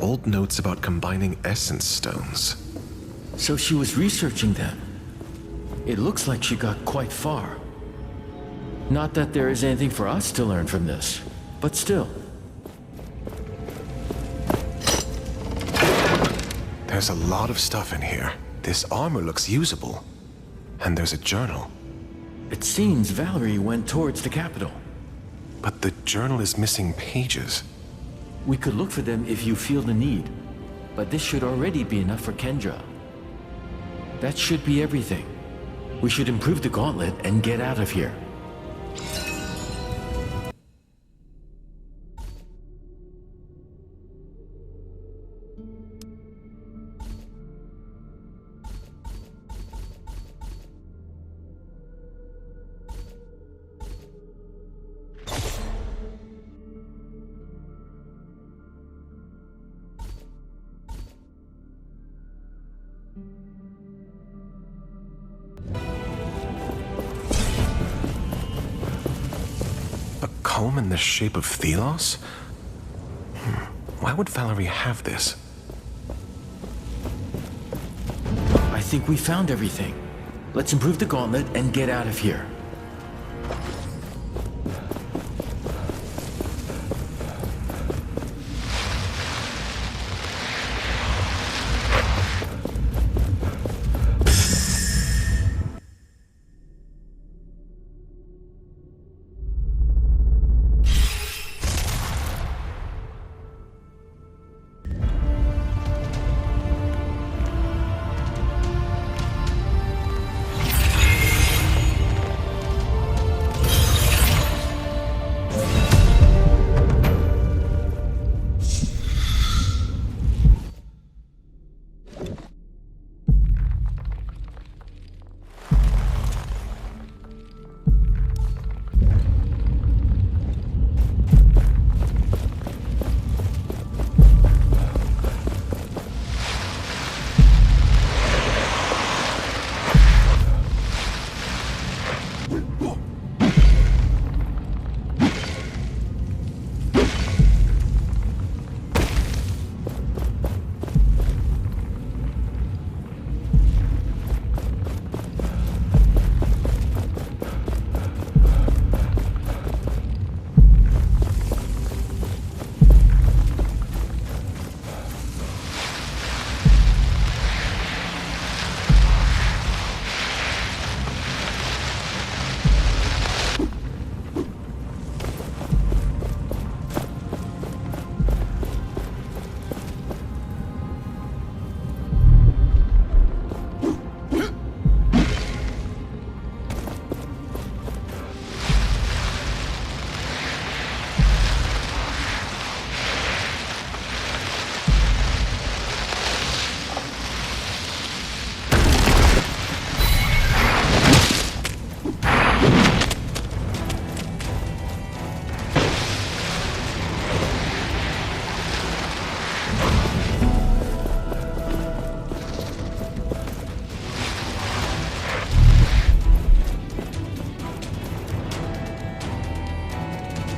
old notes about combining essence stones. So she was researching them. It looks like she got quite far. Not that there is anything for us to learn from this, but still. There's a lot of stuff in here. This armor looks usable. And there's a journal. It seems Valerie went towards the capital. But the journal is missing pages. We could look for them if you feel the need, but this should already be enough for Kendra. That should be everything. We should improve the gauntlet and get out of here. A comb in the shape of Thelos? Why would Valerie have this? I think we found everything. Let's improve the gauntlet and get out of here.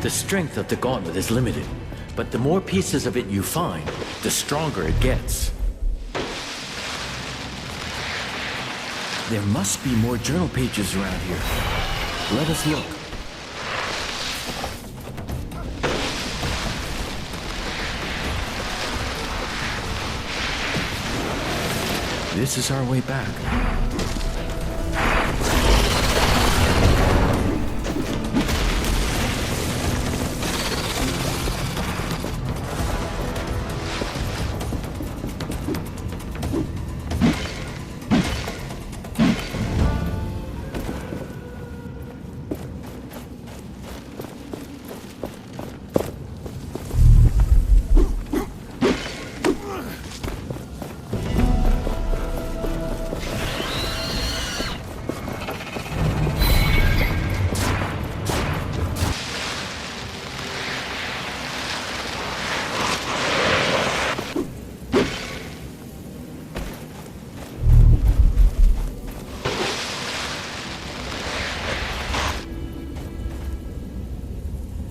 The strength of the gauntlet is limited, but the more pieces of it you find, the stronger it gets. There must be more journal pages around here. Let us look. This is our way back.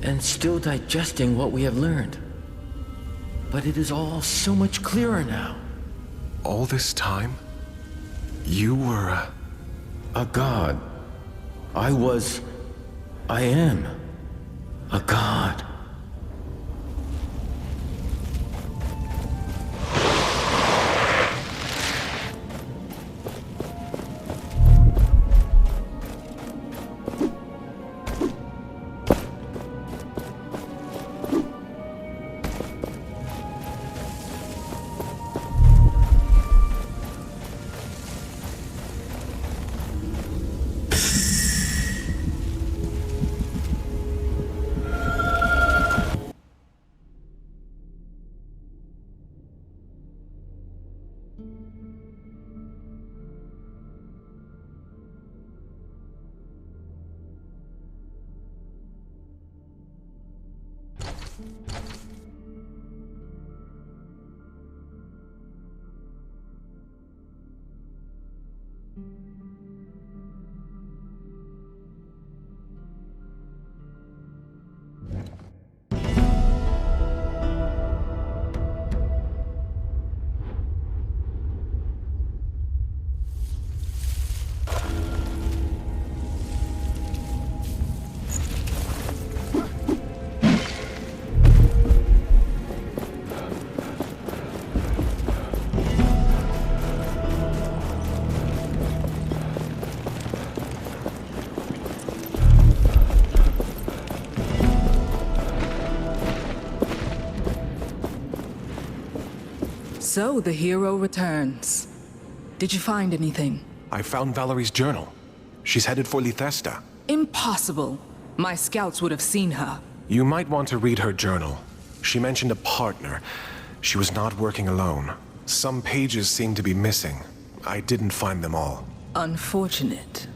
And still digesting what we have learned. But it is all so much clearer now. All this time, you were A god. I am a god. So the hero returns. Did you find anything? I found Valerie's journal. She's headed for Lithesta. Impossible. My scouts would have seen her. You might want to read her journal. She mentioned a partner. She was not working alone. Some pages seem to be missing. I didn't find them all. Unfortunate.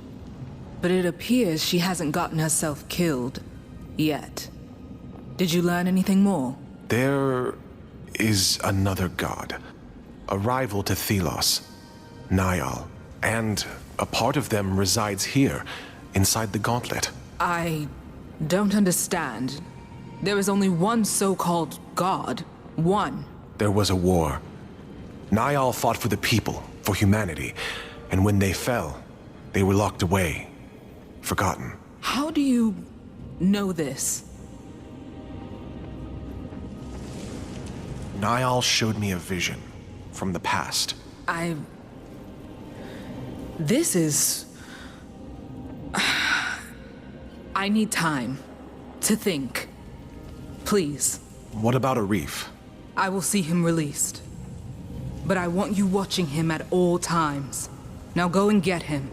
But it appears she hasn't gotten herself killed. Yet. Did you learn anything more? There is another god. A rival to Thelos. Niall. And a part of them resides here, inside the gauntlet. I don't understand. There is only one so-called god. One. There was a war. Niall fought for the people, for humanity. And when they fell, they were locked away. Forgotten. How do you know this? Niall showed me a vision from the past. This is... I need time to think. Please. What about a reef? I will see him released. But I want you watching him at all times. Now go and get him,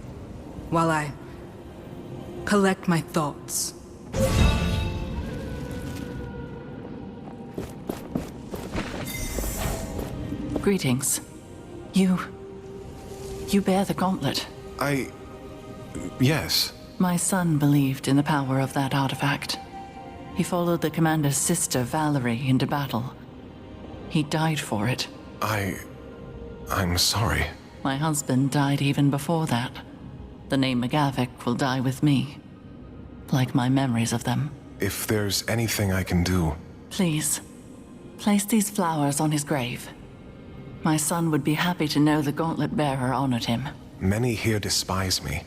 while I collect my thoughts. Greetings. You bear the gauntlet. Yes. My son believed in the power of that artifact. He followed the commander's sister, Valerie, into battle. He died for it. I'm sorry. My husband died even before that. The name McGavick will die with me. Like my memories of them. If there's anything I can do... Please, place these flowers on his grave. My son would be happy to know the gauntlet bearer honored him. Many here despise me.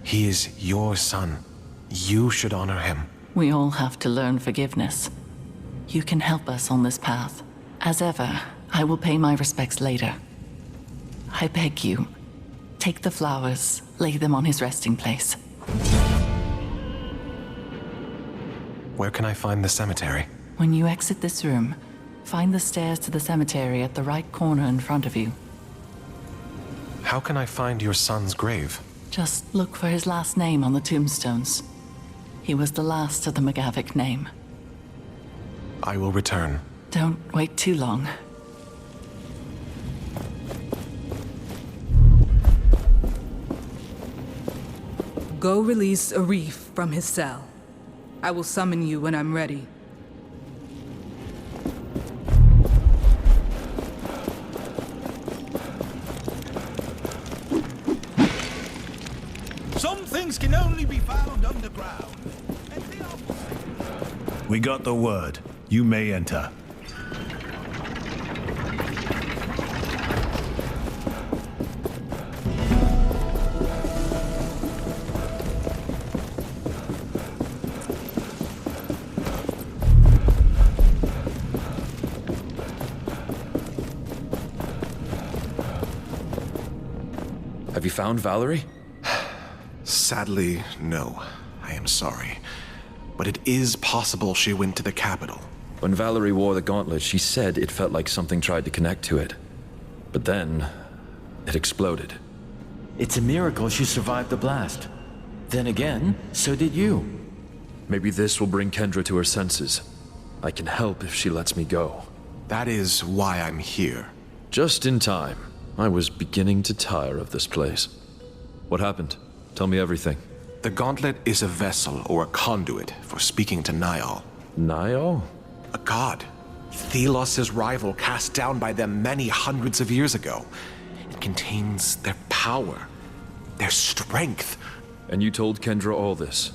He is your son. You should honor him. We all have to learn forgiveness. You can help us on this path. As ever, I will pay my respects later. I beg you, take the flowers, lay them on his resting place. Where can I find the cemetery? When you exit this room, find the stairs to the cemetery at the right corner in front of you. How can I find your son's grave? Just look for his last name on the tombstones. He was the last of the McGavick name. I will return. Don't wait too long. Go release Arif from his cell. I will summon you when I'm ready. Some things can only be found underground. We got the word. You may enter. Have you found Valerie? Sadly, no. I am sorry. But it is possible she went to the capital. When Valerie wore the gauntlet, she said it felt like something tried to connect to it. But then, it exploded. It's a miracle she survived the blast. Then again, so did you. Maybe this will bring Kendra to her senses. I can help if she lets me go. That is why I'm here. Just in time. I was beginning to tire of this place. What happened? Tell me everything. The gauntlet is a vessel or a conduit for speaking to Niall. Niall? A god. Thelos' rival cast down by them many hundreds of years ago. It contains their power, their strength. And you told Kendra all this.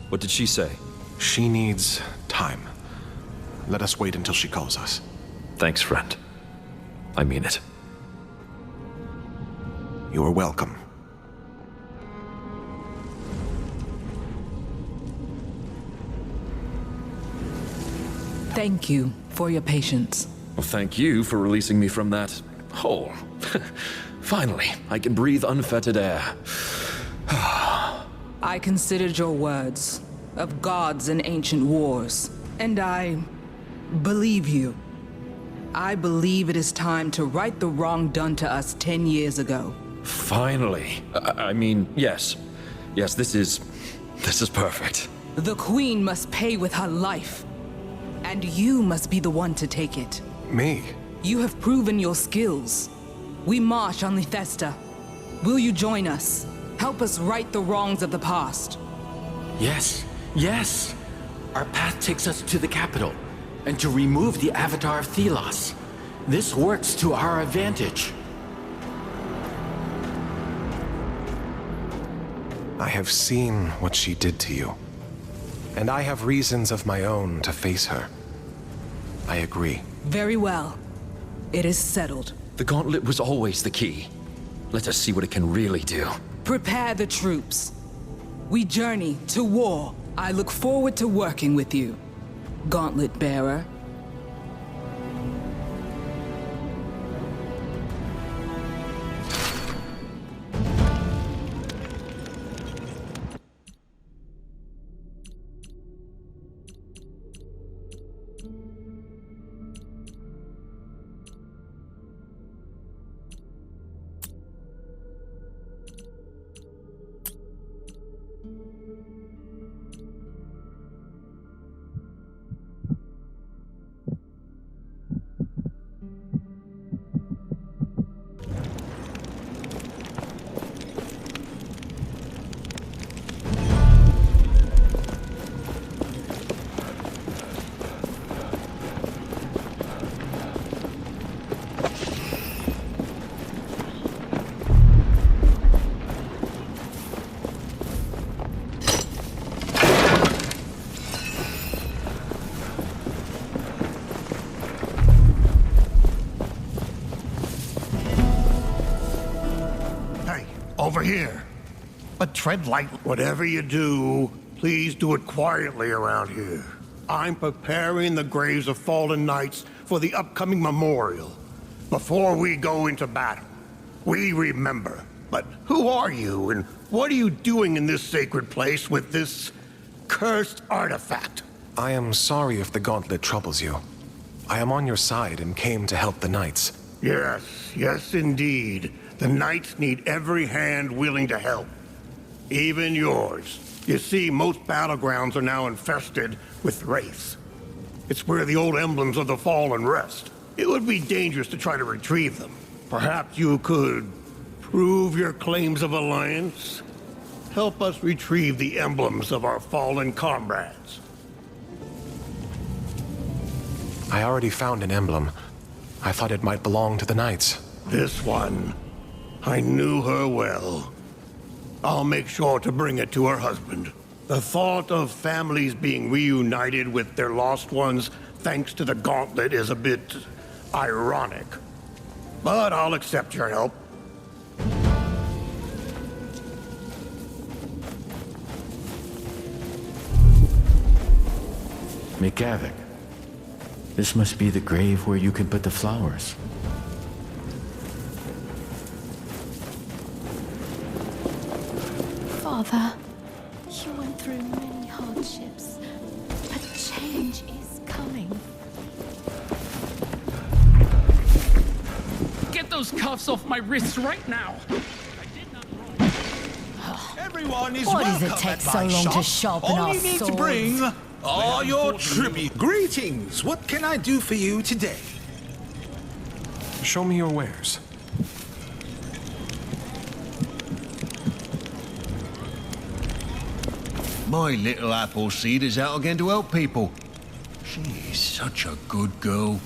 What did she say? She needs time. Let us wait until she calls us. Thanks, friend. I mean it. You are welcome. Thank you for your patience. Well, thank you for releasing me from that hole. Finally, I can breathe unfettered air. I considered your words of gods and ancient wars, and I believe you. I believe it is time to right the wrong done to us 10 years ago. Finally. I mean, yes. Yes, this is perfect. The Queen must pay with her life, and you must be the one to take it. Me? You have proven your skills. We march on Lethesta. Will you join us? Help us right the wrongs of the past. Yes, yes. Our path takes us to the capital, and to remove the avatar of Thelos. This works to our advantage. I have seen what she did to you. And I have reasons of my own to face her. I agree. Very well. It is settled. The gauntlet was always the key. Let us see what it can really do. Prepare the troops. We journey to war. I look forward to working with you, Gauntlet Bearer. Over here. But tread lightly. Whatever you do, please do it quietly around here. I'm preparing the graves of fallen knights for the upcoming memorial. Before we go into battle, we remember. But who are you, and what are you doing in this sacred place with this cursed artifact? I am sorry if the gauntlet troubles you. I am on your side and came to help the knights. Yes, indeed. The knights need every hand willing to help. Even yours. You see, most battlegrounds are now infested with wraiths. It's where the old emblems of the fallen rest. It would be dangerous to try to retrieve them. Perhaps you could prove your claims of alliance? Help us retrieve the emblems of our fallen comrades. I already found an emblem. I thought it might belong to the knights. This one. I knew her well. I'll make sure to bring it to her husband. The thought of families being reunited with their lost ones thanks to the gauntlet is a bit ironic. But I'll accept your help. McGavick, this must be the grave where you can put the flowers. Father. You went through many hardships, but change is coming. Get those cuffs off my wrists right now! Everyone is Why welcome does it take at so my long shop. to sharpen All our you need to swords? bring are your tribute. Greetings. What can I do for you today? Show me your wares. My little Appleseed is out again to help people. She is such a good girl.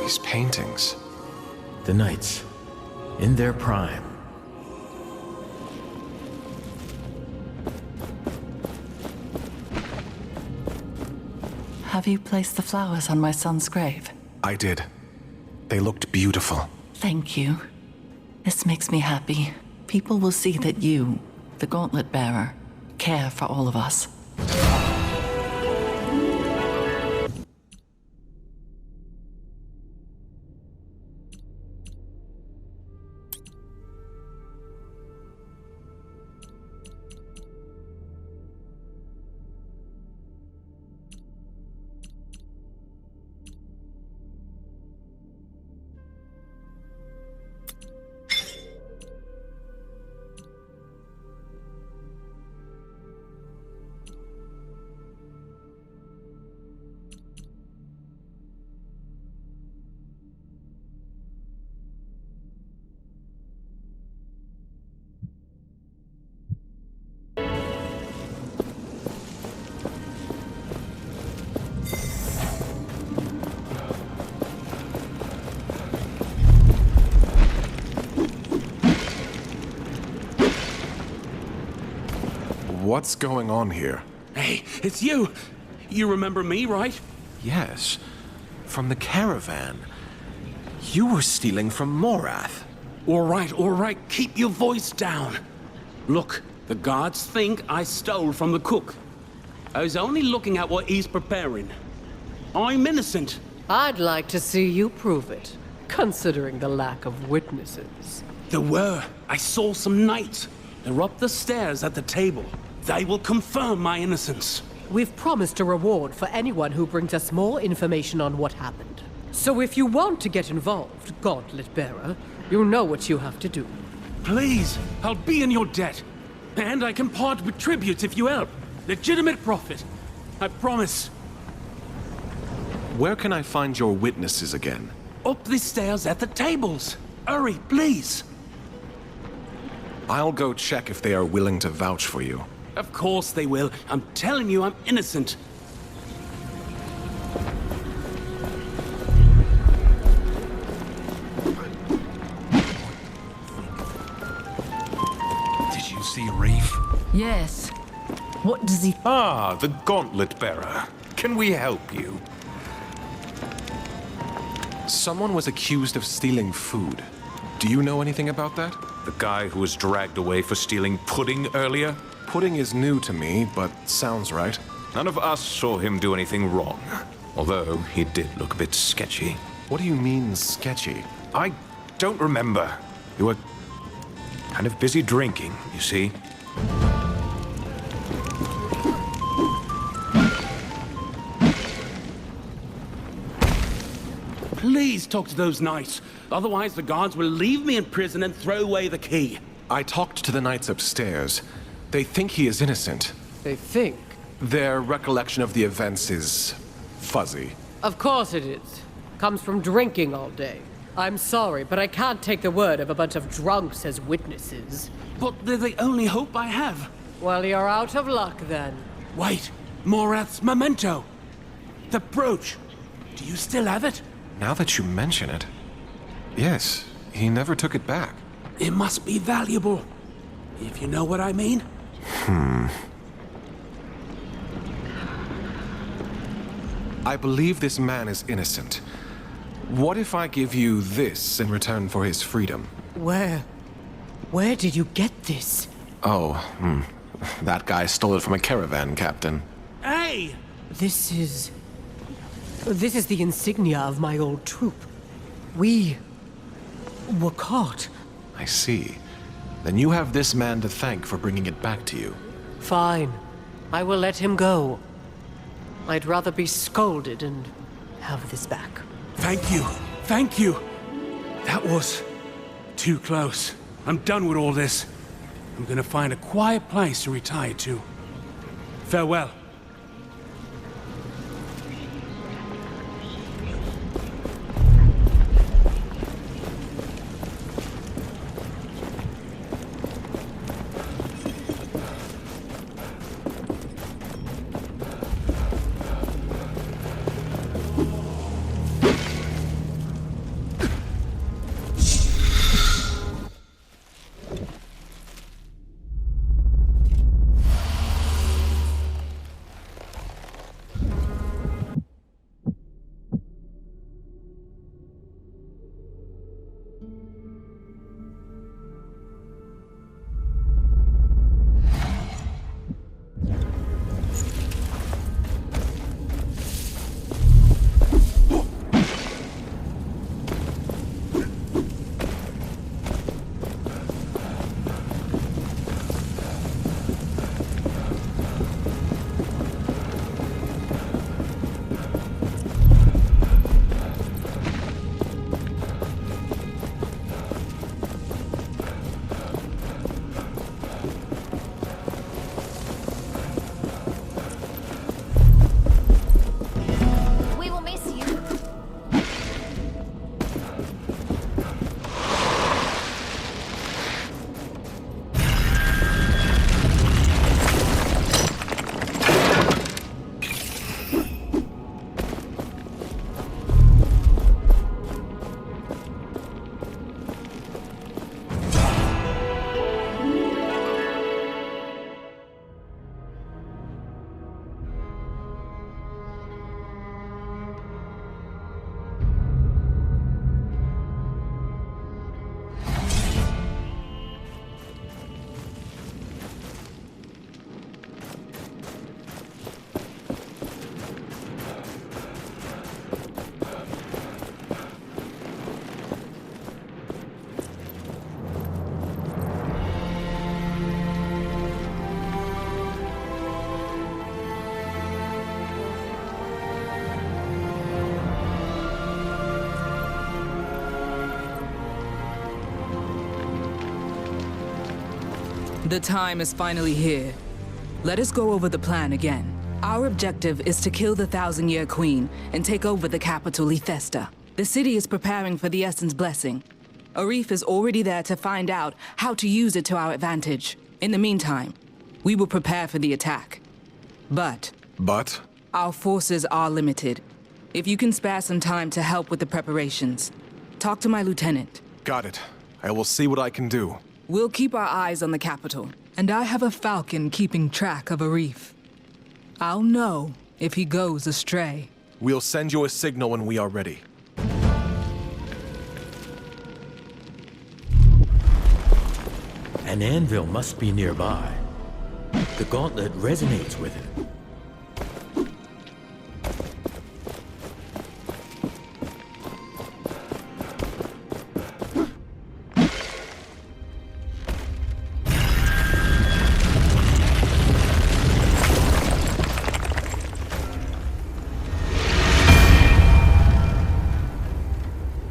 These paintings. The knights, in their prime. Have you placed the flowers on my son's grave? I did. They looked beautiful. Thank you. This makes me happy. People will see that you, the gauntlet bearer, care for all of us. What's going on here? Hey, it's you! You remember me, right? Yes, from the caravan. You were stealing from Morath. All right, keep your voice down. Look, the guards think I stole from the cook. I was only looking at what he's preparing. I'm innocent. I'd like to see you prove it, considering the lack of witnesses. There were. I saw some knights. They're up the stairs at the table. They will confirm my innocence. We've promised a reward for anyone who brings us more information on what happened. So if you want to get involved, Gauntlet Bearer, you know what you have to do. Please, I'll be in your debt. And I can part with tributes if you help. Legitimate profit. I promise. Where can I find your witnesses again? Up the stairs at the tables. Hurry, please. I'll go check if they are willing to vouch for you. Of course they will. I'm telling you, I'm innocent. Did you see Reef? Yes. What does he... Ah, the gauntlet bearer. Can we help you? Someone was accused of stealing food. Do you know anything about that? The guy who was dragged away for stealing pudding earlier? Pudding is new to me, but sounds right. None of us saw him do anything wrong. Although he did look a bit sketchy. What do you mean, sketchy? I don't remember. You were kind of busy drinking, you see. Please talk to those knights. Otherwise the guards will leave me in prison and throw away the key. I talked to the knights upstairs. They think he is innocent. They think. Their recollection of the events is fuzzy. Of course it is. Comes from drinking all day. I'm sorry, but I can't take the word of a bunch of drunks as witnesses. But they're the only hope I have. Well, you're out of luck then. Wait, Morath's memento. The brooch. Do you still have it? Now that you mention it, yes, he never took it back. It must be valuable, if you know what I mean. I believe this man is innocent, What if I give you this in return for his freedom? Where did you get this? Oh, that guy stole it from a caravan, Captain. Hey! This is the insignia of my old troop. We were caught. I see. Then you have this man to thank for bringing it back to you. Fine. I will let him go. I'd rather be scolded and have this back. Thank you. Thank you. That was too close. I'm done with all this. I'm gonna find a quiet place to retire to. Farewell. We will miss you. The time is finally here. Let us go over the plan again. Our objective is to kill the Thousand-Year Queen and take over the capital, Lethesta. The city is preparing for the Essence Blessing. Arif is already there to find out how to use it to our advantage. In the meantime, we will prepare for the attack. But our forces are limited. If you can spare some time to help with the preparations, talk to my lieutenant. Got it. I will see what I can do. We'll keep our eyes on the capital, and I have a falcon keeping track of Arif. I'll know if he goes astray. We'll send you a signal when we are ready. An anvil must be nearby. The gauntlet resonates with it.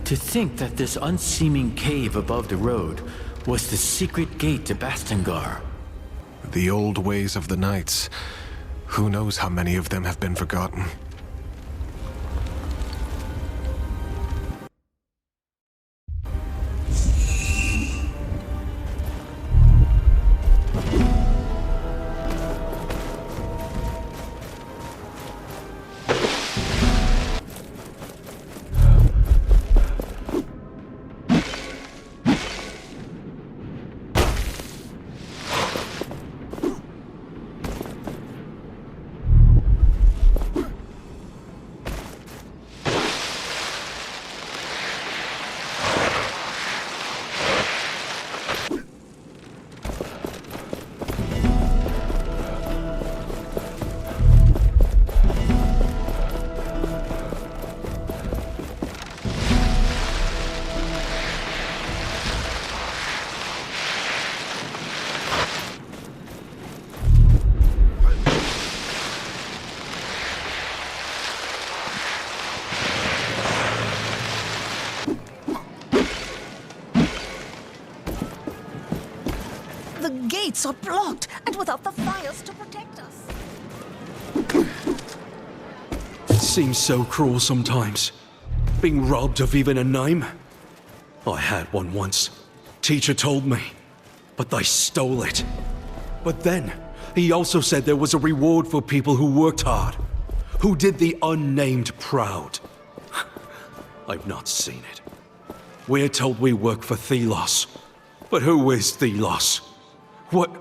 To think that this unseeming cave above the road was the secret gate to Bastengar. The old ways of the Knights. Who knows how many of them have been forgotten. gates are blocked, and without the fires to protect us. It seems so cruel sometimes. Being robbed of even a name. I had one once. Teacher told me. But they stole it. But then, he also said there was a reward for people who worked hard. Who did the unnamed proud. I've not seen it. We're told we work for Thelos. But who is Thelos? What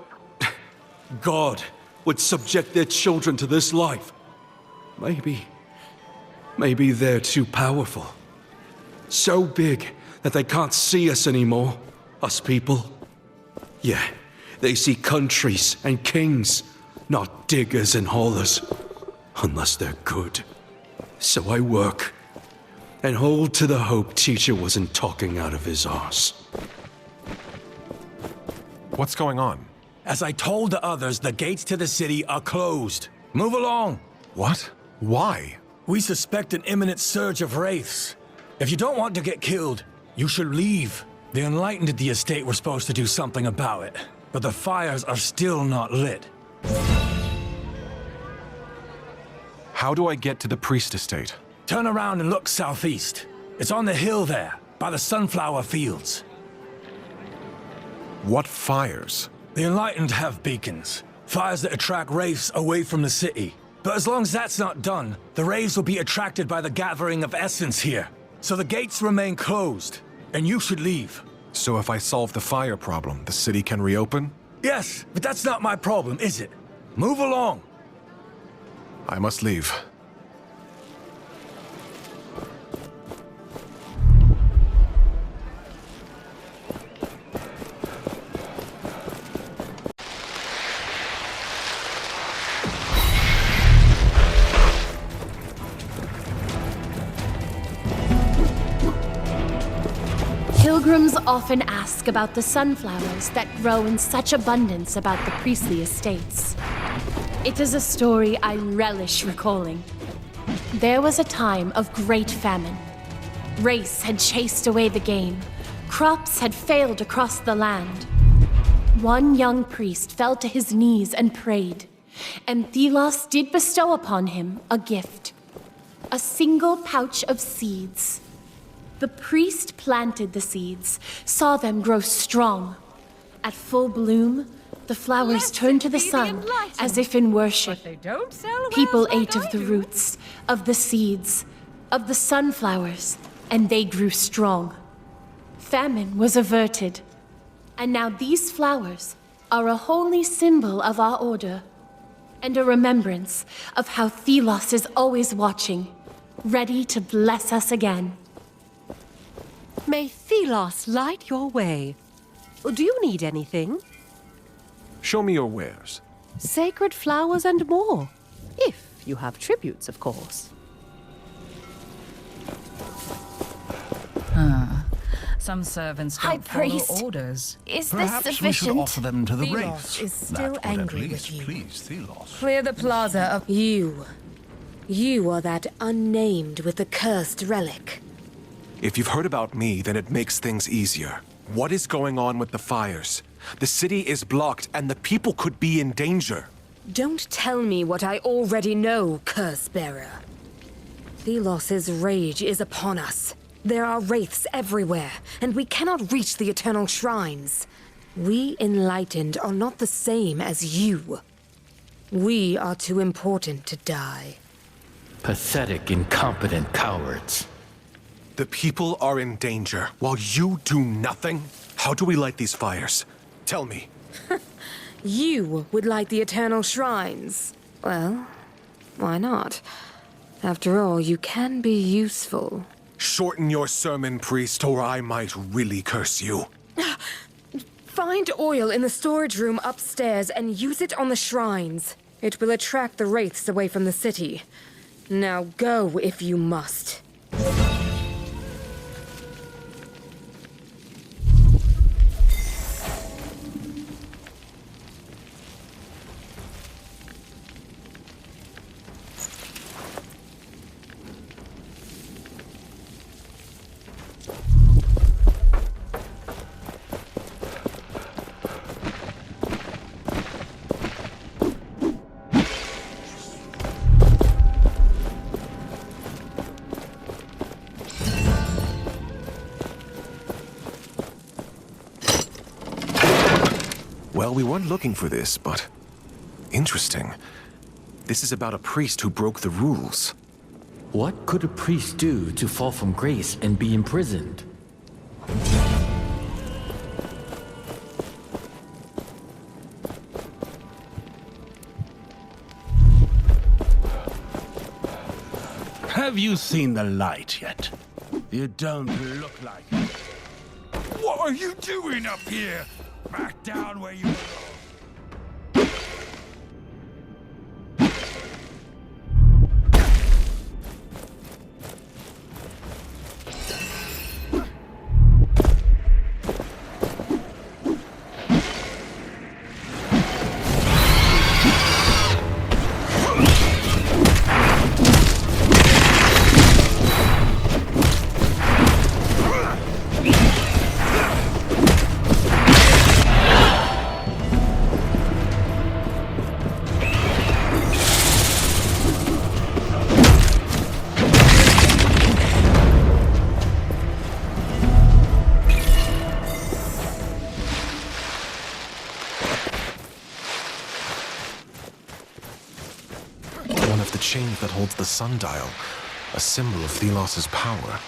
God would subject their children to this life? Maybe they're too powerful. So big that they can't see us anymore, us people. Yeah, they see countries and kings, not diggers and haulers. Unless they're good. So I work, and hold to the hope Teacher wasn't talking out of his arse. What's going on? As I told the others, the gates to the city are closed. Move along. What? Why? We suspect an imminent surge of wraiths. If you don't want to get killed, you should leave. The Enlightened at the estate were supposed to do something about it, but the fires are still not lit. How do I get to the priest estate? Turn around and look southeast. It's on the hill there, by the sunflower fields. What fires? The Enlightened have beacons. Fires that attract wraiths away from the city. But as long as that's not done, the wraiths will be attracted by the gathering of essence here. So the gates remain closed, and you should leave. So if I solve the fire problem, the city can reopen? Yes, but that's not my problem, is it? Move along. I must leave. Pilgrims often ask about the sunflowers that grow in such abundance about the priestly estates. It is a story I relish recalling. There was a time of great famine. Wraiths had chased away the game. Crops had failed across the land. One young priest fell to his knees and prayed, and Thelos did bestow upon him a gift. A single pouch of seeds. The priest planted the seeds, saw them grow strong. At full bloom, the flowers turned to the sun as if in worship. People ate of the roots, of the seeds, of the sunflowers, and they grew strong. Famine was averted. And now these flowers are a holy symbol of our order, and a remembrance of how Thelos is always watching, ready to bless us again. May Thelos light your way. Do you need anything? Show me your wares. Sacred flowers and more. If you have tributes, of course. Some servants High don't follow Priest, orders. Is Perhaps this sufficient? we should offer them to the Thelos wraiths. is still That would angry at with least you. please Thelos. Clear the plaza of you. You are that unnamed with the cursed relic. If you've heard about me, then it makes things easier. What is going on with the fires? The city is blocked, and the people could be in danger. Don't tell me what I already know, Curse Bearer. Thelos's rage is upon us. There are wraiths everywhere, and we cannot reach the Eternal Shrines. We Enlightened are not the same as you. We are too important to die. Pathetic, incompetent cowards. The people are in danger, while you do nothing? How do we light these fires? Tell me. You would light the Eternal Shrines. Well, why not? After all, you can be useful. Shorten your sermon, priest, or I might really curse you. Find oil in the storage room upstairs and use it on the shrines. It will attract the wraiths away from the city. Now go if you must. we weren't looking for this, but... interesting. This is about a priest who broke the rules. What could a priest do to fall from grace and be imprisoned? Have you seen the light yet? You don't look like it. What are you doing up here? Back down where you belong. Chain that holds the sundial, a symbol of Thelos's power.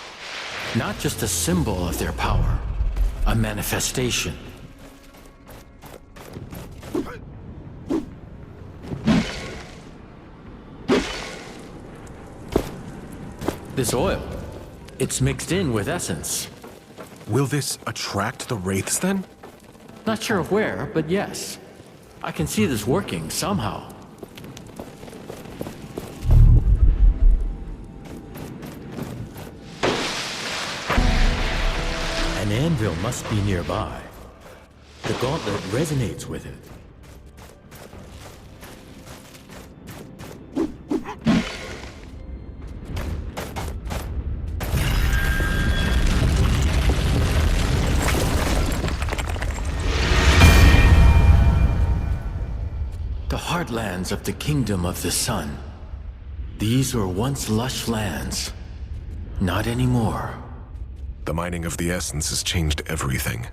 Not just a symbol of their power, a manifestation. This oil, it's mixed in with essence. Will this attract the wraiths then? Not sure where, but yes. I can see this working somehow. An anvil must be nearby. The gauntlet resonates with it. The heartlands of the Kingdom of the Sun. These were once lush lands. Not anymore. The mining of the essence has changed everything.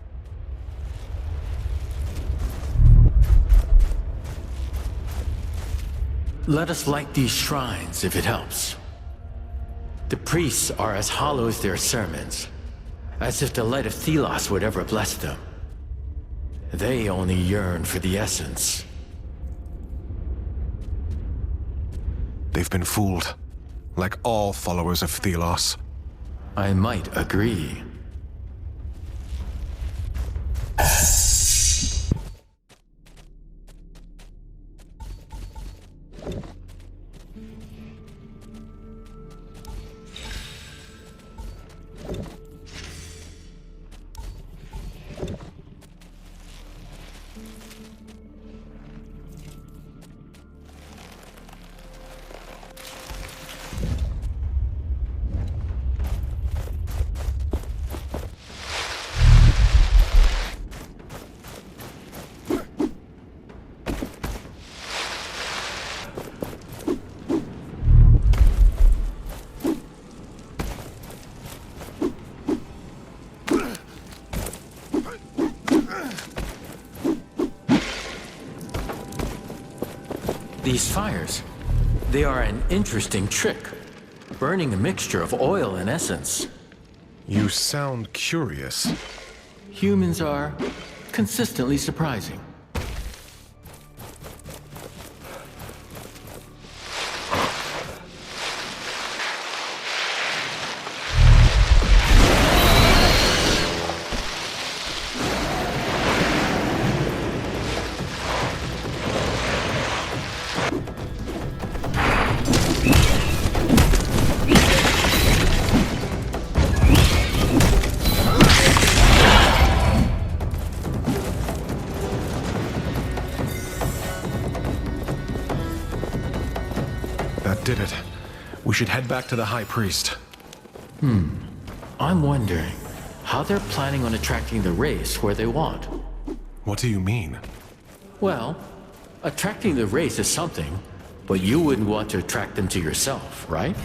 Let us light these shrines if it helps. The priests are as hollow as their sermons, as if the light of Thelos would ever bless them. They only yearn for the essence. They've been fooled, like all followers of Thelos. I might agree. These fires, they are an interesting trick, burning a mixture of oil and essence. You sound curious. Humans are consistently surprising. Did it. We should head back to the High Priest. I'm wondering how they're planning on attracting the race where they want. What do you mean? Well, attracting the race is something, but you wouldn't want to attract them to yourself, right?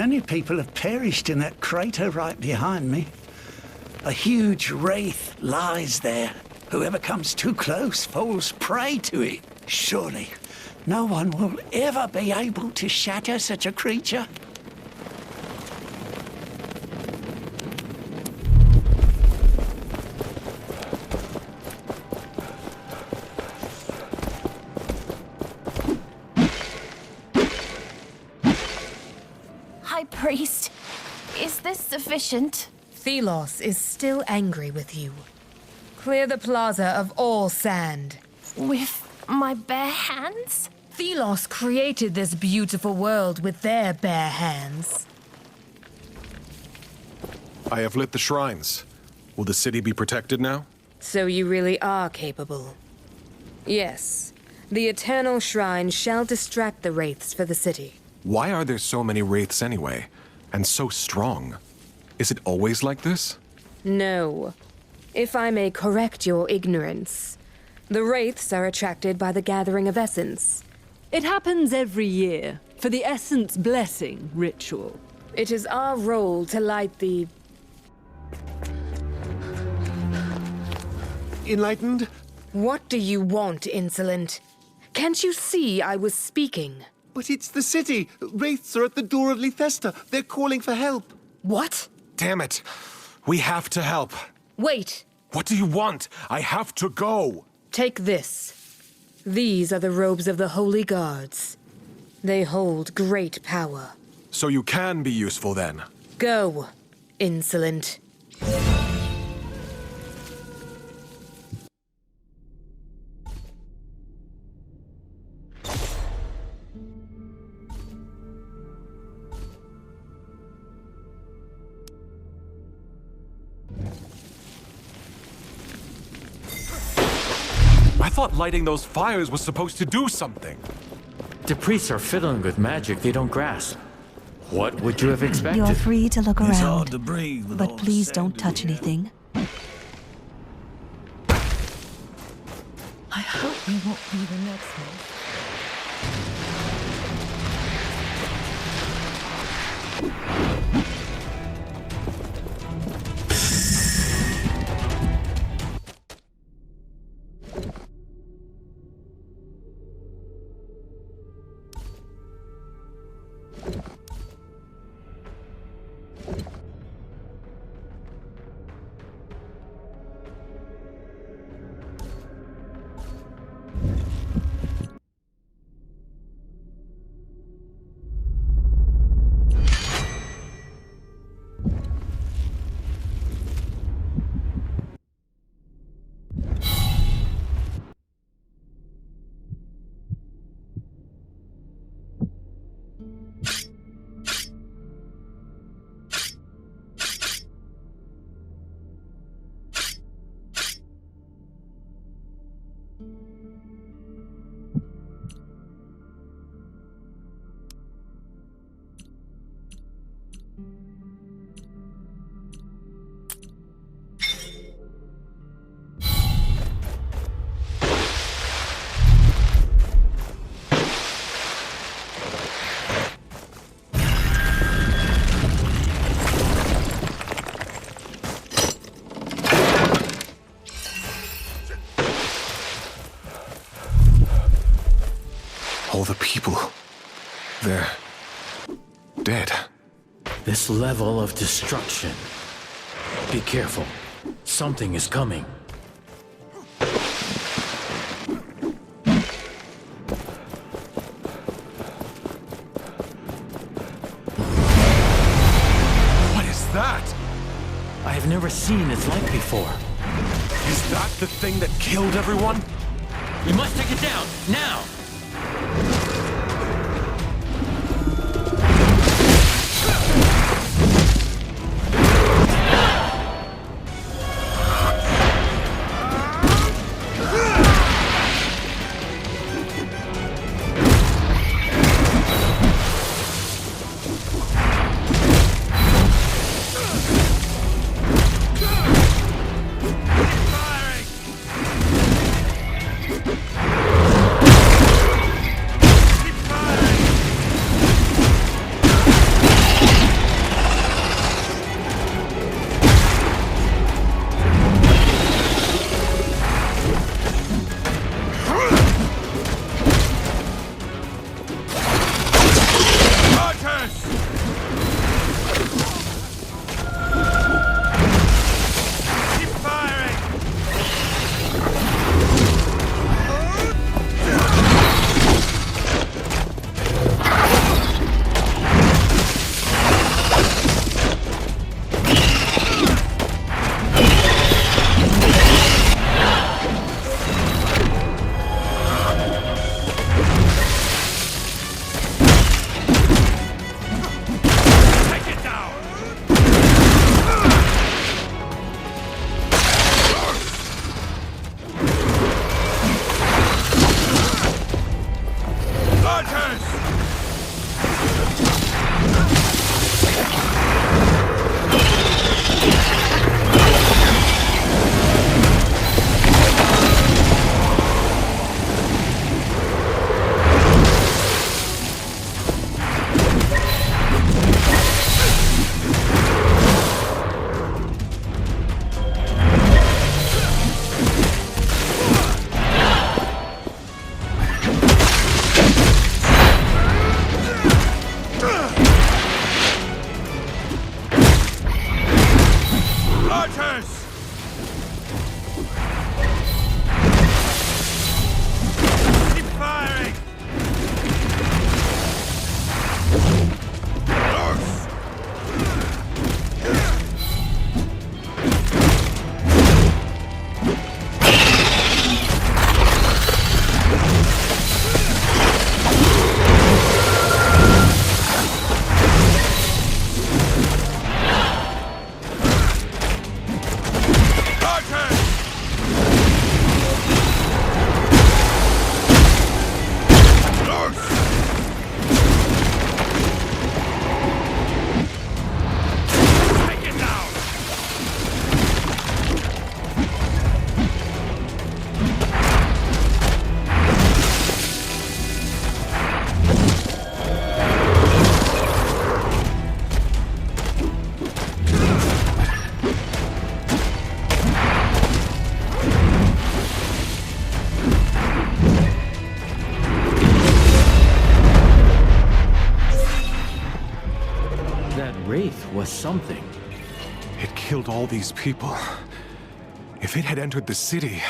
Many people have perished in that crater right behind me. A huge wraith lies there. Whoever comes too close falls prey to it. Surely, no one will ever be able to shatter such a creature. High Priest, is this sufficient? Thelos is still angry with you. Clear the plaza of all sand. With my bare hands? Thelos created this beautiful world with their bare hands. I have lit the shrines. Will the city be protected now? So you really are capable. Yes, the Eternal Shrine shall distract the wraiths for the city. Why are there so many wraiths anyway? And so strong? Is it always like this? No. If I may correct your ignorance, the wraiths are attracted by the gathering of essence. It happens every year, for the Essence Blessing ritual. It is our role to light the... Enlightened? What do you want, insolent? Can't you see I was speaking? But it's the city. Wraiths are at the door of Lithesta. They're calling for help. What? Damn it. We have to help. Wait. What do you want? I have to go. Take this. These are the robes of the Holy Guards. They hold great power. So you can be useful then? Go, insolent. I thought lighting those fires was supposed to do something. The priests are fiddling with magic they don't grasp. What would you have expected? You're free to look around. It's hard to breathe with but all please the don't sand touch here. anything. I hope we won't be the next one. All the people, they're dead. This level of destruction. Be careful. Something is coming. What is that? I have never seen its like before. Is that the thing that killed everyone? We must take it down, now! was something. It killed all these people. If it had entered the city...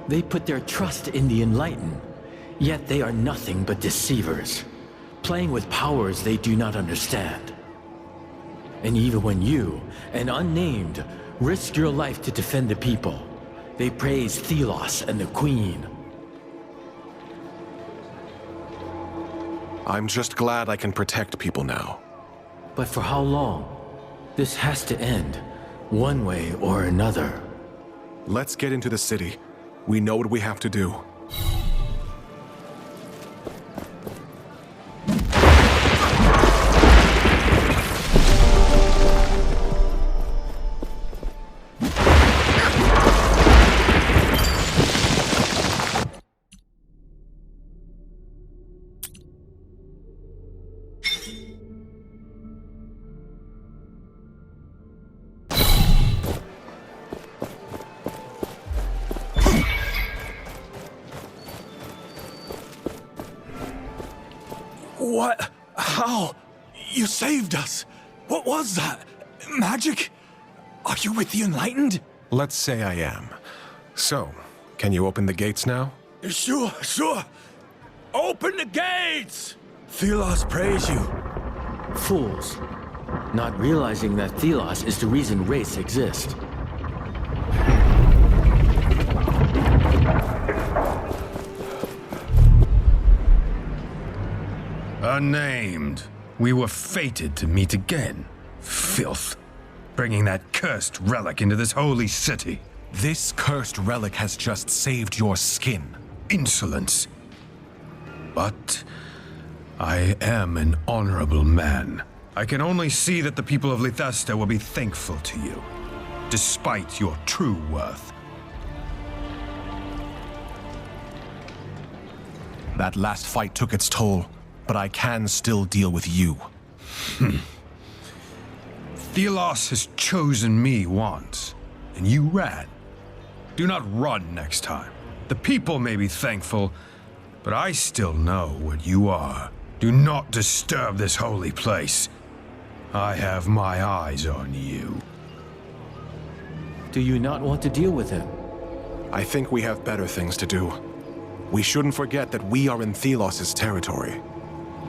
They put their trust in the Enlightened, yet they are nothing but deceivers, playing with powers they do not understand. And even when you, an unnamed, risked your life to defend the people, they praised Thelos and the Queen. I'm just glad I can protect people now. But for how long? This has to end, one way or another. Let's get into the city. We know what we have to do. What? How? You saved us. What was that? Magic? Are you with the Enlightened? Let's say I am. So, can you open the gates now? Sure. Open the gates! Thelos praise you. Fools, not realizing that Thelos is the reason wraiths exist. Unnamed. We were fated to meet again. Filth. Bringing that cursed relic into this holy city. This cursed relic has just saved your skin. Insolence. But I am an honorable man. I can only see that the people of Lithesta will be thankful to you, despite your true worth. That last fight took its toll, but I can still deal with you. Thelos has chosen me once, and you ran. Do not run next time. The people may be thankful, but I still know what you are. Do not disturb this holy place. I have my eyes on you. Do you not want to deal with him? I think we have better things to do. We shouldn't forget that we are in Thelos' territory.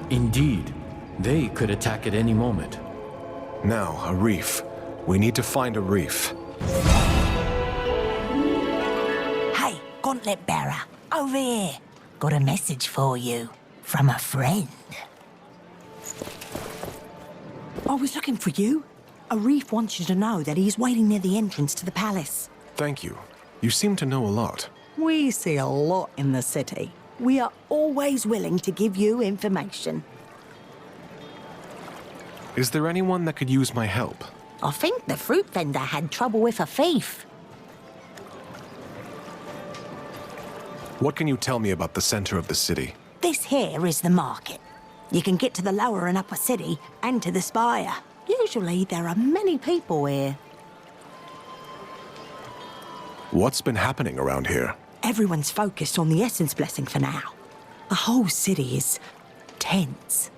Indeed. They could attack at any moment. Now, a reef. We need to find a reef. Hey, gauntlet bearer, over here. Got a message for you from a friend. I was looking for you. A reef wants you to know that he's waiting near the entrance to the palace. Thank you. You seem to know a lot. We see a lot in the city. We are always willing to give you information. Is there anyone that could use my help? I think the fruit vendor had trouble with a thief. What can you tell me about the center of the city? This here is the market. You can get to the lower and upper city and to the spire. Usually there are many people here. What's been happening around here? Everyone's focused on the Essence Blessing for now. The whole city is tense.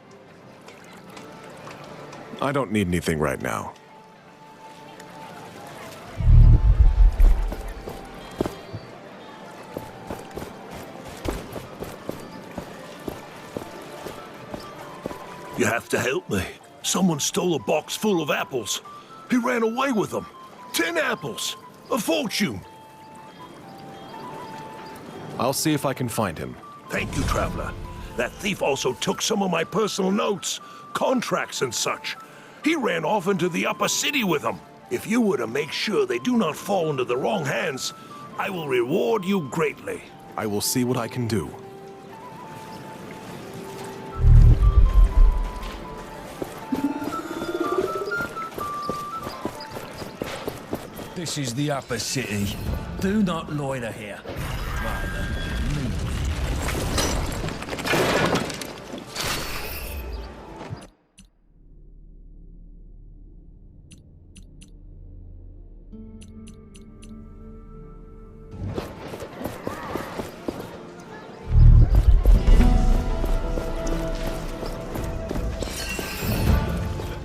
I don't need anything right now. You have to help me. Someone stole a box full of apples. He ran away with them. 10 apples. A fortune. I'll see if I can find him. Thank you, traveler. That thief also took some of my personal notes, contracts and such. He ran off into the upper city with them. If you were to make sure they do not fall into the wrong hands, I will reward you greatly. I will see what I can do. This is the upper city. Do not loiter here. Rather, move.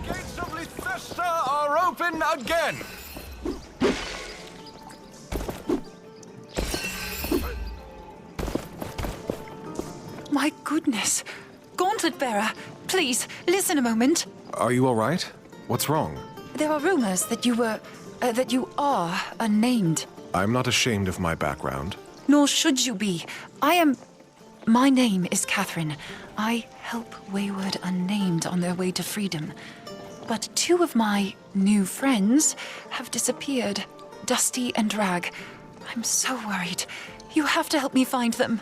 Gates of Again! My goodness. Gauntlet Bearer, please, listen a moment. Are you all right? What's wrong? There are rumors that you are unnamed. I'm not ashamed of my background. Nor should you be. My name is Catherine. I help wayward unnamed on their way to freedom. But two of my new friends have disappeared. Dusty and Drag. I'm so worried. You have to help me find them.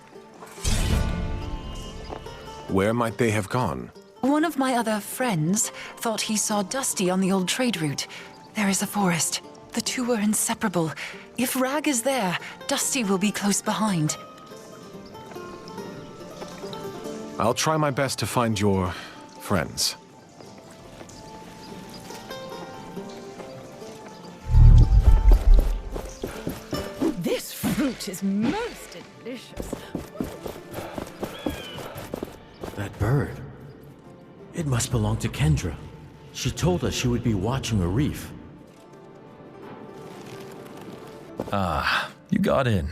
Where might they have gone? One of my other friends thought he saw Dusty on the old trade route. There is a forest. The two are inseparable. If Rag is there, Dusty will be close behind. I'll try my best to find your friends. This fruit is most delicious. That bird. It must belong to Kendra. She told us she would be watching a reef. Ah, you got in.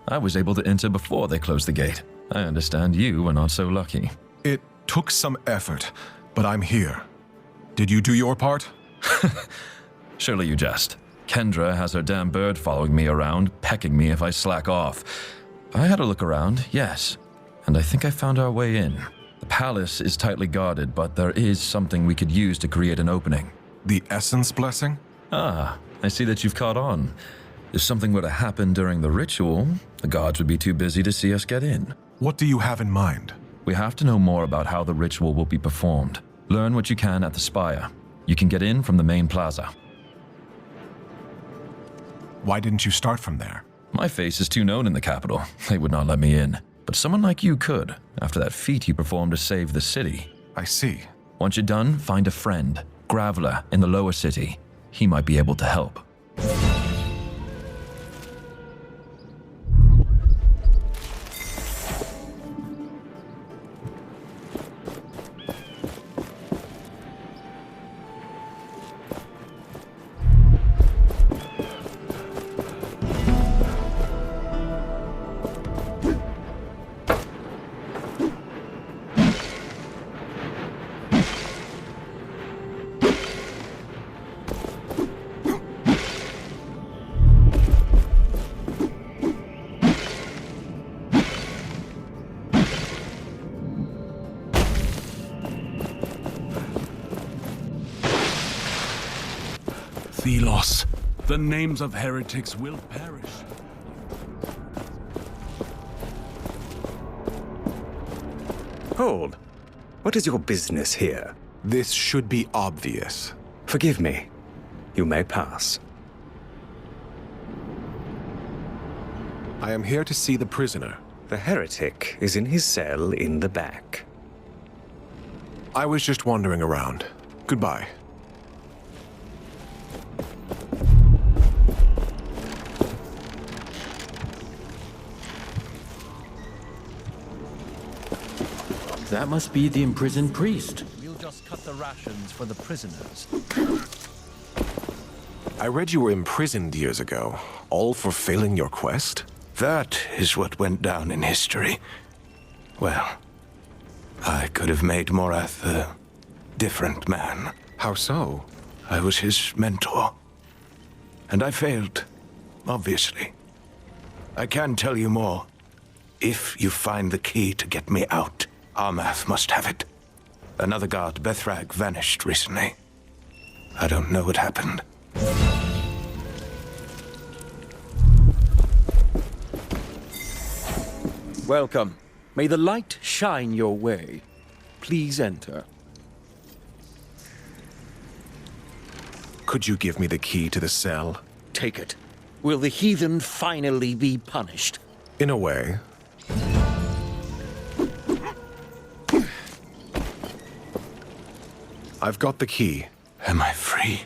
I was able to enter before they closed the gate. I understand you were not so lucky. It took some effort, but I'm here. Did you do your part? Surely you jest. Kendra has her damn bird following me around, pecking me if I slack off. I had a look around, yes, and I think I found our way in. The palace is tightly guarded, but there is something we could use to create an opening. The Essence Blessing? Ah, I see that you've caught on. If something were to happen during the ritual, the guards would be too busy to see us get in. What do you have in mind? We have to know more about how the ritual will be performed. Learn what you can at the spire. You can get in from the main plaza. Why didn't you start from there? My face is too known in the capital. They would not let me in. But someone like you could, after that feat you performed to save the city. I see. Once you're done, find a friend, Graveler, in the lower city. He might be able to help. Thelos, the names of heretics will perish. Hold. What is your business here? This should be obvious. Forgive me. You may pass. I am here to see the prisoner. The heretic is in his cell in the back. I was just wandering around. Goodbye. That must be the imprisoned priest. We'll just cut the rations for the prisoners. I read you were imprisoned years ago, all for failing your quest? That is what went down in history. Well, I could have made Morath a different man. How so? I was his mentor. And I failed, obviously. I can tell you more. If you find the key to get me out, Armath must have it. Another guard, Bethrag, vanished recently. I don't know what happened. Welcome. May the light shine your way. Please enter. Could you give me the key to the cell? Take it. Will the heathen finally be punished? In a way. I've got the key. Am I free?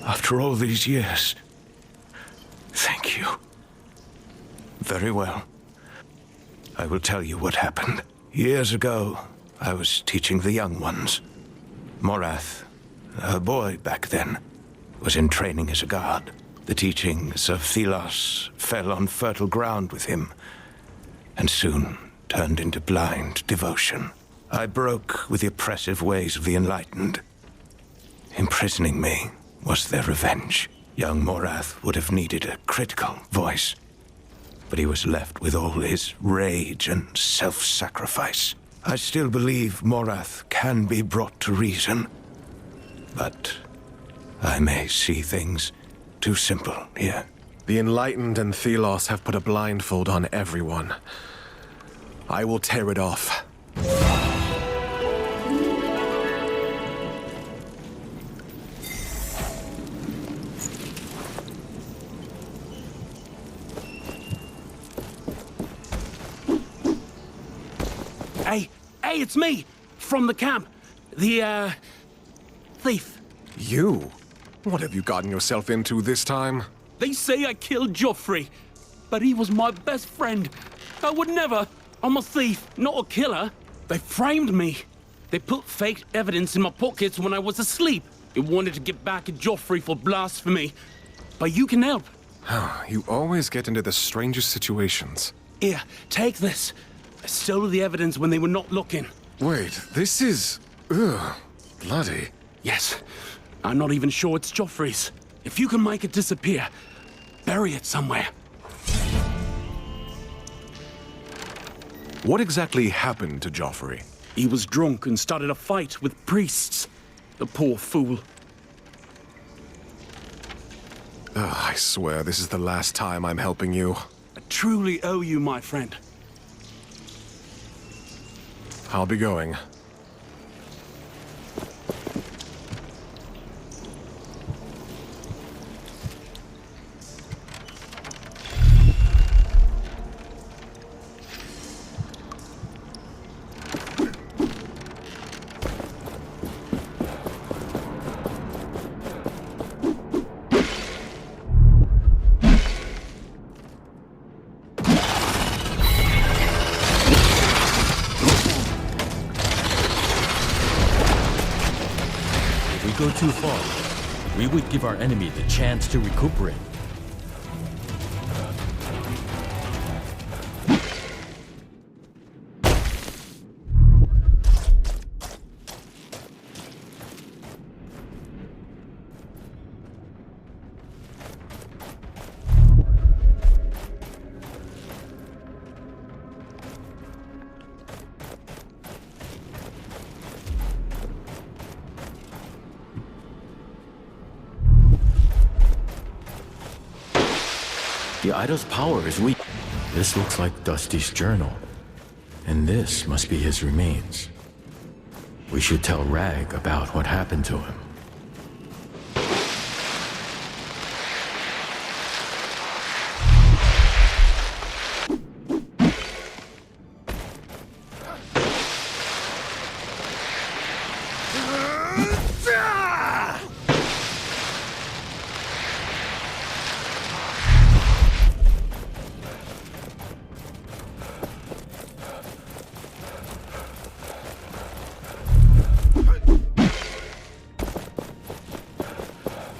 After all these years? Thank you. Very well. I will tell you what happened. Years ago, I was teaching the young ones. Morath, a boy back then, was in training as a guard. The teachings of Thelos fell on fertile ground with him, and soon turned into blind devotion. I broke with the oppressive ways of the enlightened. Imprisoning me was their revenge. Young Morath would have needed a critical voice, but he was left with all his rage and self-sacrifice. I still believe Morath can be brought to reason, but I may see things too simple here. The Enlightened and Thelos have put a blindfold on everyone. I will tear it off. Hey, it's me! From the camp. The, thief. You? What have you gotten yourself into this time? They say I killed Joffrey, but he was my best friend. I would never. I'm a thief, not a killer. They framed me. They put fake evidence in my pockets when I was asleep. They wanted to get back at Joffrey for blasphemy. But you can help. You always get into the strangest situations. Here, take this. I stole the evidence when they were not looking. Wait, this is... ugh, bloody. Yes. I'm not even sure it's Joffrey's. If you can make it disappear, bury it somewhere. What exactly happened to Joffrey? He was drunk and started a fight with priests. The poor fool. I swear this is the last time I'm helping you. I truly owe you, my friend. I'll be going. Go too far, we would give our enemy the chance to recuperate. The idol's power is weak. This looks like Dusty's journal. And this must be his remains. We should tell Rag about what happened to him.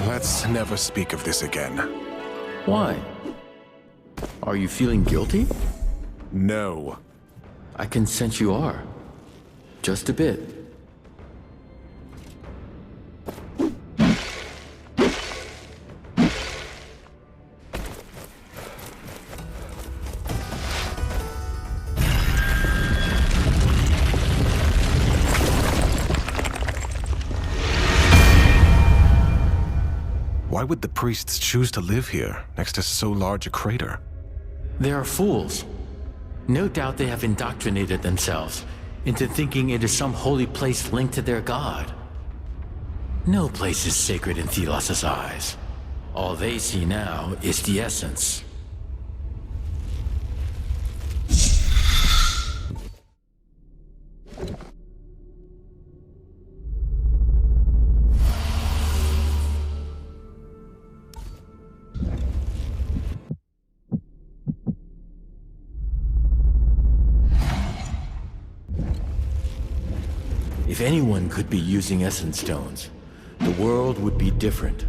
Let's never speak of this again. Why? Are you feeling guilty? No. I can sense you are. Just a bit. Why would the priests choose to live here, next to so large a crater? They are fools. No doubt they have indoctrinated themselves into thinking it is some holy place linked to their god. No place is sacred in Thelos' eyes. All they see now is the essence. If anyone could be using essence stones, the world would be different.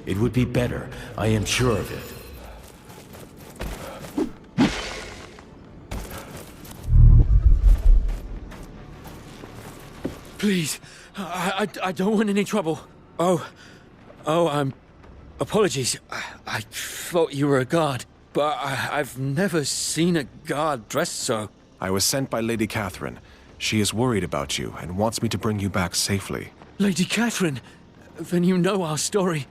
It would be better, I am sure of it. Please, I don't want any trouble. Apologies. I thought you were a guard, but I've never seen a guard dressed so. I was sent by Lady Catherine. She is worried about you and wants me to bring you back safely. Lady Catherine, then you know our story.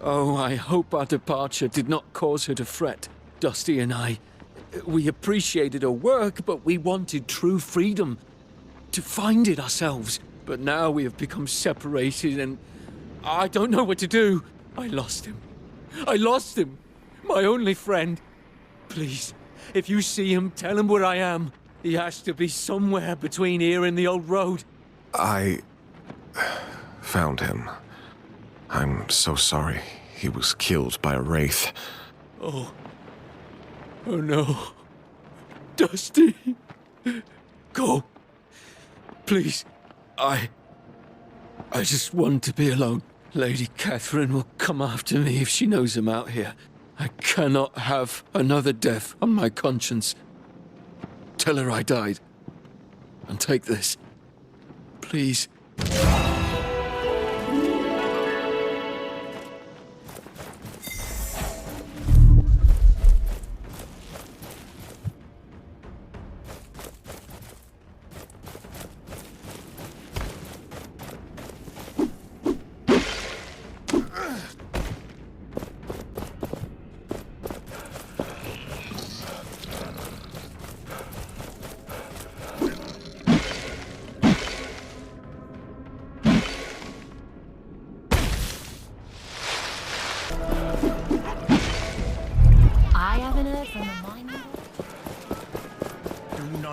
Oh, I hope our departure did not cause her to fret. Dusty and I, we appreciated her work, but we wanted true freedom. To find it ourselves. But now we have become separated and I don't know what to do. I lost him. My only friend. Please, if you see him, tell him where I am. He has to be somewhere between here and the old road. I found him. I'm so sorry. He was killed by a wraith. Oh no. Dusty. Go. Please. I just want to be alone. Lady Catherine will come after me if she knows I'm out here. I cannot have another death on my conscience. Tell her I died. And take this. Please.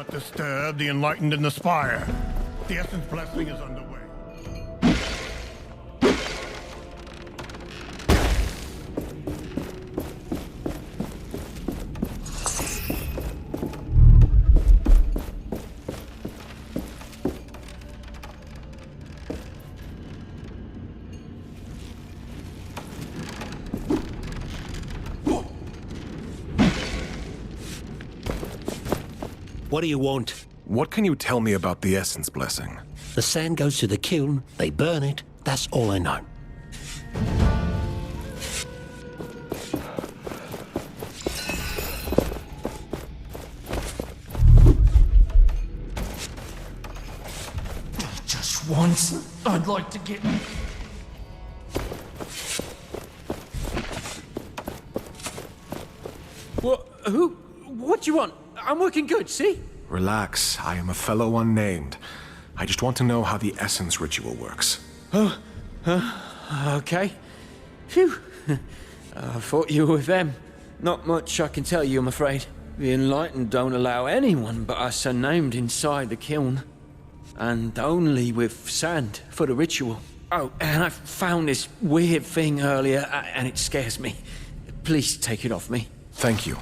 Disturb the enlightened in the spire. The essence blessing is underway. What do you want? What can you tell me about the essence blessing? The sand goes to the kiln, they burn it, that's all I know. Just once, I'd like to get... What do you want? I'm working good, see? Relax, I am a fellow unnamed. I just want to know how the essence ritual works. Okay. Phew. I thought you were with them. Not much I can tell you, I'm afraid. The Enlightened don't allow anyone but us unnamed inside the kiln. And only with sand for the ritual. Oh, and I found this weird thing earlier, and it scares me. Please take it off me. Thank you.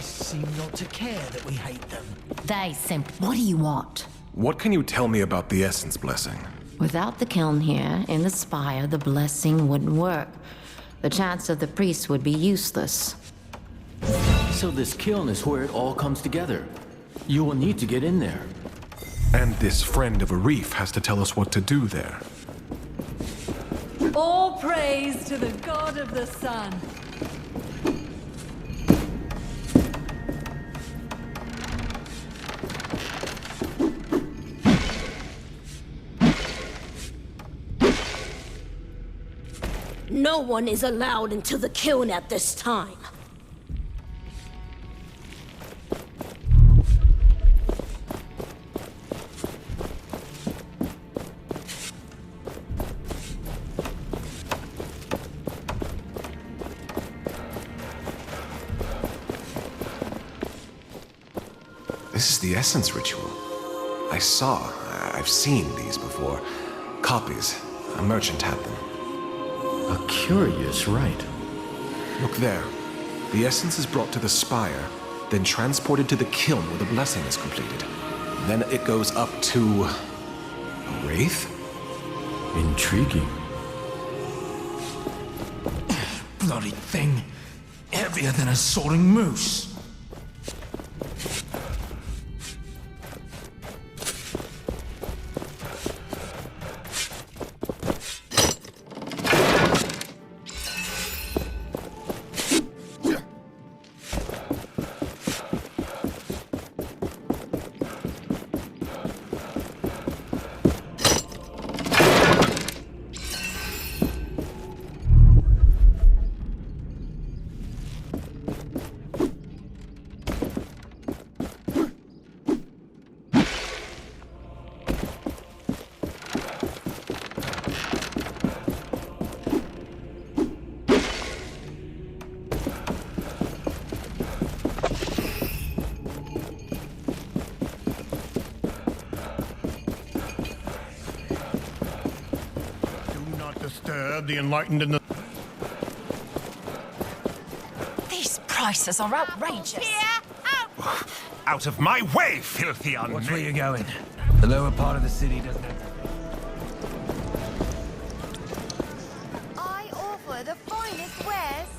Seem not to care that we hate them. They simply... What do you want? What can you tell me about the essence blessing? Without the kiln here, in the spire, the blessing wouldn't work. The chants of the priests would be useless. So this kiln is where it all comes together. You will need to get in there. And this friend of a reef has to tell us what to do there. All praise to the god of the sun. No one is allowed into the kiln at this time. This is the essence ritual. I I've seen these before. Copies. A merchant had them. A curious rite. Look there. The essence is brought to the spire, then transported to the kiln where the blessing is completed. Then it goes up to... a wraith? Intriguing. Bloody thing. Heavier than a soaring moose. The enlightened and the... These prices are outrageous. Out of my way, filthy unnamed! Watch where you're going. The lower part of the city doesn't have... I offer the finest wares.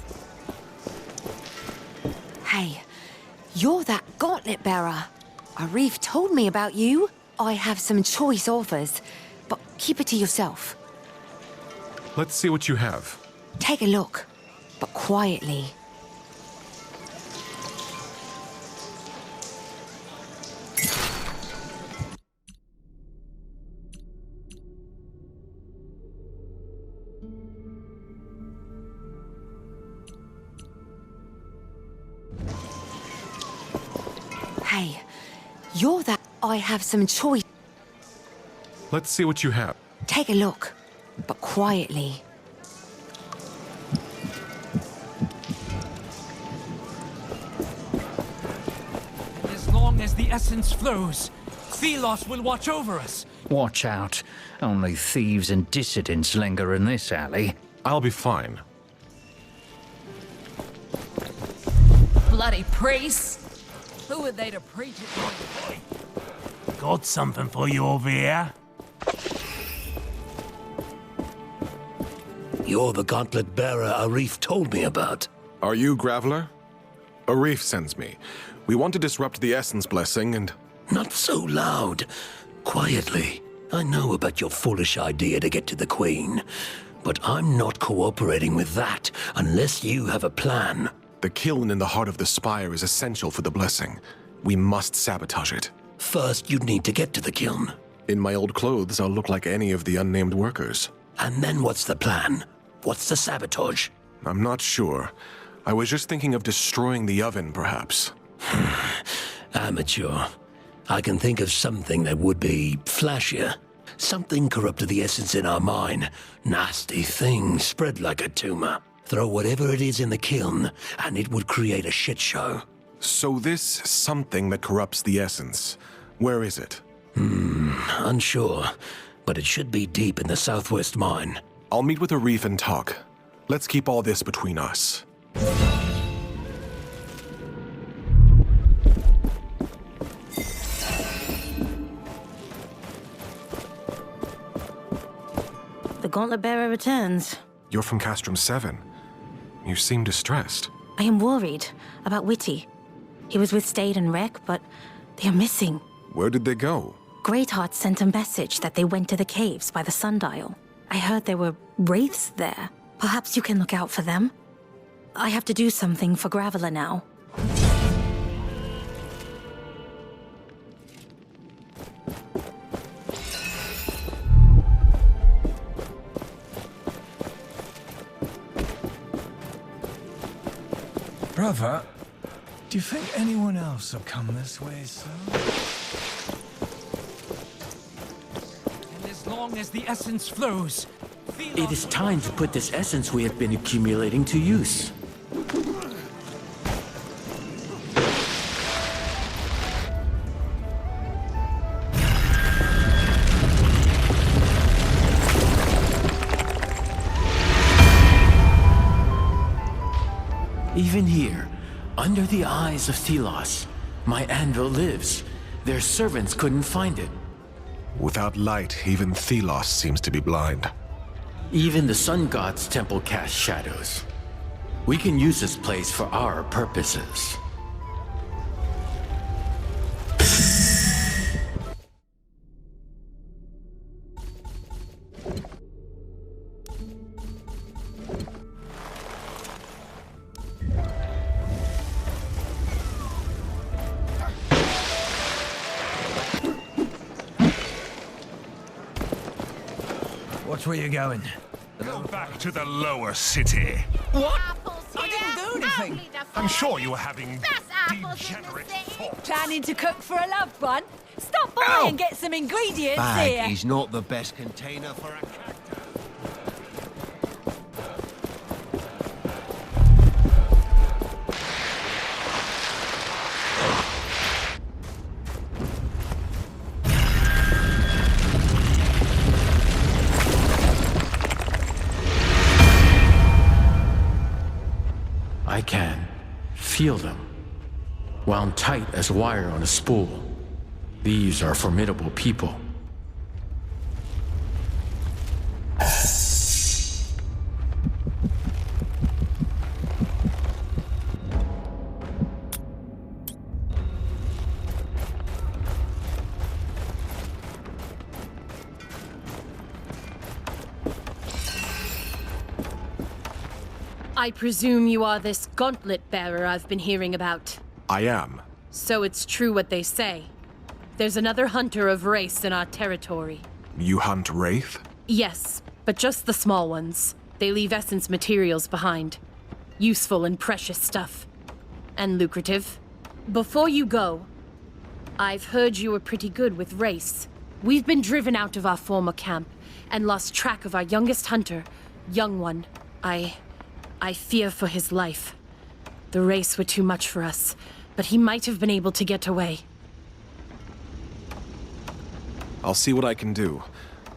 Hey, you're that gauntlet bearer. Arif told me about you. I have some choice offers, but keep it to yourself. Let's see what you have. Take a look, but quietly. Hey, you're that... I have some choice. Let's see what you have. Take a look, but quietly. As long as the essence flows, Thelos will watch over us. Watch out. Only thieves and dissidents linger in this alley. I'll be fine. Bloody priests! Who are they to preach it to? Got something for you over here? You're the gauntlet bearer Arif told me about. Are you Graveler? Arif sends me. We want to disrupt the Essence Blessing and... Not so loud. Quietly. I know about your foolish idea to get to the Queen, but I'm not cooperating with that unless you have a plan. The kiln in the heart of the spire is essential for the blessing. We must sabotage it. First, you'd need to get to the kiln. In my old clothes, I'll look like any of the unnamed workers. And then what's the plan? What's the sabotage? I'm not sure. I was just thinking of destroying the oven, perhaps. Amateur. I can think of something that would be flashier. Something corrupted the essence in our mine. Nasty thing spread like a tumor. Throw whatever it is in the kiln, and it would create a shit show. So this something that corrupts the essence, where is it? Unsure. But it should be deep in the southwest mine. I'll meet with Arif and talk. Let's keep all this between us. The gauntlet bearer returns. You're from Castrum 7. You seem distressed. I am worried about Witty. He was with Stade and Rek, but they are missing. Where did they go? Greatheart sent a message that they went to the caves by the sundial. I heard there were wraiths there. Perhaps you can look out for them? I have to do something for Graveler now. Brother, do you think anyone else will come this way soon? And as long as the essence flows, It is time to put this essence we have been accumulating to use. Even here, under the eyes of Thelos, my anvil lives. Their servants couldn't find it. Without light, even Thelos seems to be blind. Even the sun god's temple casts shadows. We can use this place for our purposes. Watch where you're going. Go back to the lower city. What? I didn't do anything. I'm sure you were having degenerate thoughts. Planning to cook for a loved one? Stop by and get some ingredients here. Bag is not the best container for a cactus. I can feel them, wound tight as wire on a spool. These are formidable people. I presume you are this gauntlet bearer I've been hearing about. I am. So it's true what they say. There's another hunter of Wraiths in our territory. You hunt Wraith? Yes, but just the small ones. They leave essence materials behind. Useful and precious stuff. And lucrative. Before you go, I've heard you were pretty good with Wraiths. We've been driven out of our former camp and lost track of our youngest hunter, Young One. I fear for his life. The Wraiths were too much for us, but he might have been able to get away. I'll see what I can do.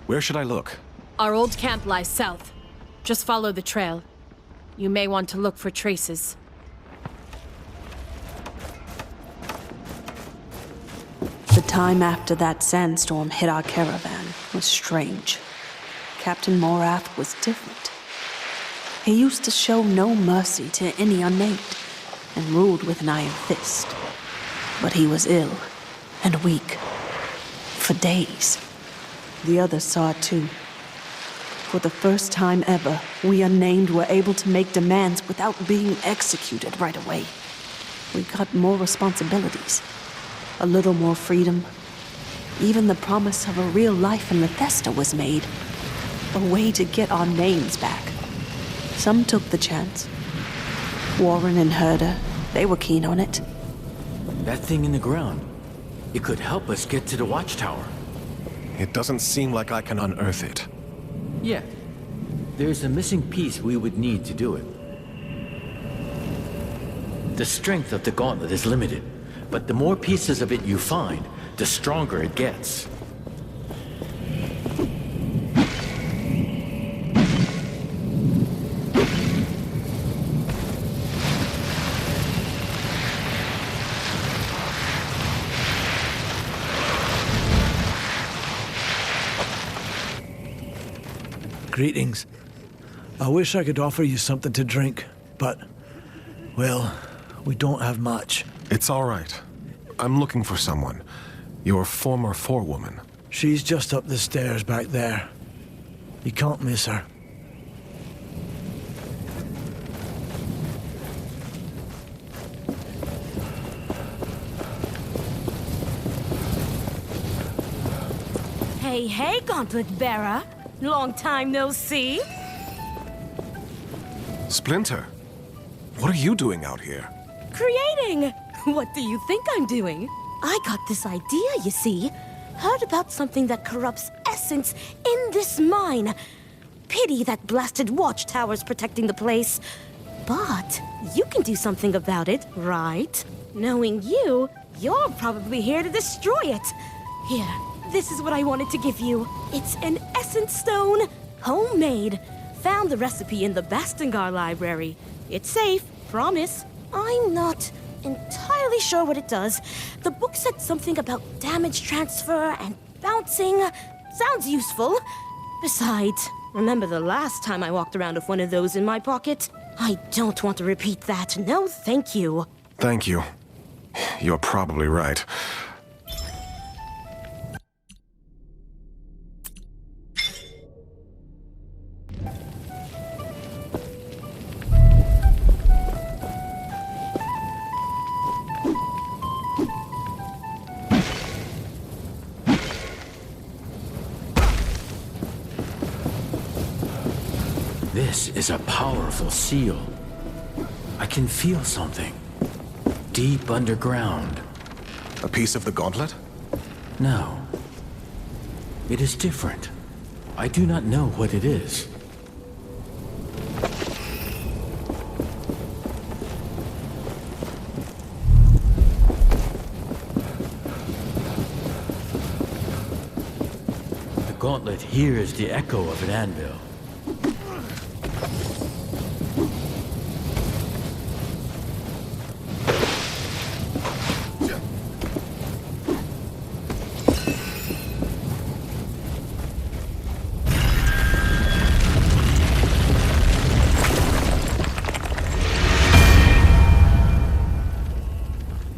Where should I look? Our old camp lies south. Just follow the trail. You may want to look for traces. The time after that sandstorm hit our caravan was strange. Captain Morath was different. He used to show no mercy to any unnamed, and ruled with an iron fist. But he was ill and weak. For days. The others saw it too. For the first time ever, we unnamed were able to make demands without being executed right away. We got more responsibilities, a little more freedom. Even the promise of a real life in Bethesda was made. A way to get our names back. Some took the chance. Warren and Herder, they were keen on it. That thing in the ground. It could help us get to the watchtower. It doesn't seem like I can unearth it. Yeah. There's a missing piece we would need to do it. The strength of the gauntlet is limited, but the more pieces of it you find, the stronger it gets. Greetings. I wish I could offer you something to drink, but, well, we don't have much. It's all right. I'm looking for someone. Your former forewoman. She's just up the stairs back there. You can't miss her. Hey, hey, Gauntlet Bearer. Long time no see. Splinter, what are you doing out here? Creating! What do you think I'm doing? I got this idea, you see. Heard about something that corrupts essence in this mine. Pity that blasted watchtower's protecting the place. But you can do something about it, right? Knowing you, you're probably here to destroy it. Here, this is what I wanted to give you. It's an essence stone, homemade. Found the recipe in the Bastengar library. It's safe, promise. I'm not entirely sure what it does. The book said something about damage transfer and bouncing. Sounds useful. Besides, remember the last time I walked around with one of those in my pocket? I don't want to repeat that. No, thank you. Thank you. You're probably right. This is a powerful seal. I can feel something. Deep underground. A piece of the gauntlet? No. It is different. I do not know what it is. The gauntlet hears the echo of an anvil.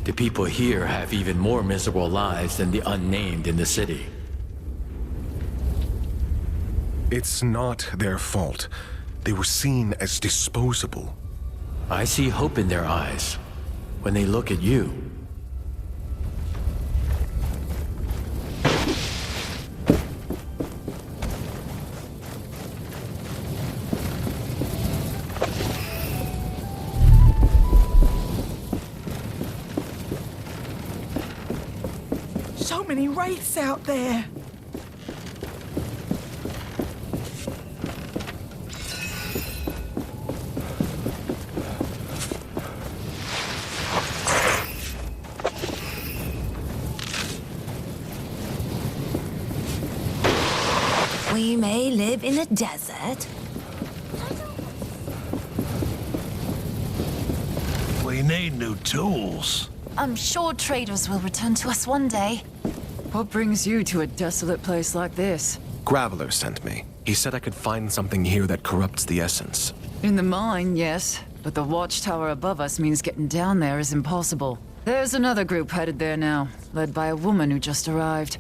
The people here have even more miserable lives than the unnamed in the city. It's not their fault. They were seen as disposable. I see hope in their eyes when they look at you. So many wraiths out there. We may live in a desert. We need new tools. I'm sure traders will return to us one day. What brings you to a desolate place like this? Graveler sent me. He said I could find something here that corrupts the essence. In the mine, yes. But the watchtower above us means getting down there is impossible. There's another group headed there now, led by a woman who just arrived.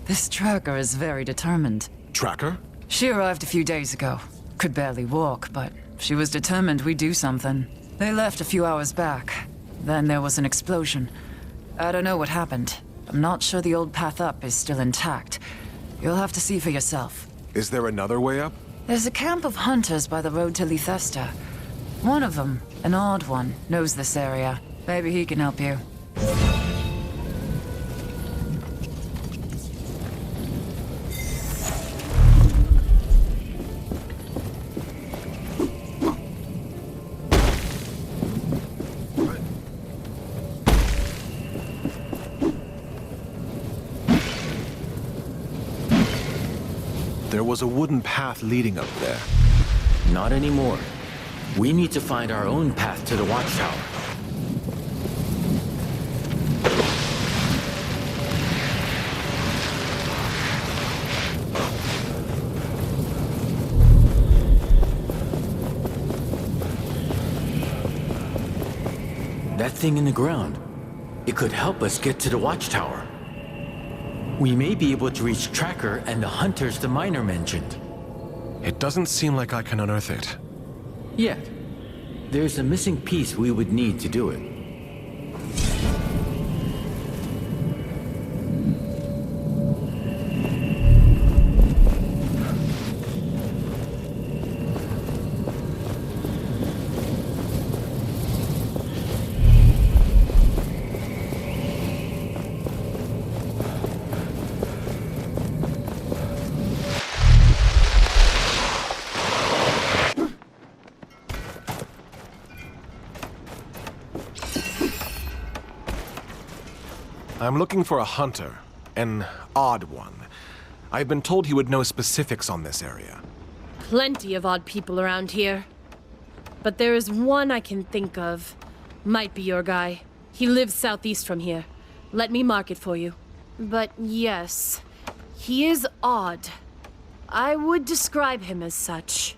This tracker is very determined. Tracker? She arrived a few days ago. Could barely walk, but she was determined we'd do something. They left a few hours back. Then there was an explosion. I don't know what happened. I'm not sure the old path up is still intact. You'll have to see for yourself. Is there another way up? There's a camp of hunters by the road to Lethesta. One of them, an odd one, knows this area. Maybe he can help you. There was a wooden path leading up there. Not anymore. We need to find our own path to the watchtower. That thing in the ground. It could help us get to the watchtower. We may be able to reach Tracker and the hunters the miner mentioned. It doesn't seem like I can unearth it. Yet. There's a missing piece we would need to do it. I'm looking for a hunter. An odd one. I've been told he would know specifics on this area. Plenty of odd people around here. but there is one I can think of. Might be your guy. He lives southeast from here. Let me mark it for you. But yes, he is odd. I would describe him as such.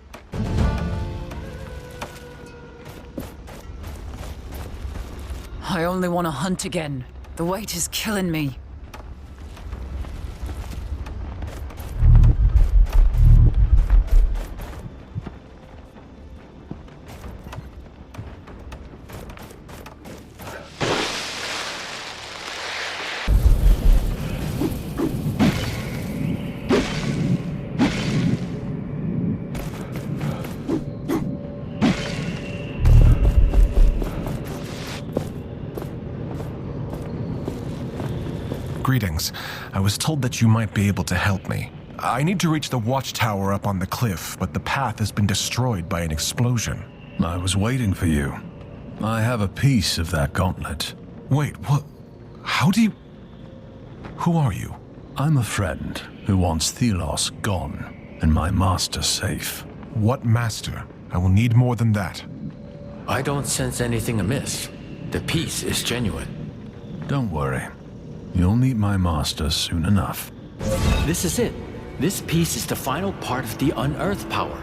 I only want to hunt again. The weight is killing me. Greetings. I was told that you might be able to help me. I need to reach the watchtower up on the cliff, but the path has been destroyed by an explosion. I was waiting for you. I have a piece of that gauntlet. Wait, what? How do you... Who are you? I'm a friend who wants Thelos gone and my master safe. What master? I will need more than that. I don't sense anything amiss. The piece is genuine. Don't worry. You'll meet my master soon enough. This is it. This piece is the final part of the unearth power.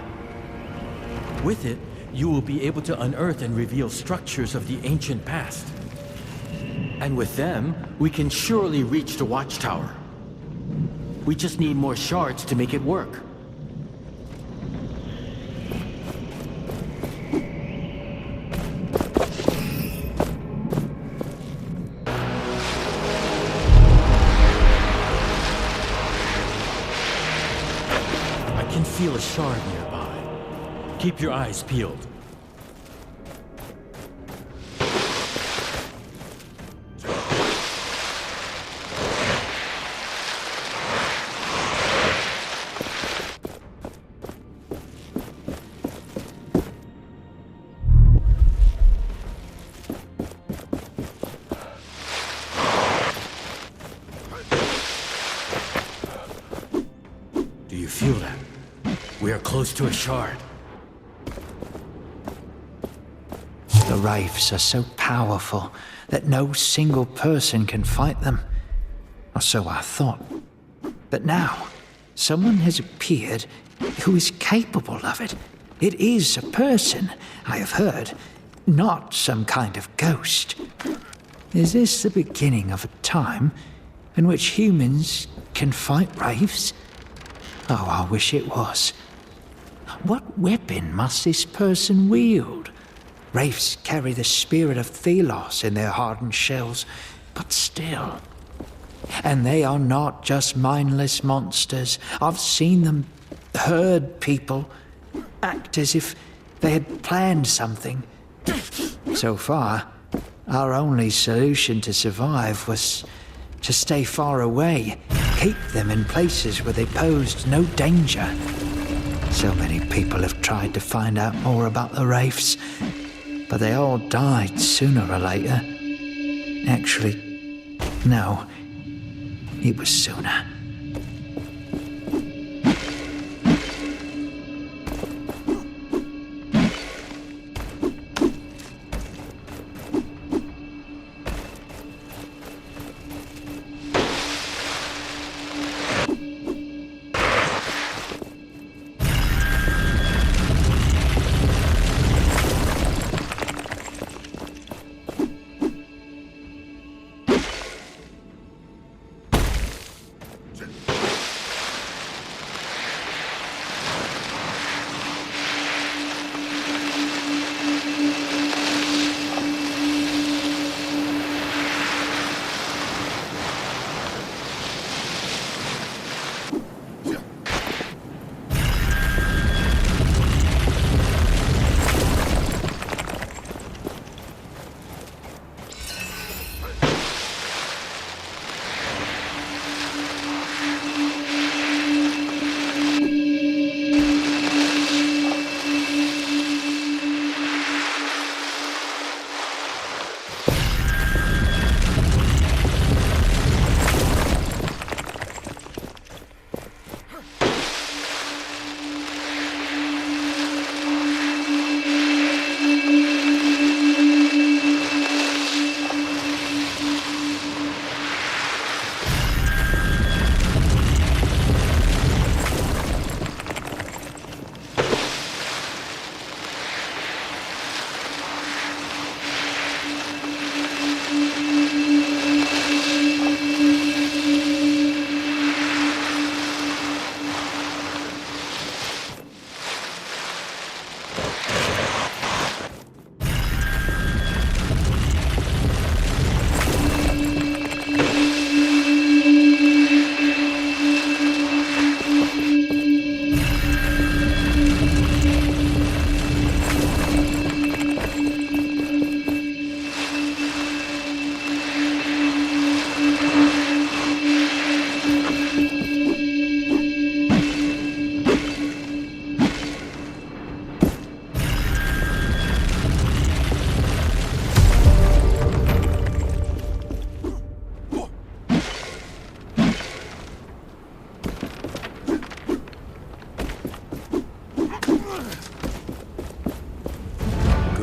With it, you will be able to unearth and reveal structures of the ancient past. And with them, we can surely reach the watchtower. We just need more shards to make it work. Feel a shard nearby. Keep your eyes peeled. Do you feel that? We are close to a shard. The wraiths are so powerful that no single person can fight them. Or so I thought. But now, someone has appeared who is capable of it. It is a person, I have heard, not some kind of ghost. Is this the beginning of a time in which humans can fight wraiths? Oh, I wish it was. What weapon must this person wield? Wraiths carry the spirit of Thelos in their hardened shells, but still. And they are not just mindless monsters. I've seen them, heard people, act as if they had planned something. So far, our only solution to survive was to stay far away, keep them in places where they posed no danger. So many people have tried to find out more about the wraiths, but they all died sooner or later. Actually, no, it was sooner.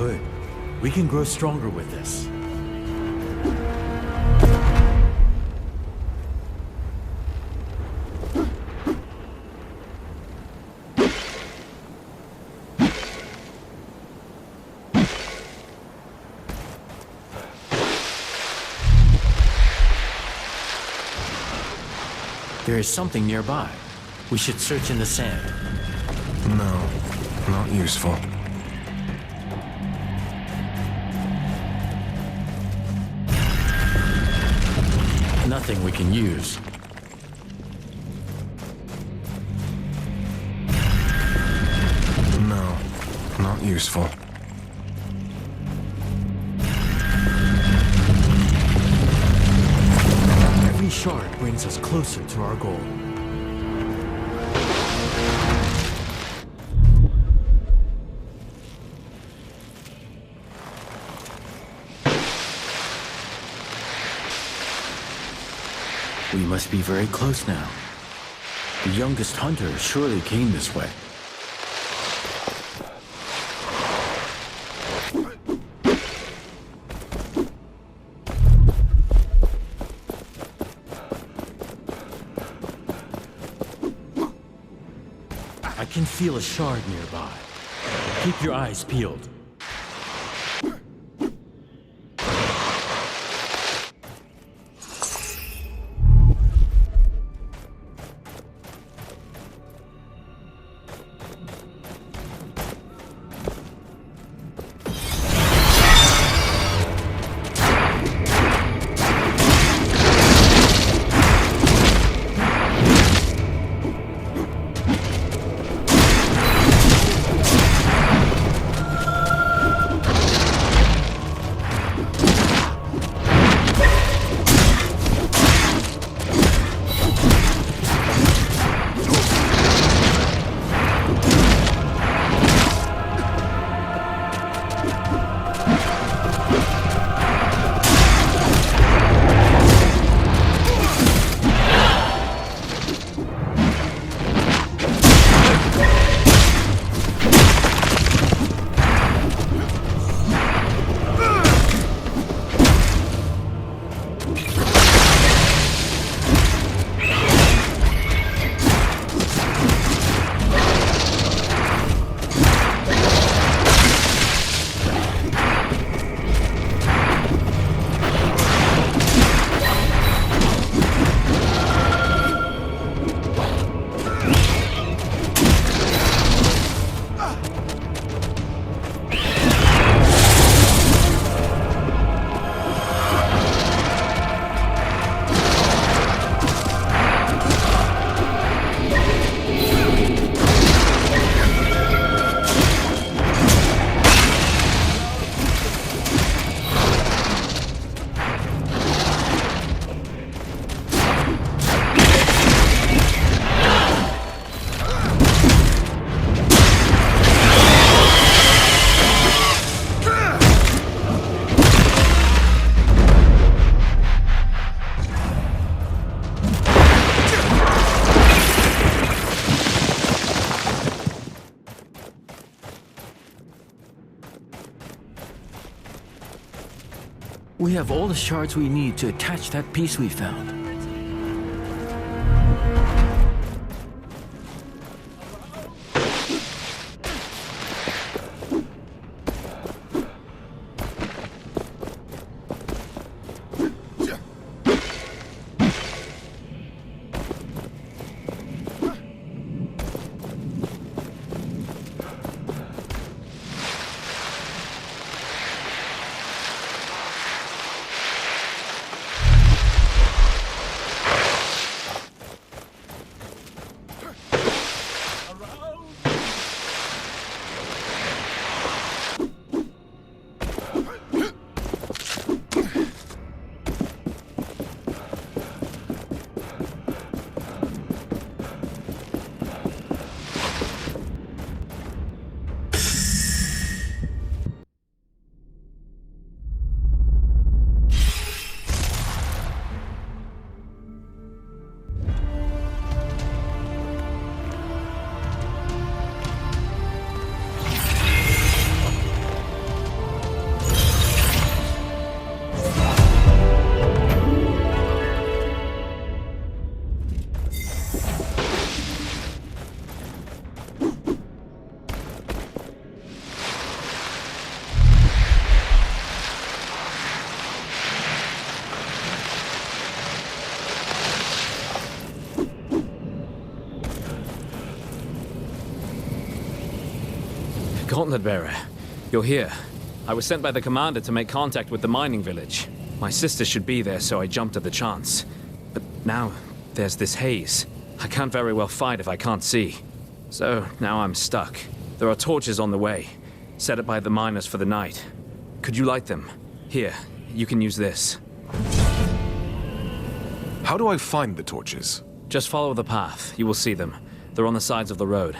good. We can grow stronger with this. There is something nearby. We should search in the sand. No, not useful. Nothing we can use. No, not useful. Every shard brings us closer to our goal. We must be very close now. The youngest hunter surely came this way. I can feel a shard nearby. Keep your eyes peeled. We have all the shards we need to attach that piece we found. Gauntlet Bearer, you're here. I was sent by the commander to make contact with the mining village. My sister should be there, so I jumped at the chance. But now, there's this haze. I can't very well fight if I can't see. So, now I'm stuck. There are torches on the way, set up by the miners for the night. Could you light them? Here, you can use this. How do I find the torches? Just follow the path. You will see them. They're on the sides of the road.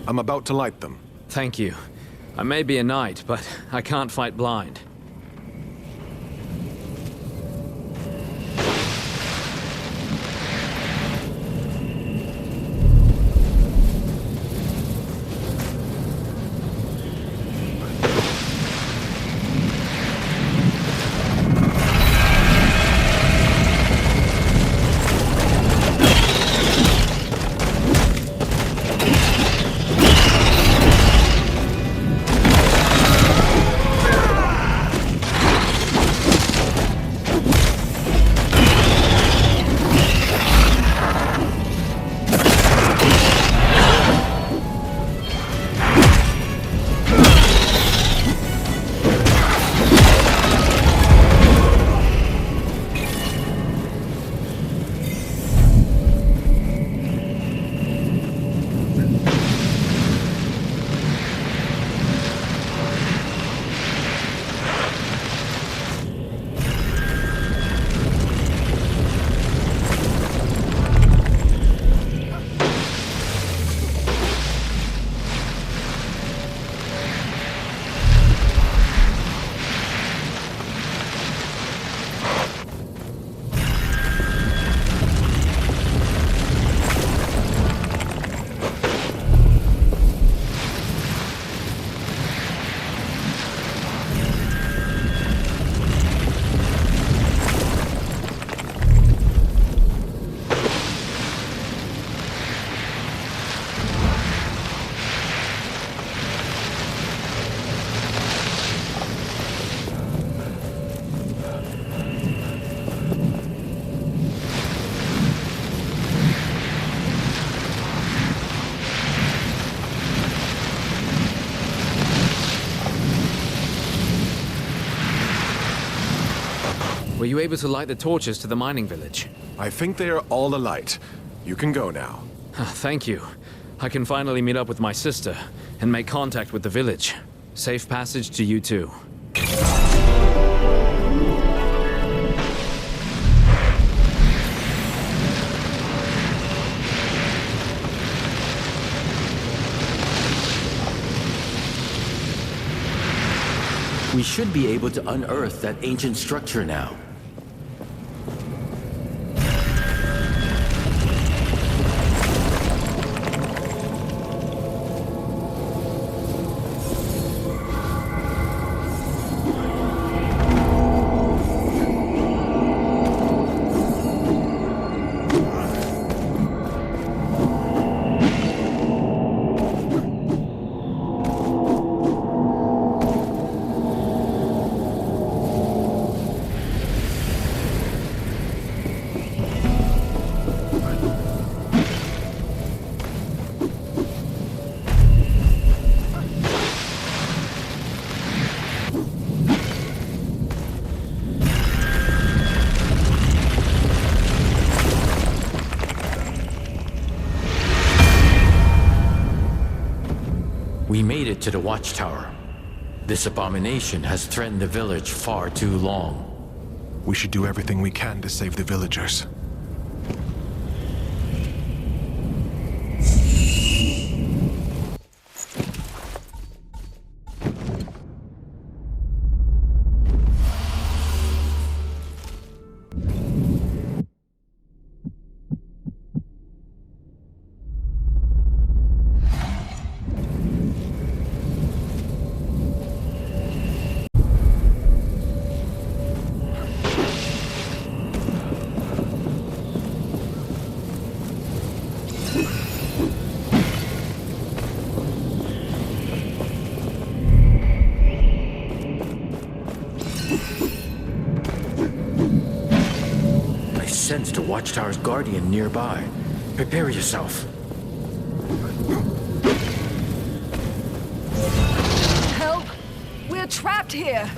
I'm about to light them. Thank you. I may be a knight, but I can't fight blind. Were you able to light the torches to the mining village? I think they are all alight. You can go now. Thank you. I can finally meet up with my sister and make contact with the village. Safe passage to you too. We should be able to unearth that ancient structure now. We made it to the watchtower. This abomination has threatened the village far too long. We should do everything we can to save the villagers. Sensed a watchtower's guardian nearby. Prepare yourself. trapped here.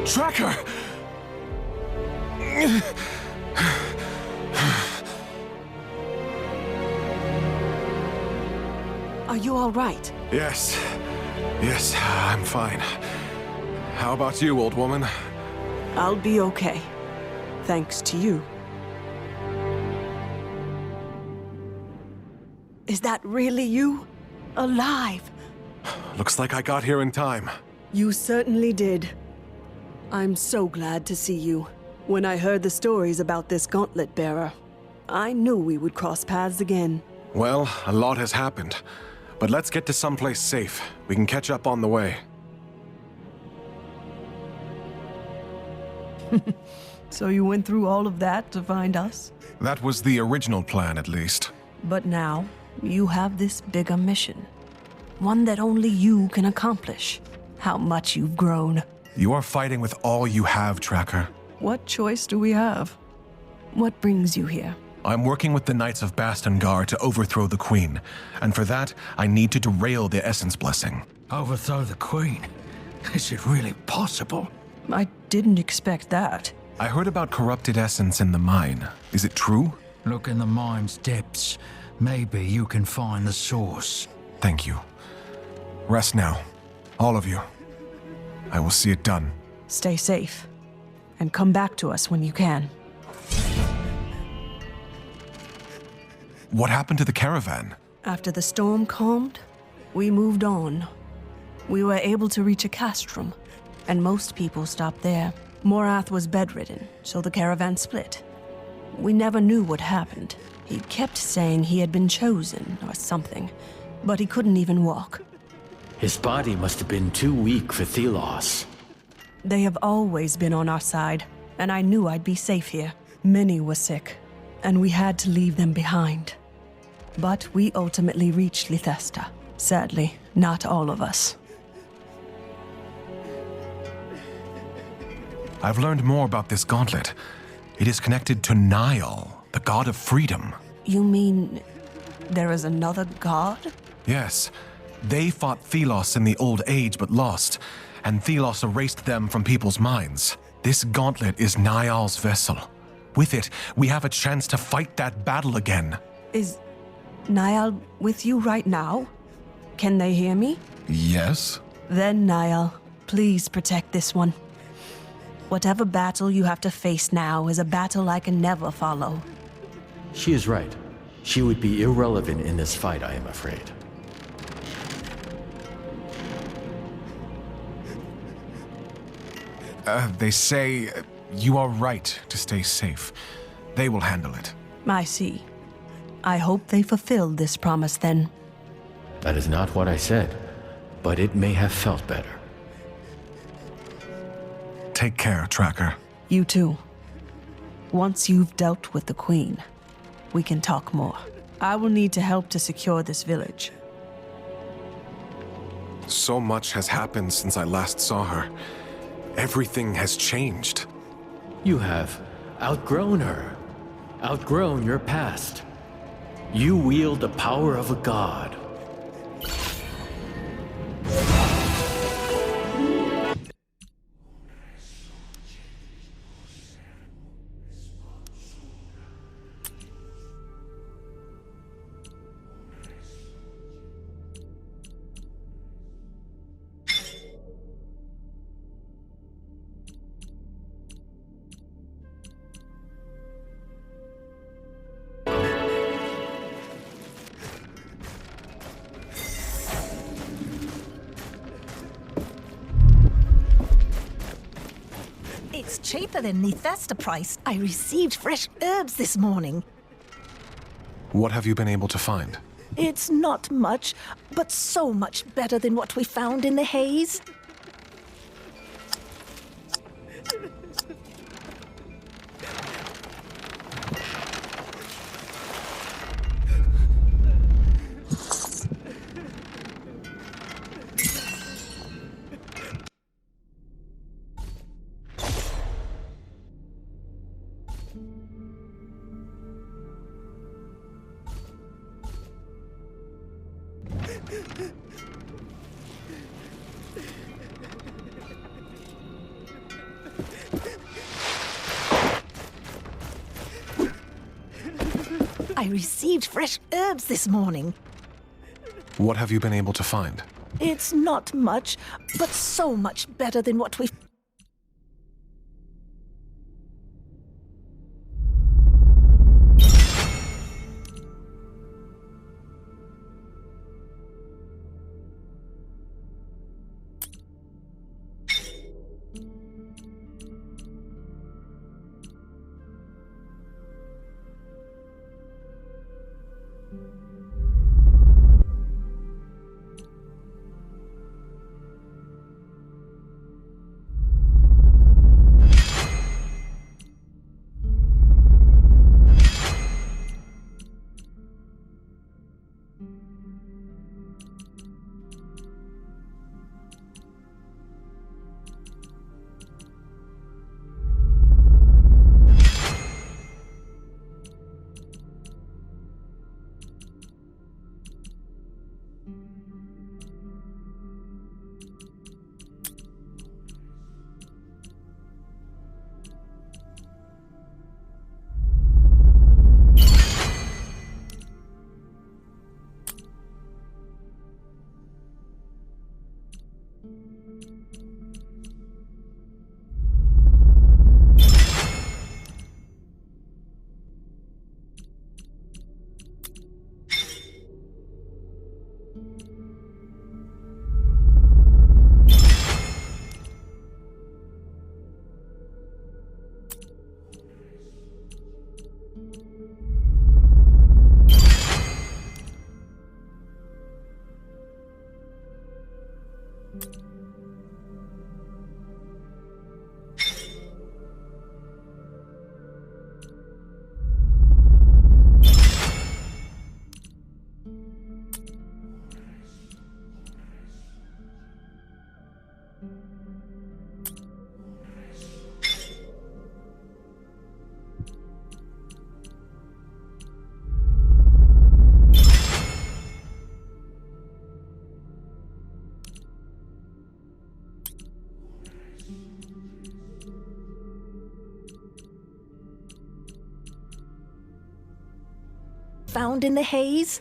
Tracker! Are you all right? Yes. Yes, I'm fine. How about you, old woman? I'll be okay. Thanks to you. Is that really you? Alive? Looks like I got here in time. You certainly did. I'm so glad to see you. When I heard the stories about this gauntlet bearer, I knew we would cross paths again. Well, a lot has happened. But let's get to someplace safe. We can catch up on the way. So you went through all of that to find us? That was the original plan, at least. But now, you have this bigger mission. One that only you can accomplish. How much you've grown. You are fighting with all you have, Tracker. What choice do we have? What brings you here? I'm working with the Knights of Bastengar to overthrow the Queen. And for that, I need to derail the Essence Blessing. Overthrow the Queen? Is it really possible? I didn't expect that. I heard about corrupted essence in the mine. Is it true? Look in the mine's depths. Maybe you can find the source. Thank you. Rest now. All of you. I will see it done. Stay safe. And come back to us when you can. What happened to the caravan? After the storm calmed, we moved on. We were able to reach a castrum, and most people stopped there. Morath was bedridden, so the caravan split. We never knew what happened. He kept saying he had been chosen or something, but he couldn't even walk. His body must have been too weak for Thelos. They have always been on our side, and I knew I'd be safe here. Many were sick, and we had to leave them behind. But we ultimately reached Lithesta. Sadly, not all of us. I've learned more about this gauntlet. It is connected to Niall, the god of freedom. You mean there is another god? Yes. They fought Thelos in the Old Age but lost, and Thelos erased them from people's minds. This gauntlet is Niall's vessel. With it, we have a chance to fight that battle again. Is Niall with you right now? Can they hear me? Yes? Then, Niall, please protect this one. Whatever battle you have to face now is a battle I can never follow. She is right. She would be irrelevant in this fight, I am afraid. They say you are right to stay safe. They will handle it. I see. I hope they fulfill this promise then. That is not what I said, but it may have felt better. Take care, Tracker. You too. Once you've dealt with the Queen, we can talk more. I will need to help to secure this village. So much has happened since I last saw her. Everything has changed. You have outgrown her, outgrown your past. You wield the power of a god. It's cheaper than Lithesta price. I received fresh herbs this morning. What have you been able to find? It's not much, but so much better than what we found in the haze. I received fresh herbs this morning. What have you been able to find? It's not much, but so much better than what we've... found in the haze?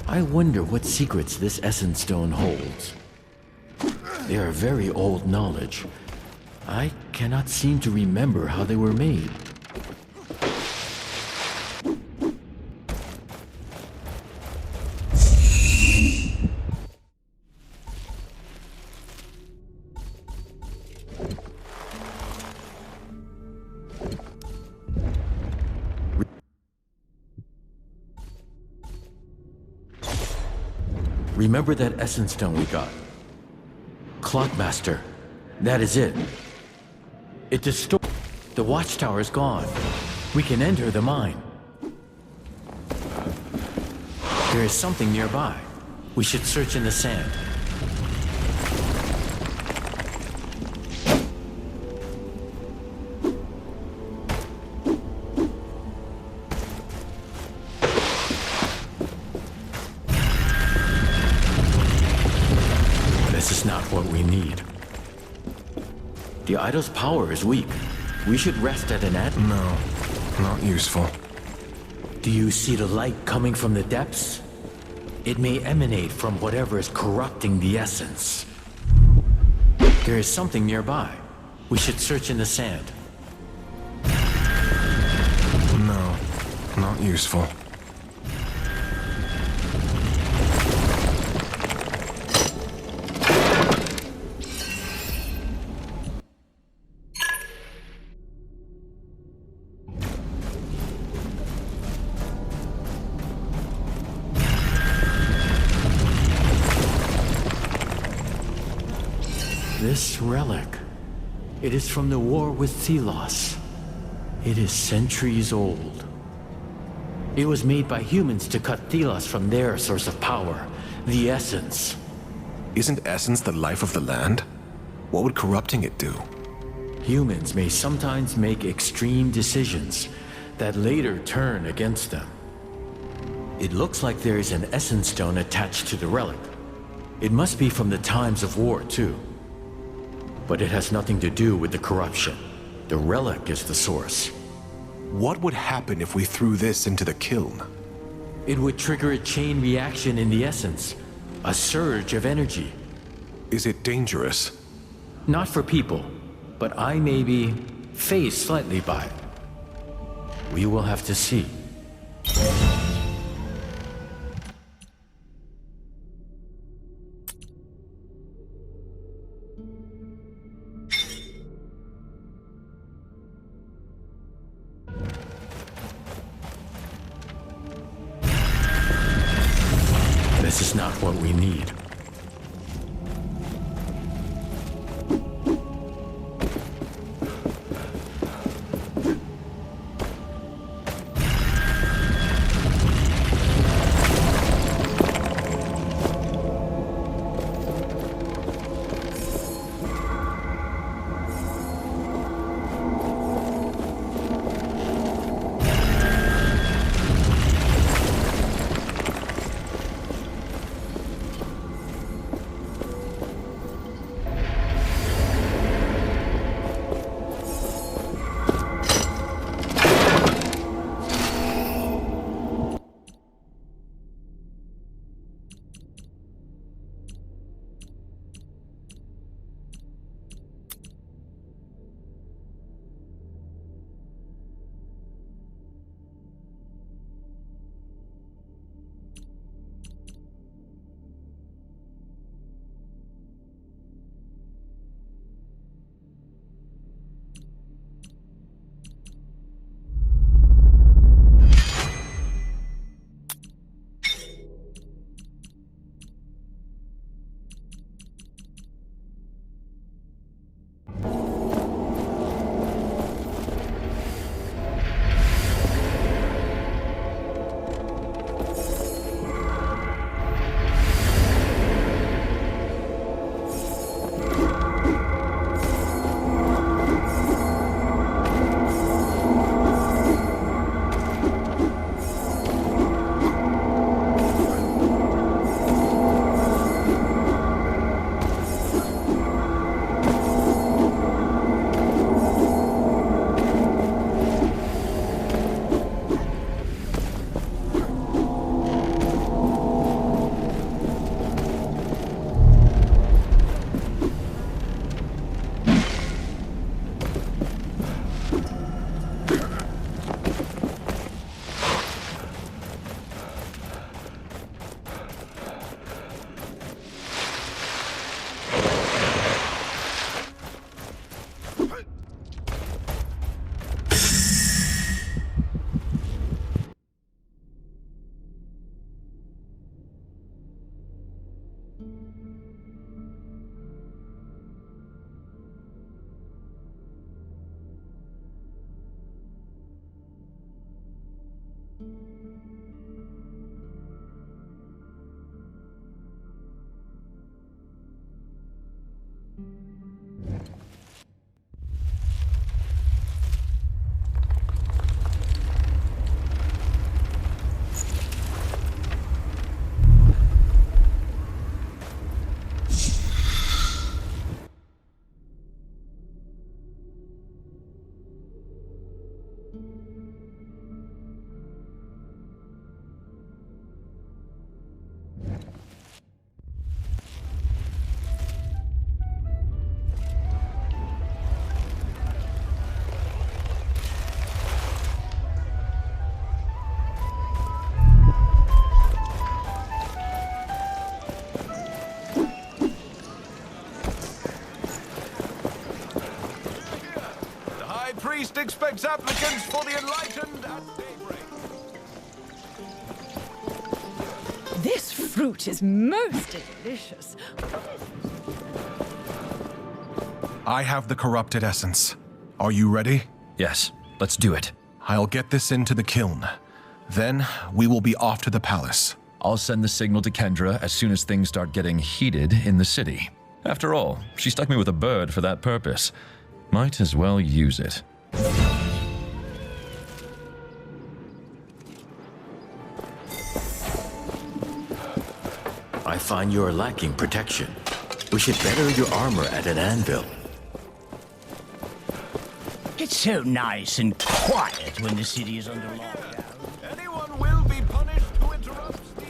I wonder what secrets this Essence Stone holds. They are very old knowledge. I cannot seem to remember how they were made. Remember that Essence Stone we got? Clockmaster. That is it. It distorts. The watchtower is gone. We can enter the mine. There is something nearby. We should search in the sand. What we need. The idol's power is weak. We should rest at an end. No, not useful. Do you see the light coming from the depths? It may emanate from whatever is corrupting the essence. There is something nearby. We should search in the sand. No, not useful. This relic. It is from the war with Thelos. It is centuries old. It was made by humans to cut Thelos from their source of power, the essence. Isn't essence the life of the land? What would corrupting it do? Humans may sometimes make extreme decisions that later turn against them. It looks like there is an essence stone attached to the relic. It must be from the times of war, too. But it has nothing to do with the corruption. The relic is the source. What would happen if we threw this into the kiln? It would trigger a chain reaction in the essence, a surge of energy. Is it dangerous? Not for people, but I may be phased slightly by it. We will have to see. This is not what we need. Priest expects applicants for the enlightened at daybreak. This fruit is most delicious. I have the corrupted essence. Are you ready? Yes, let's do it. I'll get this into the kiln. Then we will be off to the palace. I'll send the signal to Kendra as soon as things start getting heated in the city. After all, she stuck me with a bird for that purpose. Might as well use it. I find you are lacking protection. We should better your armor at an anvil. It's so nice and quiet when the city is under lockdown. Anyone will be punished who interrupts the...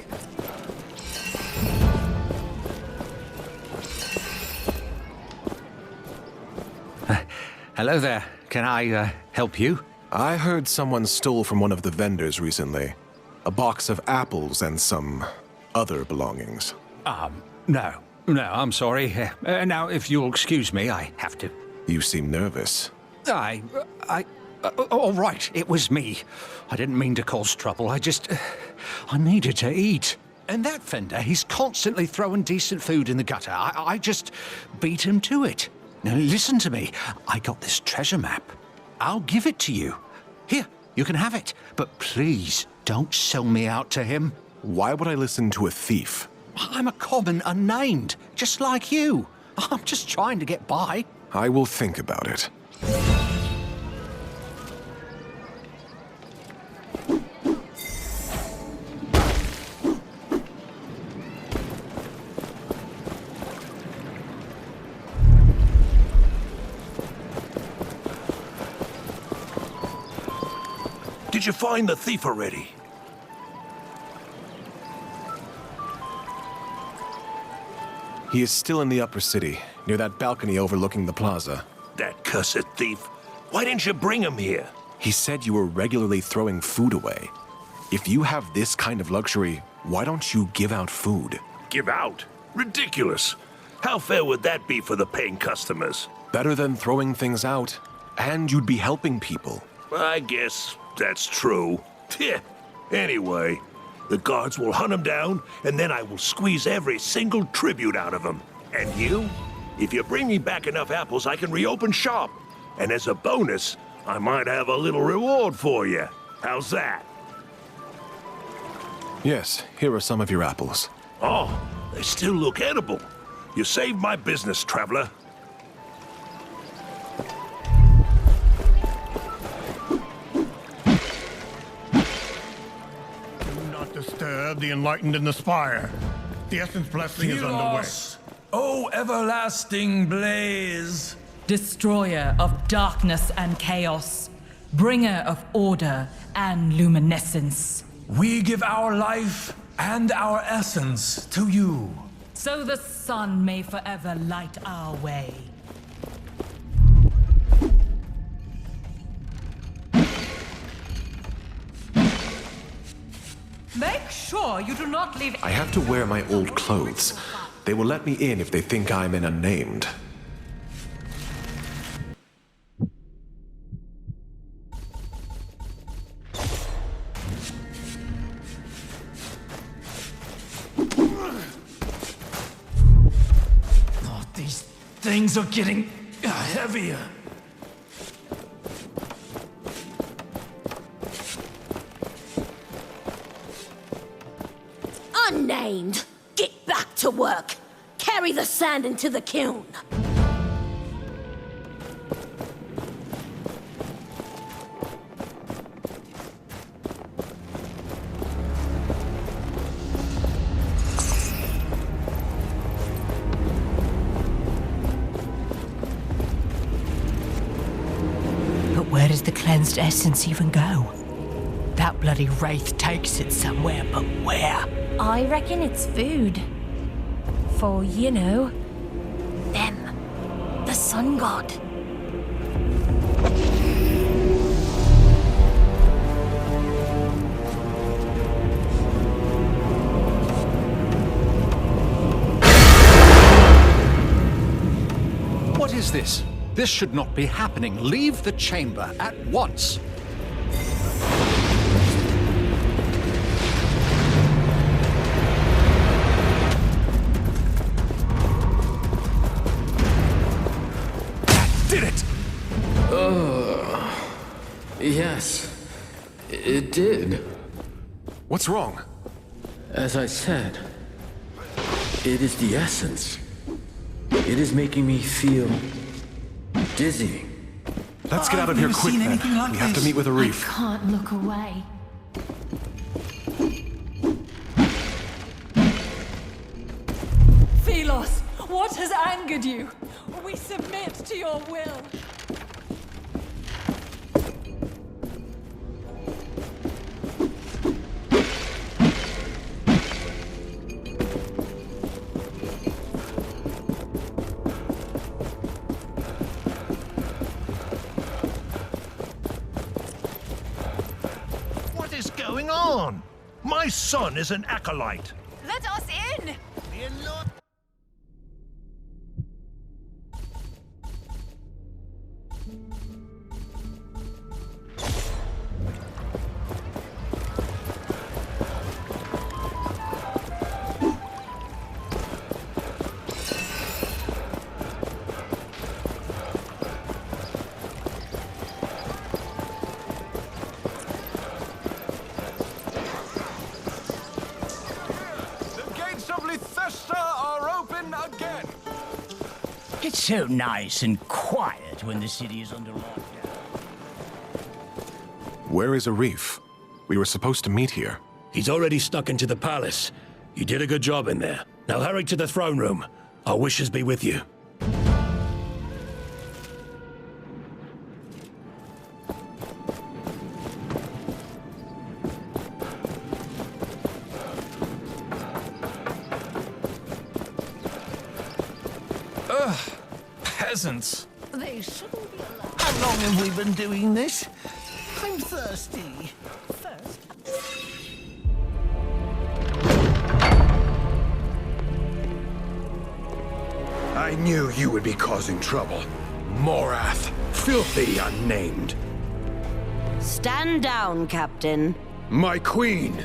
Hello there. Can I help you? I heard someone stole from one of the vendors recently. A box of apples and some other belongings. No, I'm sorry. Now, if you'll excuse me, I have to. You seem nervous. All right, it was me. I didn't mean to cause trouble. I needed to eat. And that vendor, he's constantly throwing decent food in the gutter. I just beat him to it. Now, listen to me. I got this treasure map. I'll give it to you. Here, you can have it. But please, don't sell me out to him. Why would I listen to a thief? I'm a common unnamed, just like you. I'm just trying to get by. I will think about it. Did you find the thief already? He is still in the upper city, near that balcony overlooking the plaza. That cursed thief. Why didn't you bring him here? He said you were regularly throwing food away. If you have this kind of luxury, why don't you give out food? Give out? Ridiculous. How fair would that be for the paying customers? Better than throwing things out, and you'd be helping people. I guess that's true. Anyway, the guards will hunt him down, and then I will squeeze every single tribute out of him. And you? If you bring me back enough apples, I can reopen shop. And as a bonus, I might have a little reward for you. How's that? Yes, here are some of your apples. Oh, they still look edible. You saved my business, traveler. Do not disturb the enlightened in the spire. The Essence Blessing is underway. O everlasting blaze! Destroyer of darkness and chaos, bringer of order and luminescence. We give our life and our essence to you. So the sun may forever light our way. Make sure you do not leave. I have to wear my old clothes. They will let me in if they think I'm an unnamed. Oh, these things are getting heavier. Unnamed! Get back to work! Carry the sand into the kiln! But where does the cleansed essence even go? That bloody wraith takes it somewhere, but where? I reckon it's food. For, you know, them. The sun god. What is this? This should not be happening. Leave the chamber at once. Yes, it did. What's wrong? As I said, it is the essence. It is making me feel dizzy. Let's get out of here quick then. We have to meet with Arif. I can't look away. Philos, what has angered you? We submit to your will. What is going on? My son is an acolyte. Let us in! It's so nice and quiet when the city is under lockdown. Where is Arif? We were supposed to meet here. He's already snuck into the palace. You did a good job in there. Now hurry to the throne room. Our wishes be with you. Peasants. They shouldn't be allowed. How long have we been doing this? I'm thirsty. First. I knew you would be causing trouble. Morath, filthy unnamed. Stand down, Captain. My queen.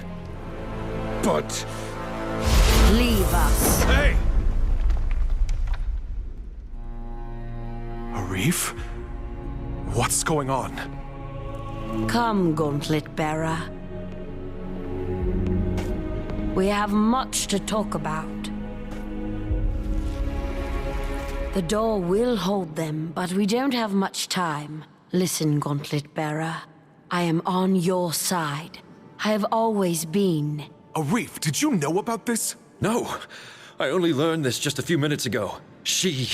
But... Leave us. Hey! Arif? What's going on? Come, Gauntlet Bearer. We have much to talk about. The door will hold them, but we don't have much time. Listen, Gauntlet Bearer. I am on your side. I have always been. Arif, did you know about this? No. I only learned this just a few minutes ago. She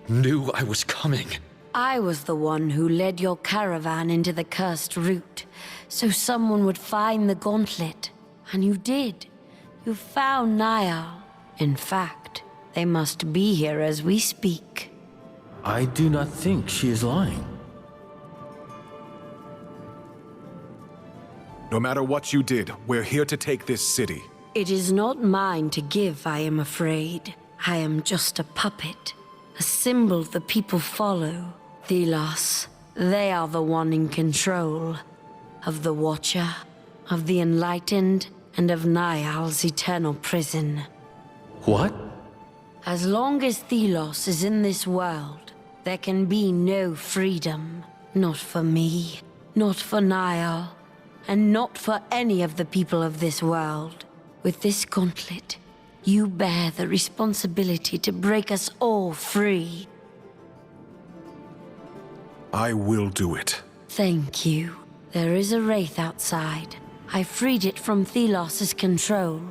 knew I was coming. I was the one who led your caravan into the cursed route, so someone would find the gauntlet. And you did. You found Niall. In fact, they must be here as we speak. I do not think she is lying. No matter what you did, we're here to take this city. It is not mine to give, I am afraid. I am just a puppet. A symbol the people follow. Thelos, they are the one in control. Of the Watcher, of the Enlightened, and of Niall's eternal prison. What? As long as Thelos is in this world, there can be no freedom. Not for me, not for Niall, and not for any of the people of this world. With this gauntlet, you bear the responsibility to break us all free. I will do it. Thank you. There is a wraith outside. I freed it from Thelos' control.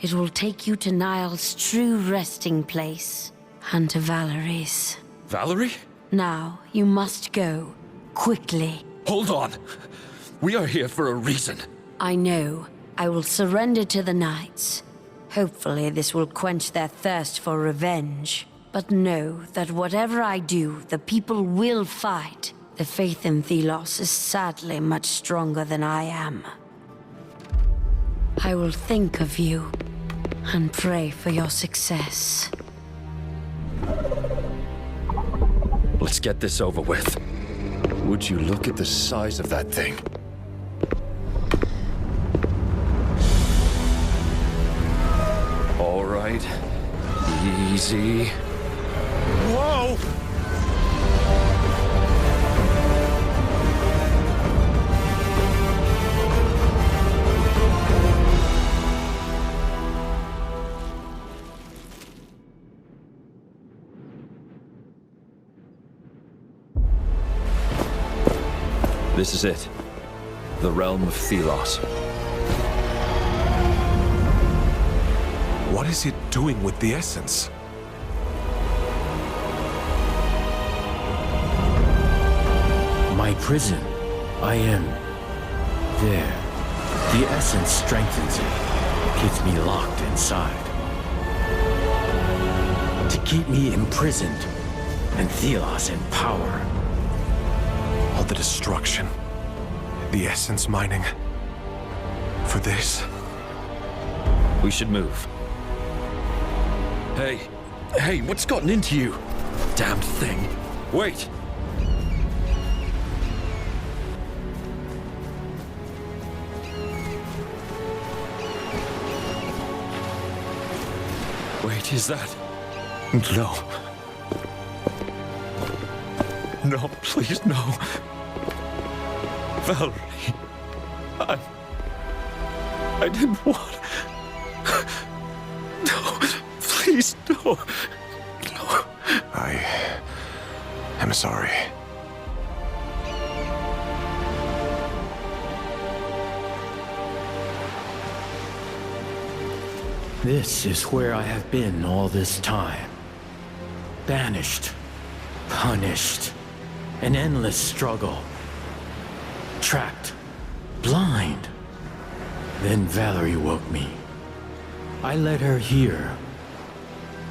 It will take you to Niall's true resting place, and to Valerie's. Valerie? Now, you must go. Quickly. Hold on. We are here for a reason. I know. I will surrender to the knights. Hopefully this will quench their thirst for revenge. But know that whatever I do, the people will fight. The faith in Thelos is sadly much stronger than I am. I will think of you and pray for your success. Let's get this over with. Would you look at the size of that thing? All right. Easy. Whoa! This is it. The realm of Thelos. What is it doing with the essence? My prison. I am there. The essence strengthens it, keeps me locked inside. To keep me imprisoned, and Thelos in power. All the destruction, the essence mining. For this? We should move. Hey, what's gotten into you? Damned thing. Wait! Wait, is that... No. No, please, no. Valerie. I didn't want... No, please, no. No. I am sorry. This is where I have been all this time. Banished, punished, an endless struggle. Trapped, blind. Then Valerie woke me. I led her here,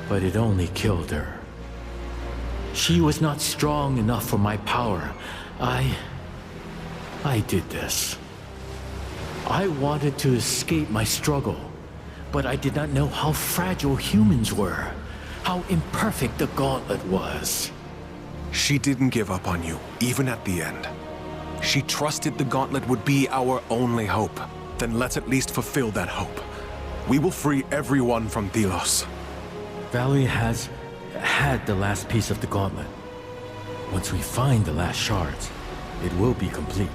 but it only killed her. She was not strong enough for my power. I did this. I wanted to escape my struggle, but I did not know how fragile humans were, how imperfect the gauntlet was. She didn't give up on you, even at the end. She trusted the gauntlet would be our only hope. Then let's at least fulfill that hope. We will free everyone from Thelos. Valerie has had the last piece of the gauntlet. Once we find the last shards, it will be complete.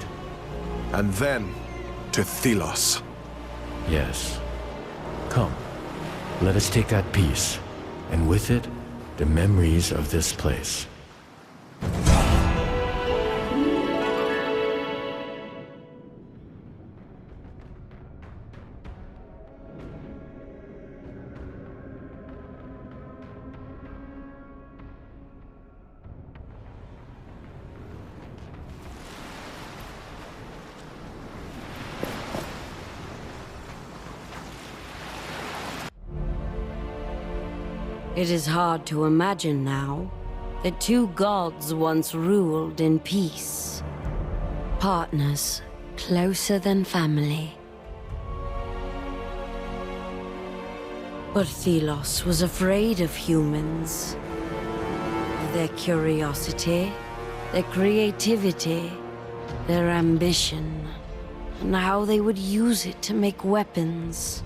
And then, to Thelos. Yes. Come, let us take that piece, and with it, the memories of this place. It is hard to imagine now that two gods once ruled in peace. Partners closer than family. But Thelos was afraid of humans. Their curiosity, their creativity, their ambition, and how they would use it to make weapons.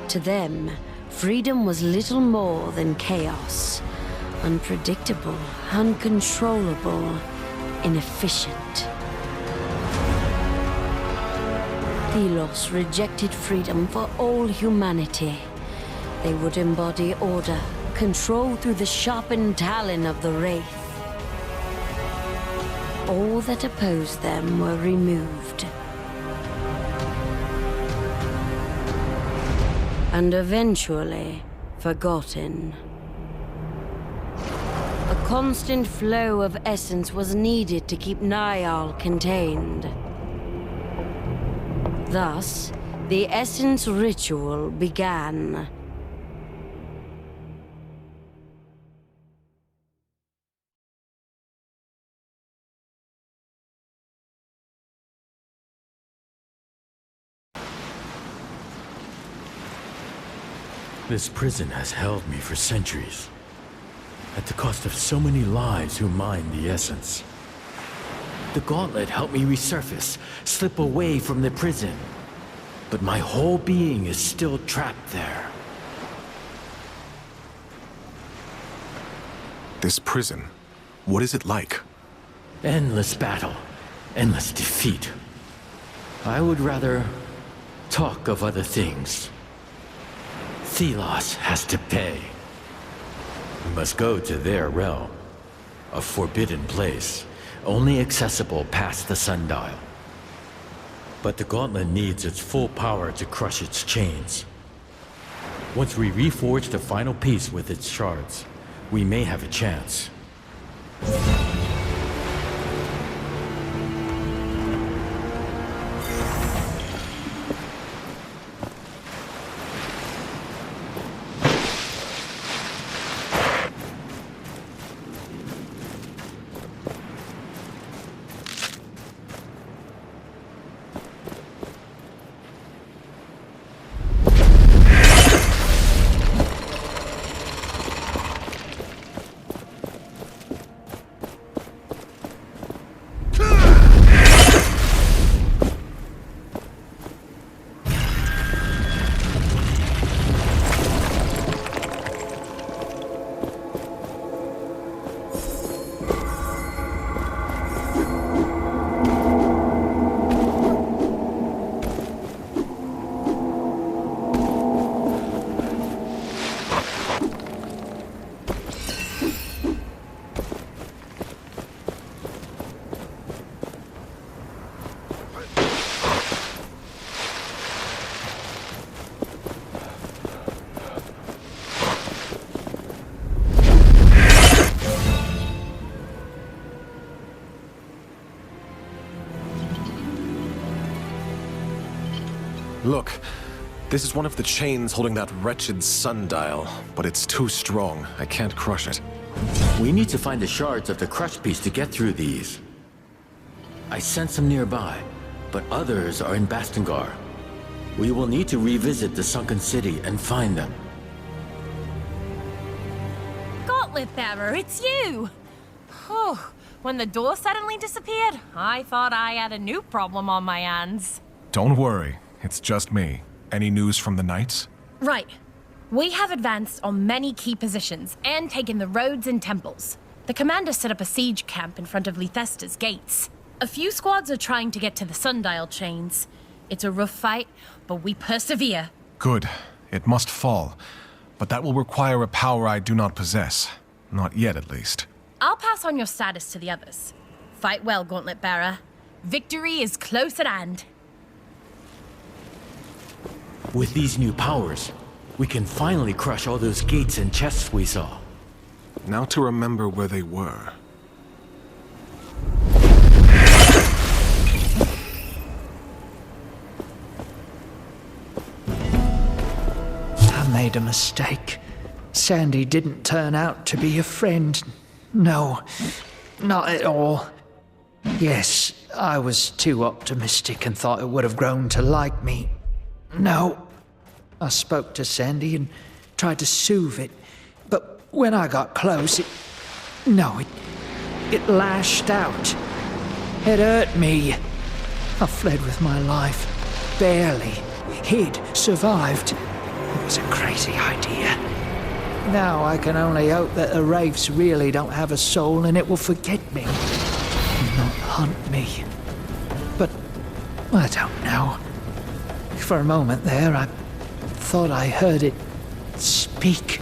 To them, freedom was little more than chaos. Unpredictable, uncontrollable, inefficient. Thelos rejected freedom for all humanity. They would embody order, control through the sharpened talon of the Wraith. All that opposed them were removed. And eventually forgotten. A constant flow of essence was needed to keep Niall contained. Thus, the essence ritual began. This prison has held me for centuries, at the cost of so many lives who mined the essence. The gauntlet helped me resurface, slip away from the prison, but my whole being is still trapped there. This prison, what is it like? Endless battle, endless defeat. I would rather talk of other things. Thelos has to pay. We must go to their realm, a forbidden place, only accessible past the sundial. But the gauntlet needs its full power to crush its chains. Once we reforge the final piece with its shards, we may have a chance. Look, this is one of the chains holding that wretched sundial, but it's too strong. I can't crush it. We need to find the shards of the crush piece to get through these. I sense them nearby, but others are in Bastengar. We will need to revisit the sunken city and find them. Gauntlet Bearer, it's you! Whew. When the door suddenly disappeared, I thought I had a new problem on my hands. Don't worry, it's just me. Any news from the Knights? Right. We have advanced on many key positions and taken the roads and temples. The commander set up a siege camp in front of Lethesta's gates. A few squads are trying to get to the sundial chains. It's a rough fight, but we persevere. Good. It must fall. But that will require a power I do not possess. Not yet, at least. I'll pass on your status to the others. Fight well, Gauntlet Bearer. Victory is close at hand. With these new powers, we can finally crush all those gates and chests we saw. Now to remember where they were. I made a mistake. Sandy didn't turn out to be a friend. No, not at all. Yes, I was too optimistic and thought it would have grown to like me. No, I spoke to Sandy and tried to soothe it, but when I got close, it lashed out. It hurt me. I fled with my life, barely, hid, survived. It was a crazy idea. Now I can only hope that the wraiths really don't have a soul and it will forget me, and not hunt me. But I don't know. For a moment there, I thought I heard it speak.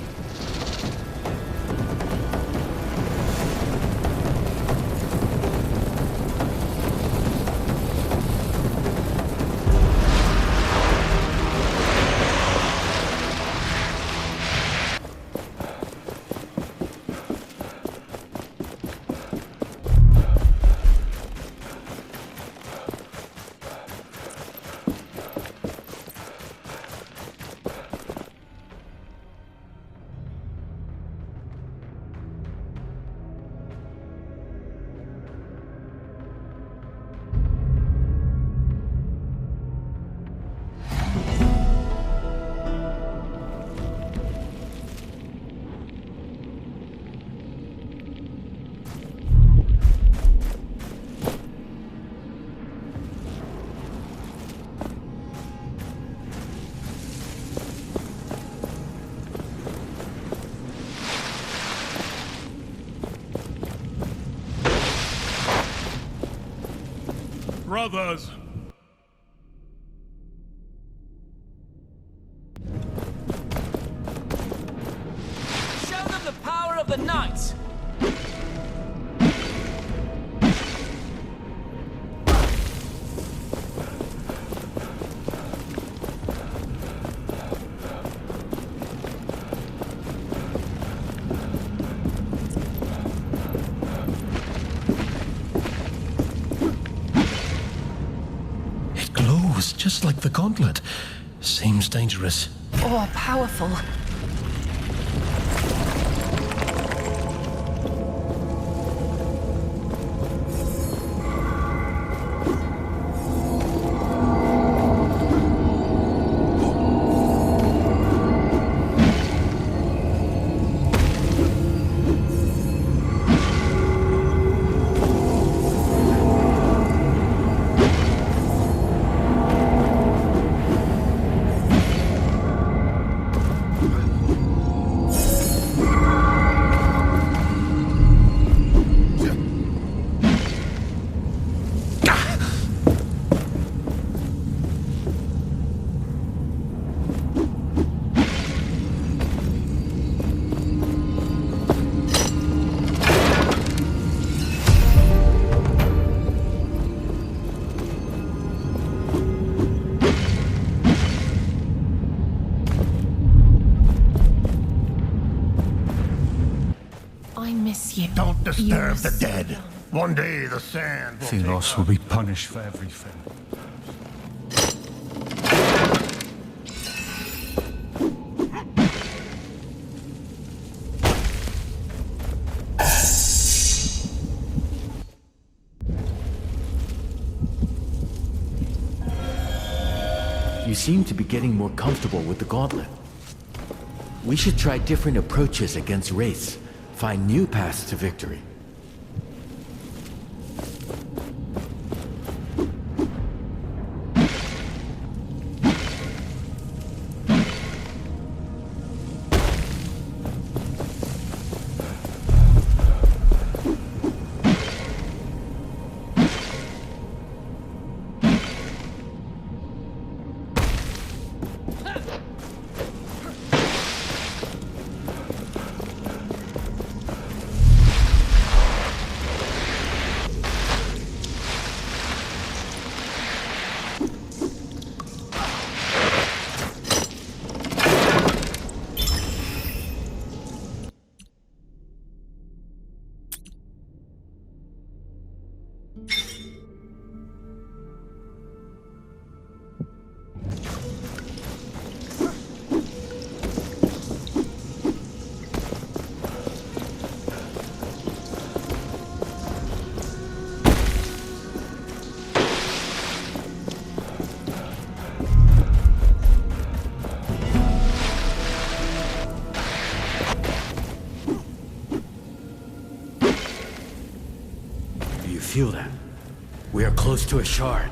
Brothers! Show them the power of the Knights! was just like the gauntlet. Seems dangerous. Or powerful. Don't disturb the dead. One day the sand will Thelos will be punished for everything. You seem to be getting more comfortable with the gauntlet. We should try different approaches against wraiths. Find new paths to victory. Feel that? We are close to a shard.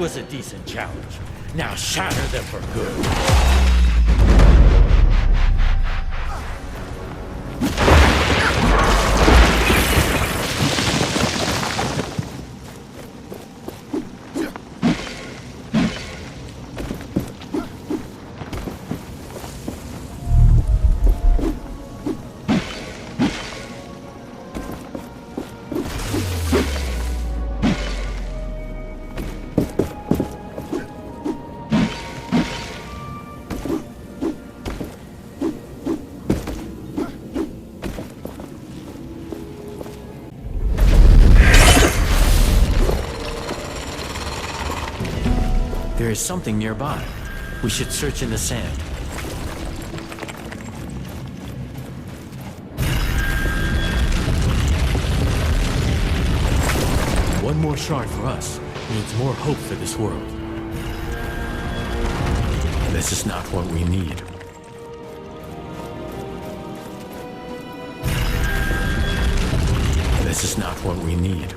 was a decent challenge. Now shatter them for good. There is something nearby. We should search in the sand. One more shard for us means more hope for this world. This is not what we need. This is not what we need.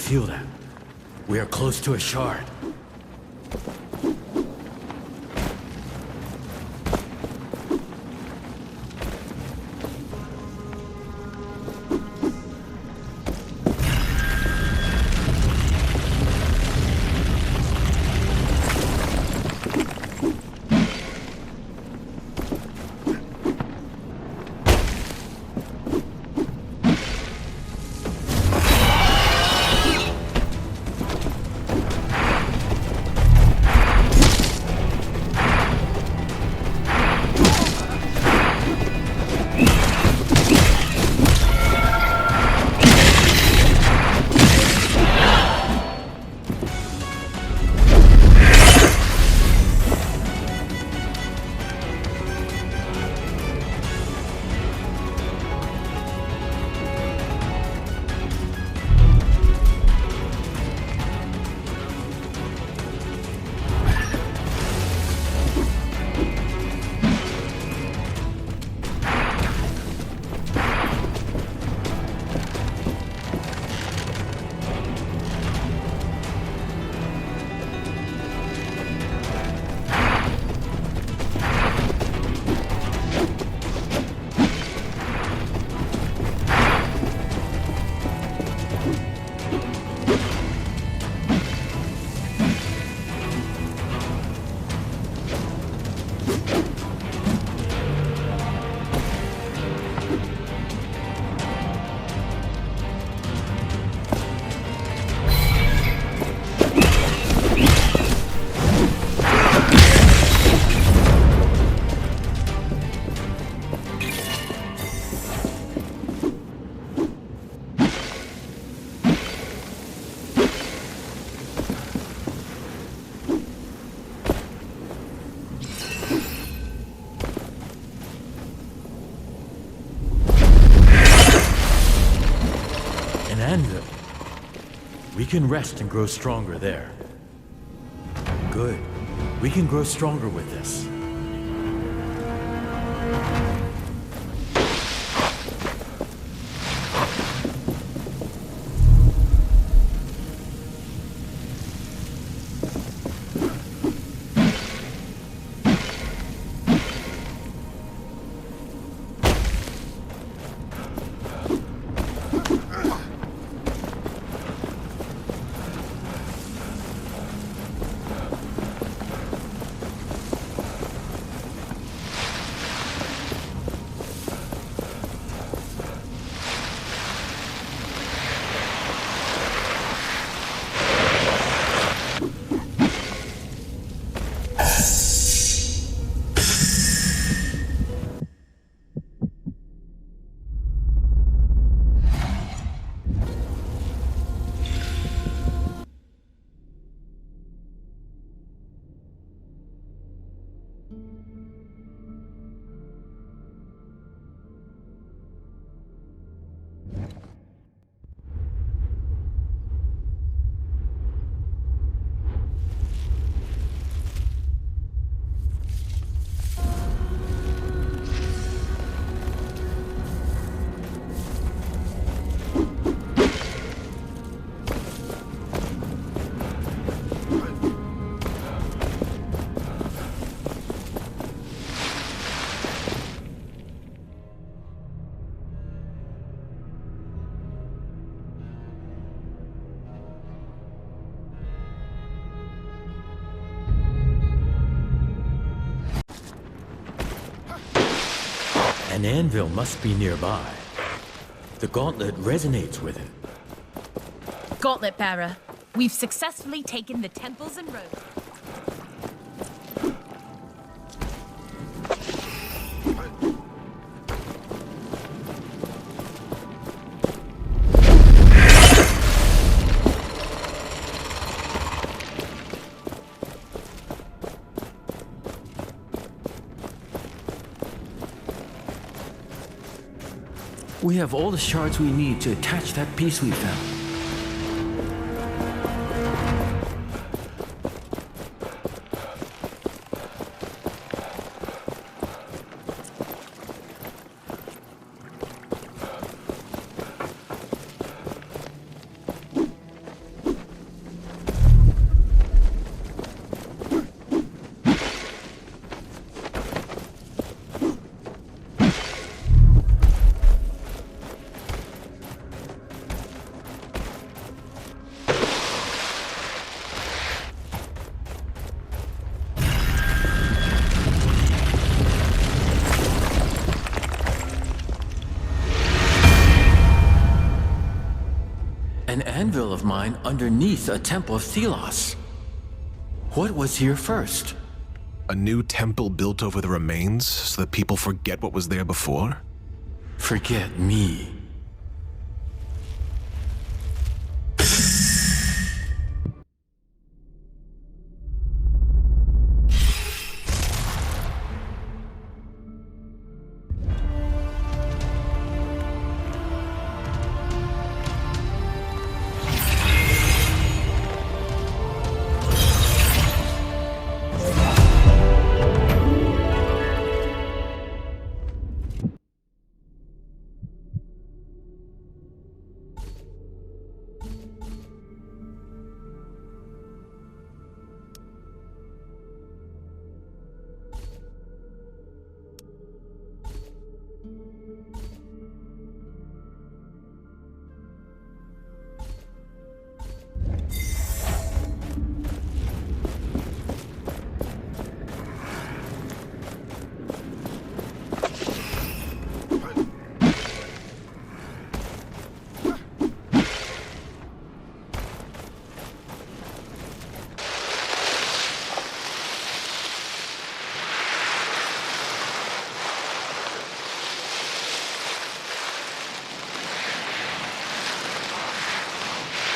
Feel that? We are close to a shard. Anvil. We can rest and grow stronger there. Good. We can grow stronger with this. An anvil must be nearby. The gauntlet resonates with it. Gauntlet bearer, we've successfully taken the temples and roads. We have all the shards we need to attach that piece we found. An anvil of mine underneath a temple of Thelos. What was here first? A new temple built over the remains so that people forget what was there before? Forget me.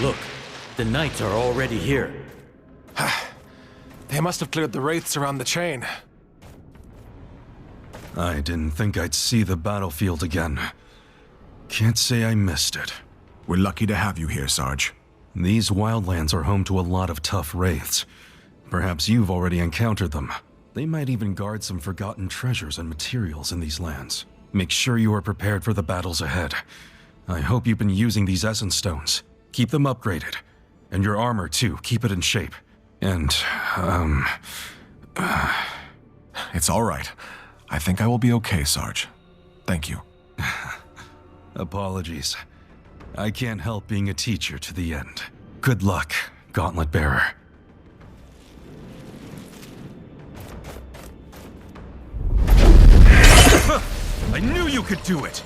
Look, the knights are already here. They must have cleared the wraiths around the chain. I didn't think I'd see the battlefield again. Can't say I missed it. We're lucky to have you here, Sarge. These wildlands are home to a lot of tough wraiths. Perhaps you've already encountered them. They might even guard some forgotten treasures and materials in these lands. Make sure you are prepared for the battles ahead. I hope you've been using these essence stones. Keep them upgraded. And your armor, too. Keep it in shape. And, It's all right. I think I will be okay, Sarge. Thank you. Apologies. I can't help being a teacher to the end. Good luck, Gauntlet Bearer. I knew you could do it!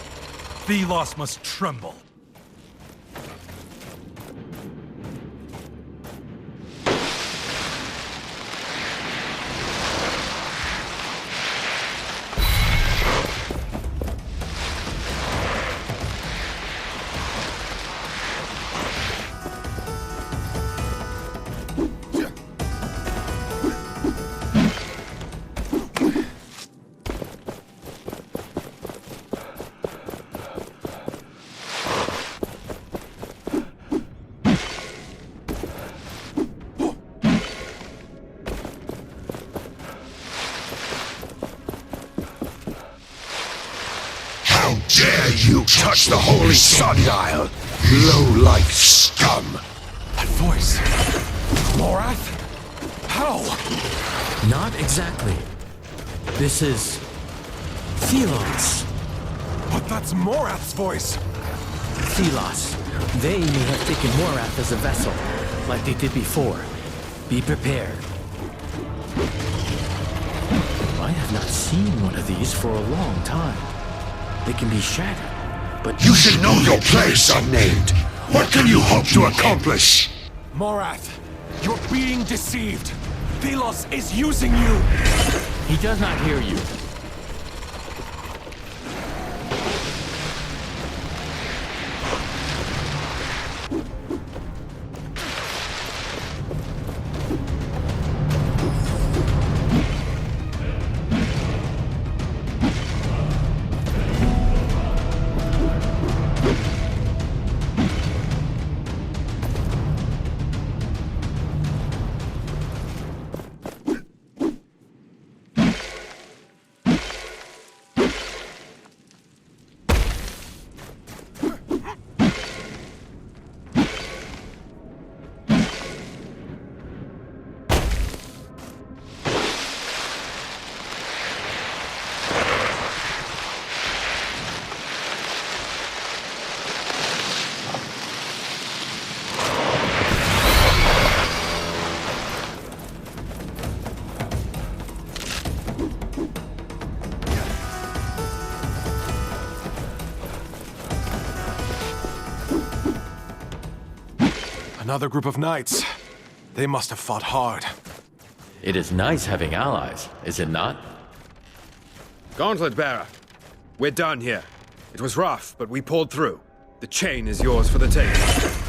Thelos must tremble. Dare you touch the holy sundial, low-life scum! That voice! Morath? How? Not exactly. This is Thelos. But that's Morath's voice! Thelos. They may have taken Morath as a vessel, like they did before. Be prepared. I have not seen one of these for a long time. They can be shattered, but... You should know your place, unnamed! What can you hope to accomplish? Morath, you're being deceived! Thelos is using you! He does not hear you. Another group of knights. They must have fought hard. It is nice having allies, is it not? Gauntlet bearer, we're done here. It was rough, but we pulled through. The chain is yours for the taking.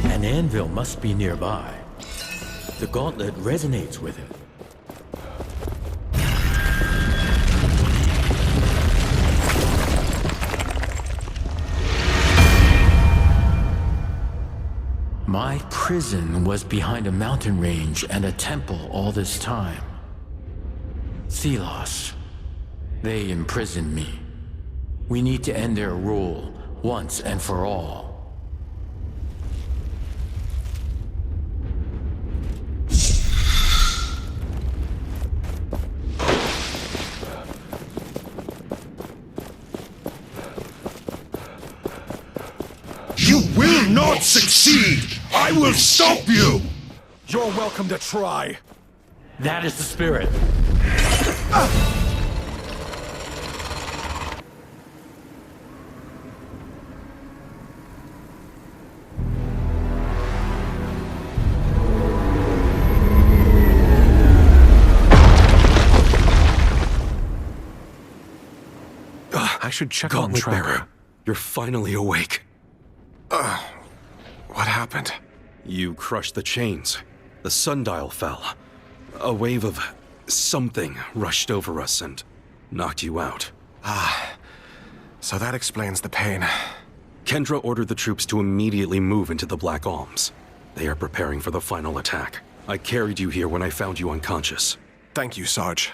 An anvil must be nearby. The gauntlet resonates with it. My prison was behind a mountain range and a temple all this time. Thelos. They imprisoned me. We need to end their rule once and for all. You will not succeed! I will stop you! You're welcome to try. That is the spirit. I should check on Trevor. You're finally awake. What happened? You crushed the chains. The sundial fell. A wave of something rushed over us and knocked you out. So that explains the pain. Kendra ordered the troops to immediately move into the Black Alms. They are preparing for the final attack. I carried you here when I found you unconscious. Thank you, Sarge.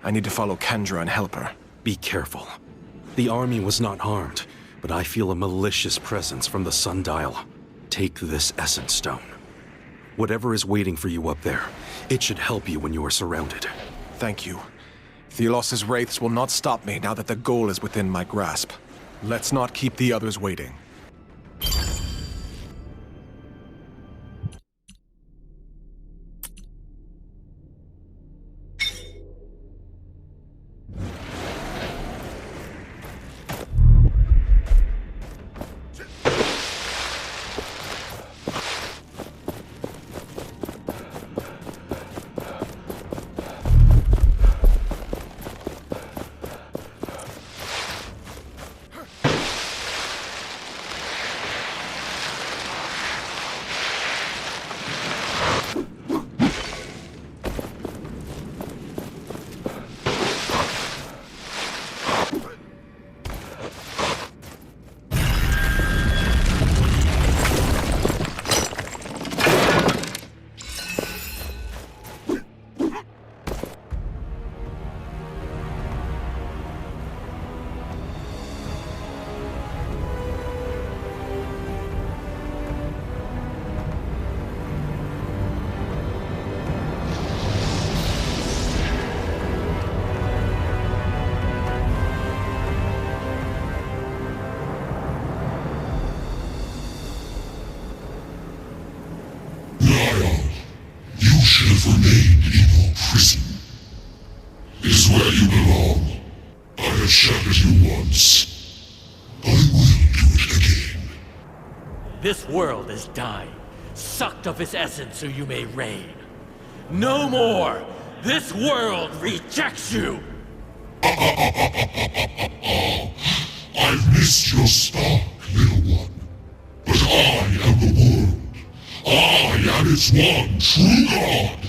I need to follow Kendra and help her. Be careful. The army was not harmed, but I feel a malicious presence from the sundial. Take this Essence Stone. Whatever is waiting for you up there, it should help you when you are surrounded. Thank you. Thelos' wraiths will not stop me now that the goal is within my grasp. Let's not keep the others waiting. This world is dying, sucked of its essence so you may reign. No more! This world rejects you! I've missed your spark, little one. But I am the world. I am its one true God.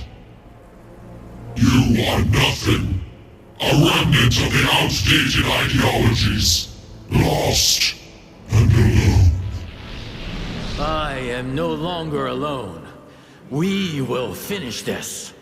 You are nothing. A remnant of the outdated ideologies. Lost and alone. I am no longer alone. We will finish this.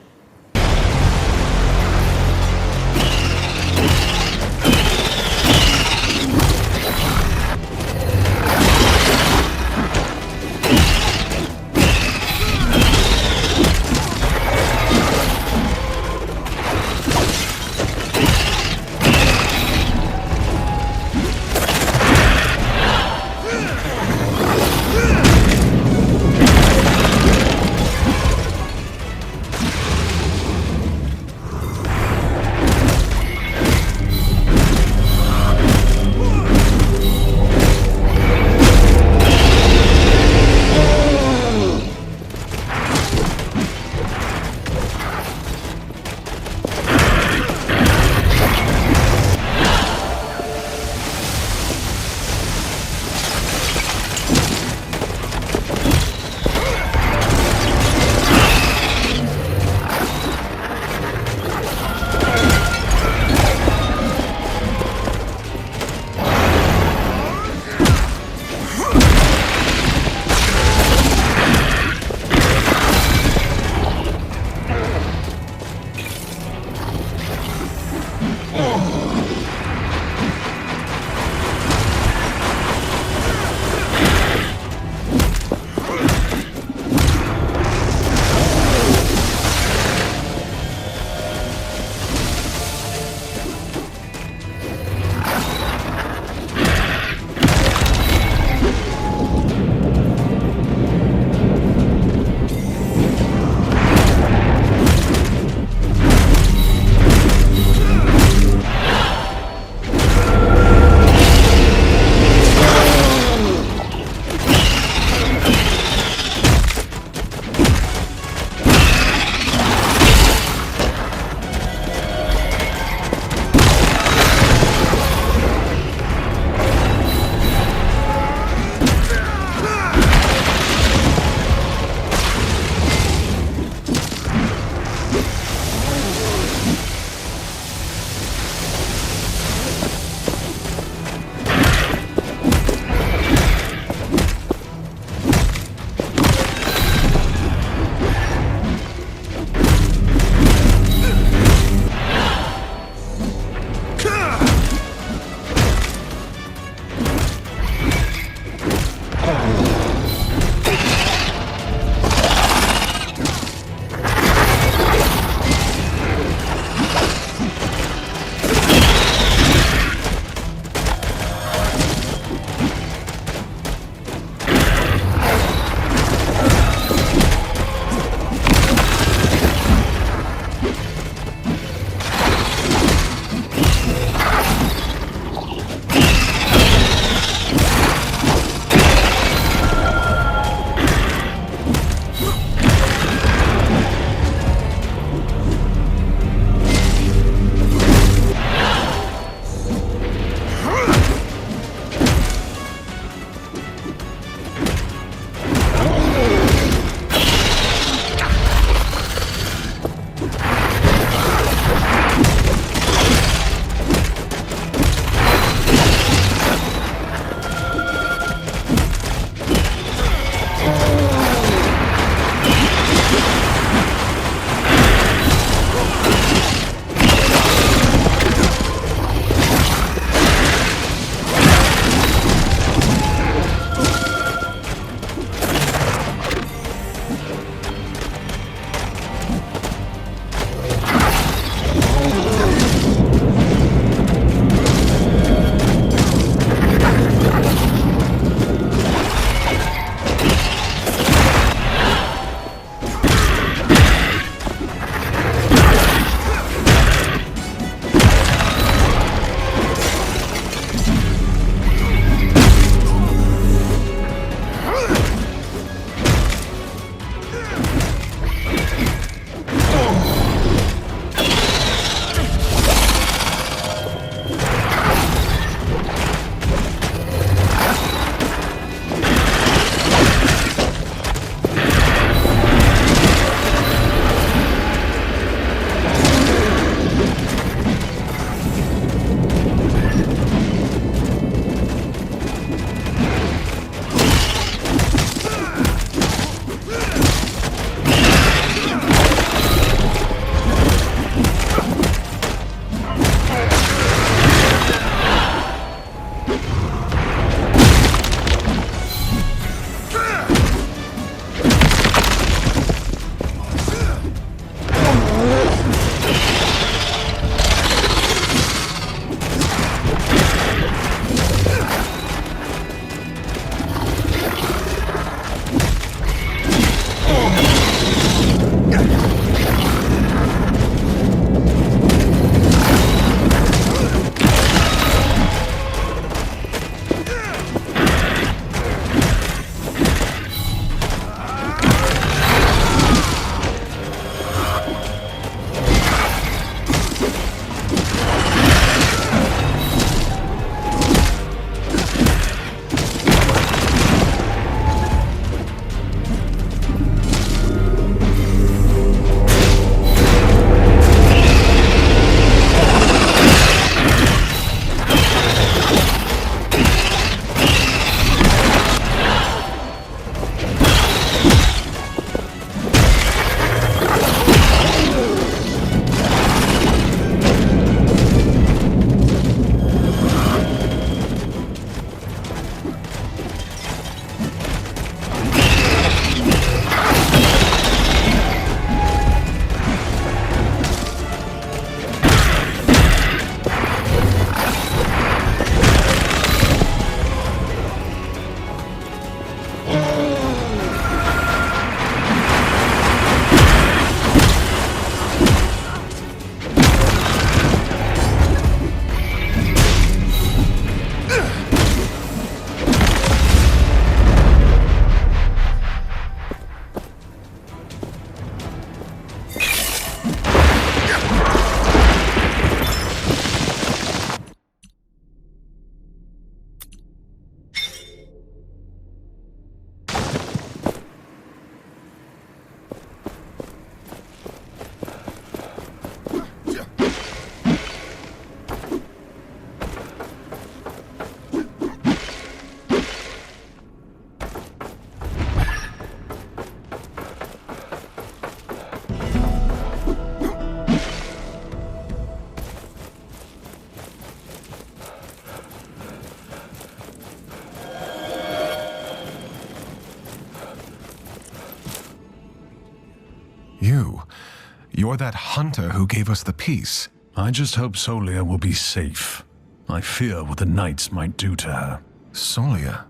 You're that hunter who gave us the piece. I just hope Solia will be safe. I fear what the knights might do to her. Solia?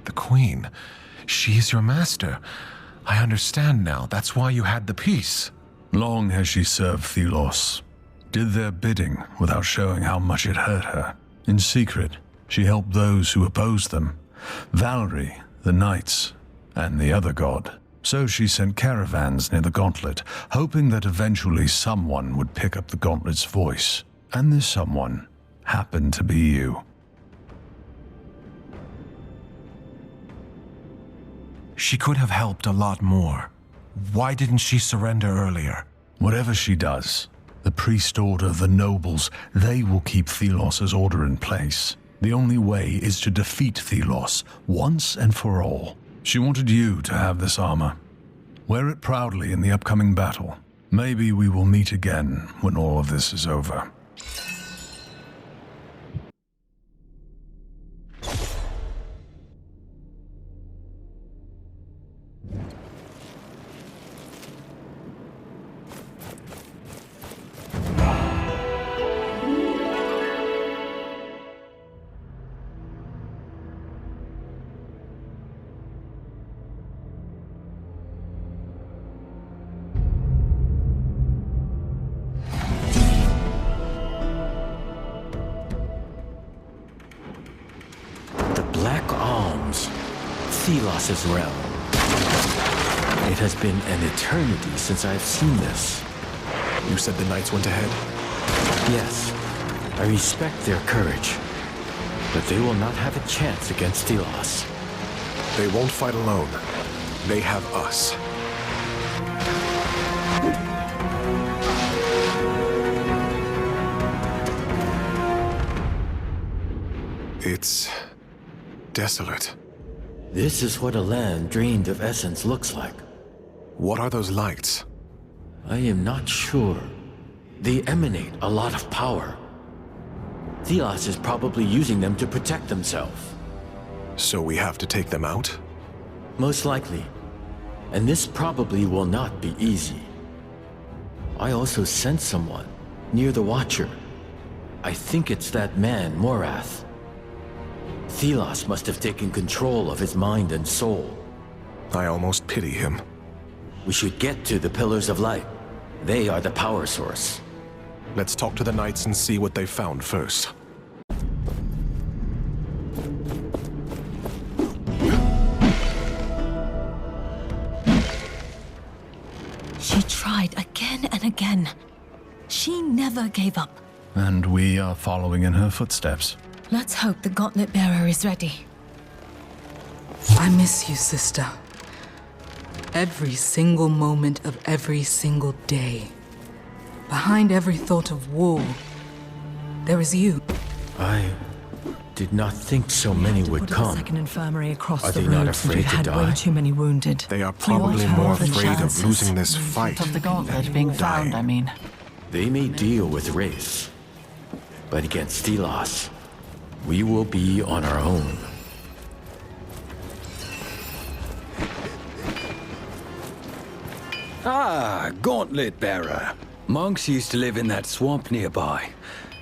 The queen? She's your master. I understand now. That's why you had the piece. Long has she served Thelos. Did their bidding without showing how much it hurt her. In secret, she helped those who opposed them. Valerie, the knights, and the other god. So she sent caravans near the gauntlet, hoping that eventually someone would pick up the gauntlet's voice. And this someone happened to be you. She could have helped a lot more. Why didn't she surrender earlier? Whatever she does, the priest order, the nobles, they will keep Thelos' order in place. The only way is to defeat Thelos once and for all. She wanted you to have this armor. Wear it proudly in the upcoming battle. Maybe we will meet again when all of this is over. Thelos' realm. It has been an eternity since I've seen this. You said the knights went ahead? Yes. I respect their courage. But they will not have a chance against Thelos. They won't fight alone. They have us. It's desolate. This is what a land drained of essence looks like. What are those lights? I am not sure. They emanate a lot of power. Thelos is probably using them to protect themselves. So we have to take them out? Most likely. And this probably will not be easy. I also sense someone near the Watcher. I think it's that man, Morath. Thelos must have taken control of his mind and soul. I almost pity him. We should get to the Pillars of Light. They are the power source. Let's talk to the knights and see what they found first. She tried again and again. She never gave up. And we are following in her footsteps. Let's hope the gauntlet bearer is ready. I miss you, sister. Every single moment of every single day. Behind every thought of war, there is you. I did not think so many would come. A second infirmary across Are the they road not since we afraid to had die? way too many wounded. They are probably more afraid of losing this fight. Of the gauntlet being found, I mean. They may deal with Wraiths, but against Thelos, we will be on our own. Ah, Gauntlet Bearer. Monks used to live in that swamp nearby.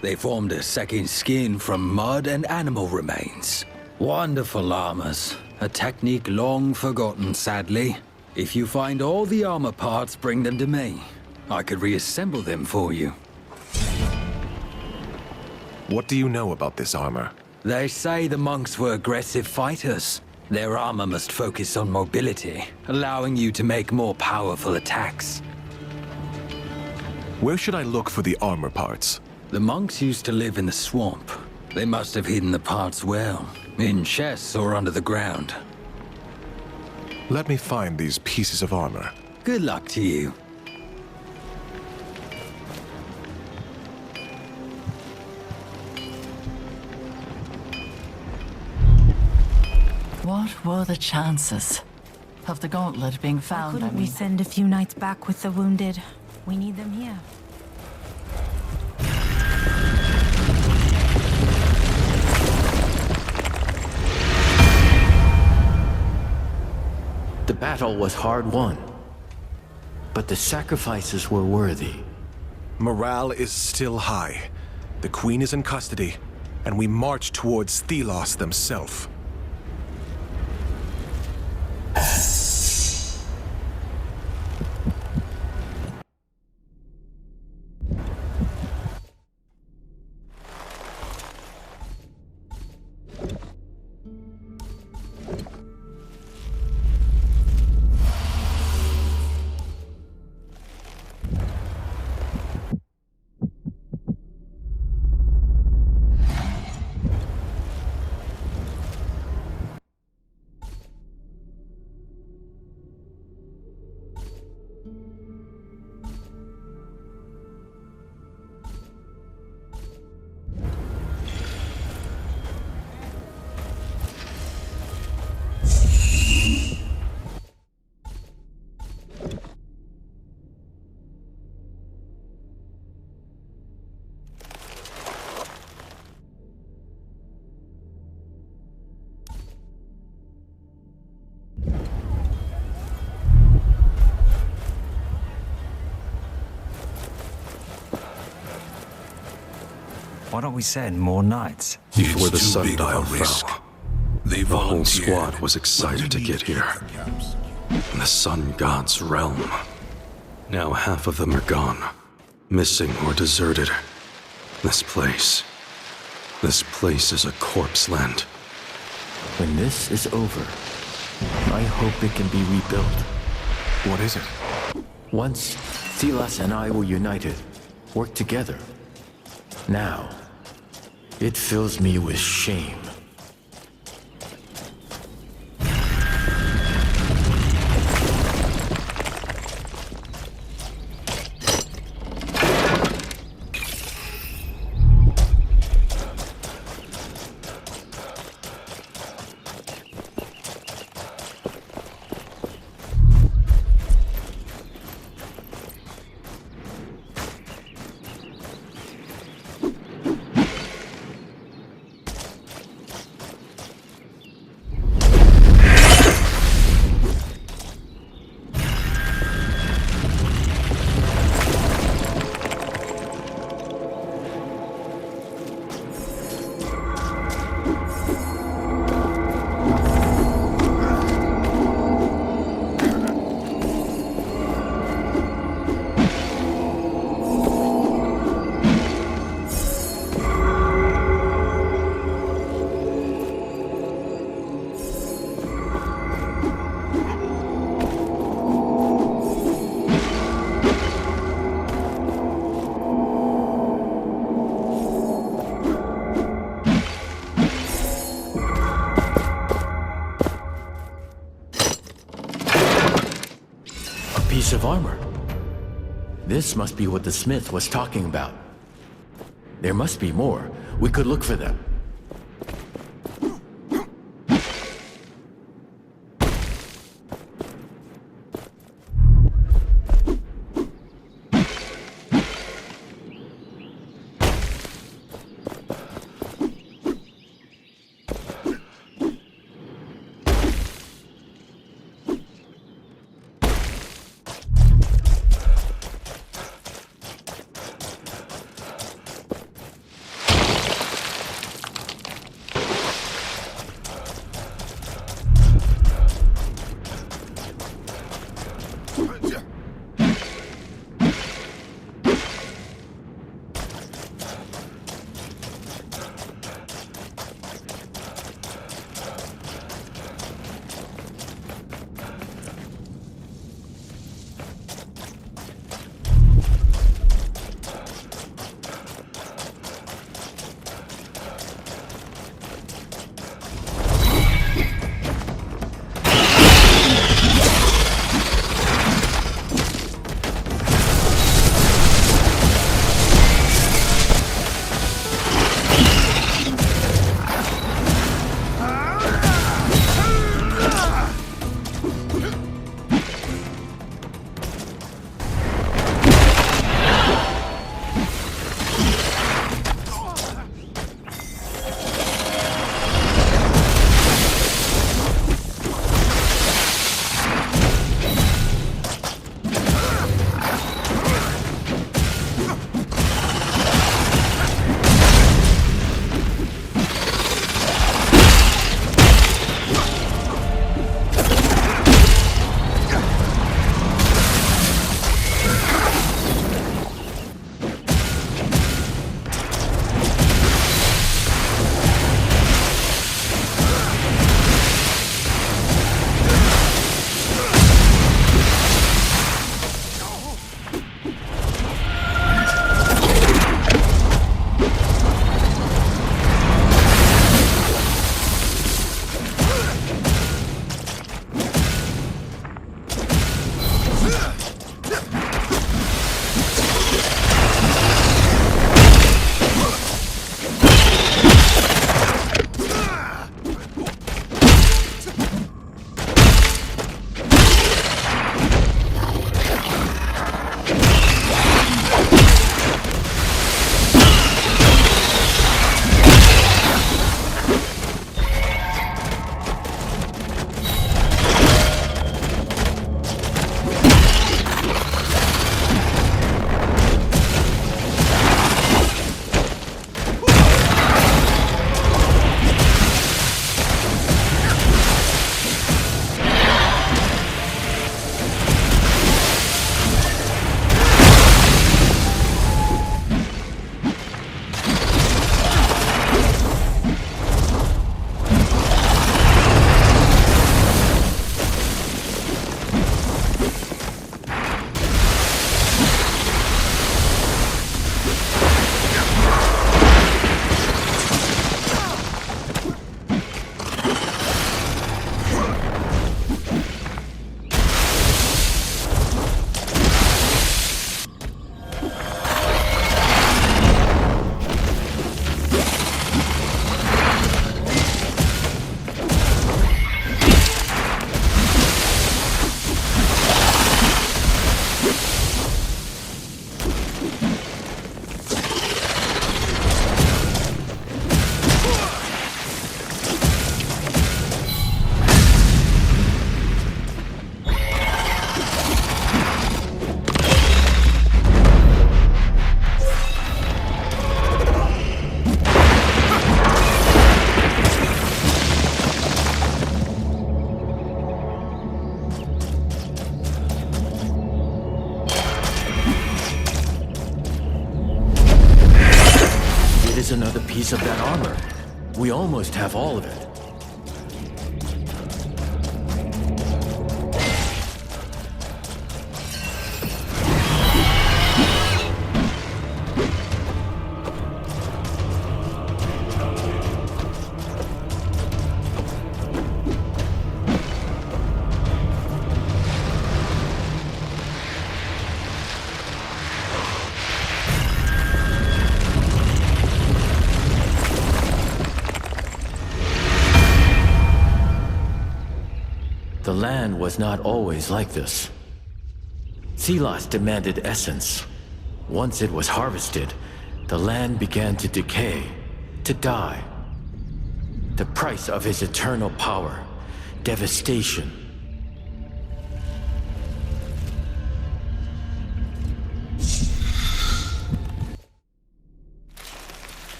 They formed a second skin from mud and animal remains. Wonderful armors. A technique long forgotten, sadly. If you find all the armor parts, bring them to me. I could reassemble them for you. What do you know about this armor? They say the monks were aggressive fighters. Their armor must focus on mobility, allowing you to make more powerful attacks. Where should I look for the armor parts? The monks used to live in the swamp. They must have hidden the parts well, in chests or under the ground. Let me find these pieces of armor. Good luck to you. What were the chances of the gauntlet being found? Couldn't we send a few knights back with the wounded? We need them here. The battle was hard won. But the sacrifices were worthy. Morale is still high. The Queen is in custody, and we march towards Thelos themselves. Why don't we send more knights? Before the sundial fell, the whole squad was excited to get here. In the sun god's realm. Now half of them are gone, missing or deserted. This place is a corpse land. When this is over, I hope it can be rebuilt. What is it? Once, Thelos and I were united, worked together. Now, it fills me with shame. Of armor. This must be what the smith was talking about. There must be more. We could look for them. Here's another piece of that armor. We almost have all of it. The land was not always like this. Thelos demanded essence. Once it was harvested, the land began to decay, to die. The price of his eternal power, devastation.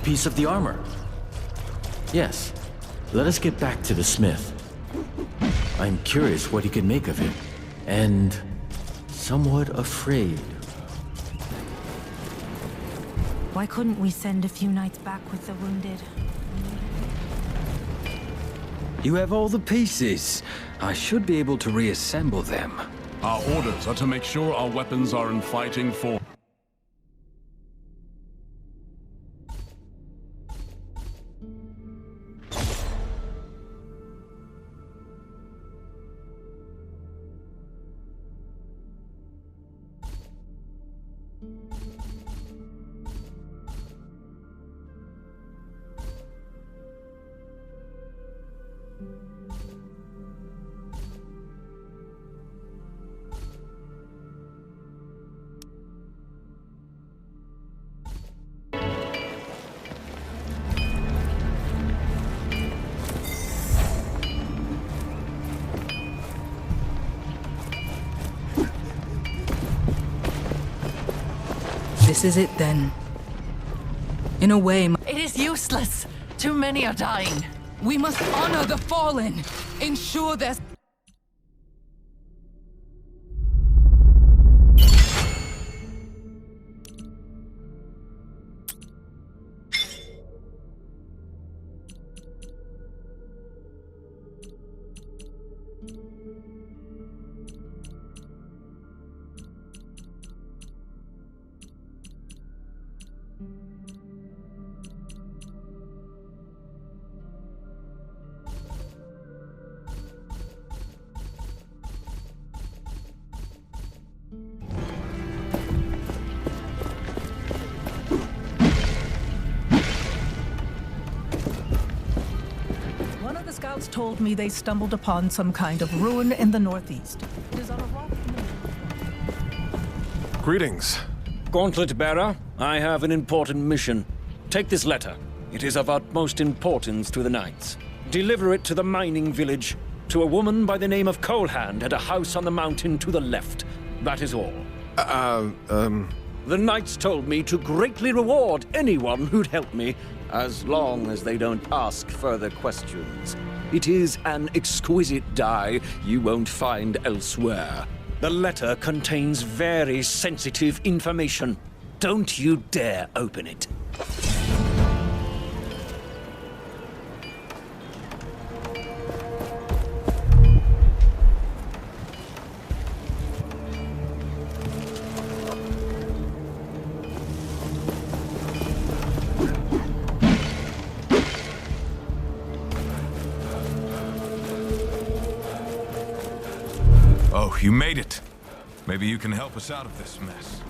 Piece of the armor. Yes, let us get back to the smith. I'm curious what he can make of it, and somewhat afraid. Why couldn't we send a few knights back with the wounded? You have all the pieces. I should be able to reassemble them. Our orders are to make sure our weapons are in fighting form. This is it then. In a way, It is useless. Too many are dying. we must honor the fallen. Ensure their... Scouts told me they stumbled upon some kind of ruin in the northeast. It is on a rock. Greetings. Gauntlet bearer, I have an important mission. Take this letter. It is of utmost importance to the knights. Deliver it to the mining village, to a woman by the name of Colehand at a house on the mountain to the left. That is all. The knights told me to greatly reward anyone who'd help me, as long as they don't ask further questions. It is an exquisite dye you won't find elsewhere. The letter contains very sensitive information. Don't you dare open it. Oh, you made it. Maybe you can help us out of this mess.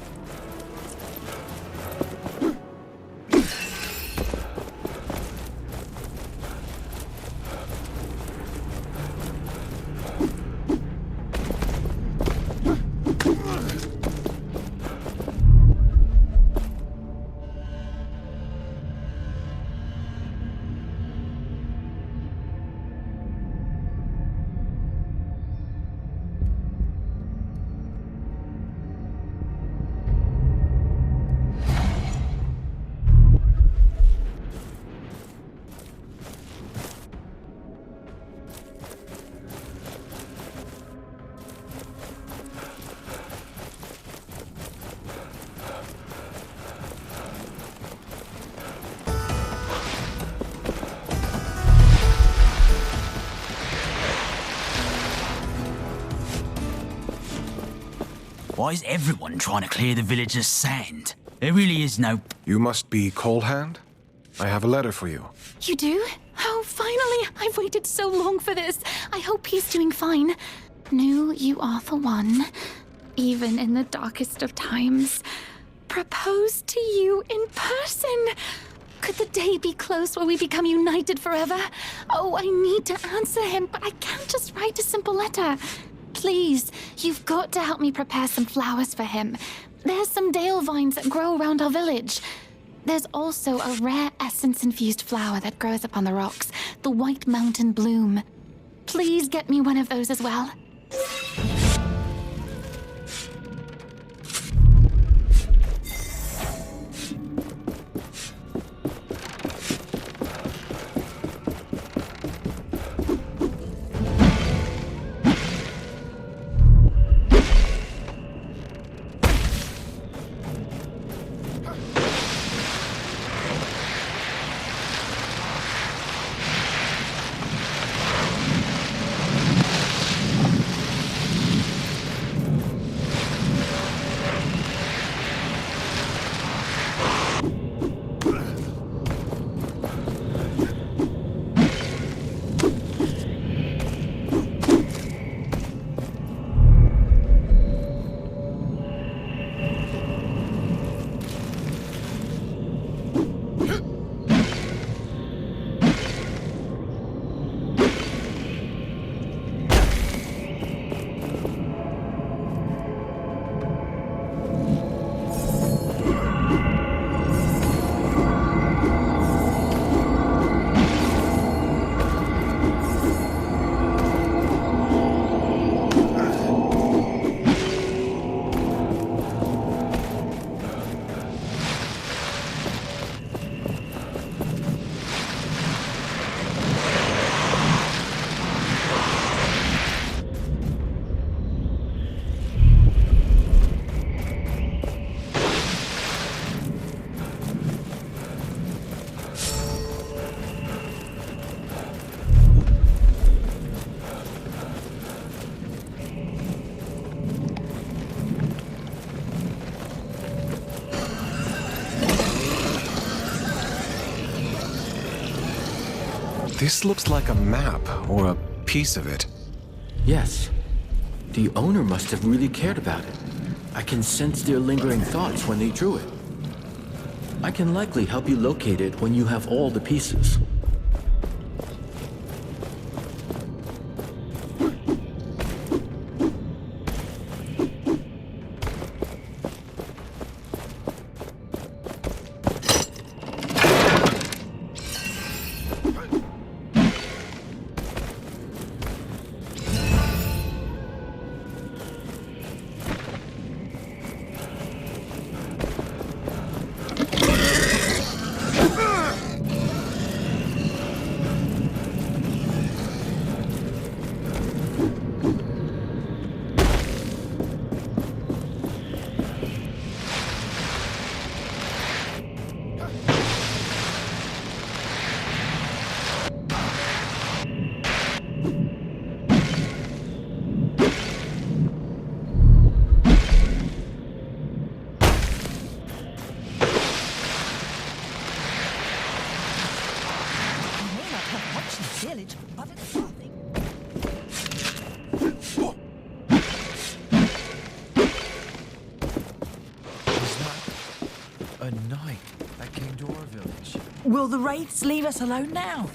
Why is everyone trying to clear the village of sand? There really is no... You must be Cold Hand? I have a letter for you. You do? Oh, finally! I've waited so long for this. I hope he's doing fine. Knew you are the one, even in the darkest of times. Proposed to you in person. Could the day be close where we become united forever? Oh, I need to answer him, but I can't just write a simple letter. Please, you've got to help me prepare some flowers for him. There's some dale vines that grow around our village. There's also a rare essence-infused flower that grows up on the rocks, the white mountain bloom. Please get me one of those as well. This looks like a map, or a piece of it. Yes. The owner must have really cared about it. I can sense their lingering thoughts when they drew it. I can likely help you locate it when you have all the pieces. Will the wraiths leave us alone now?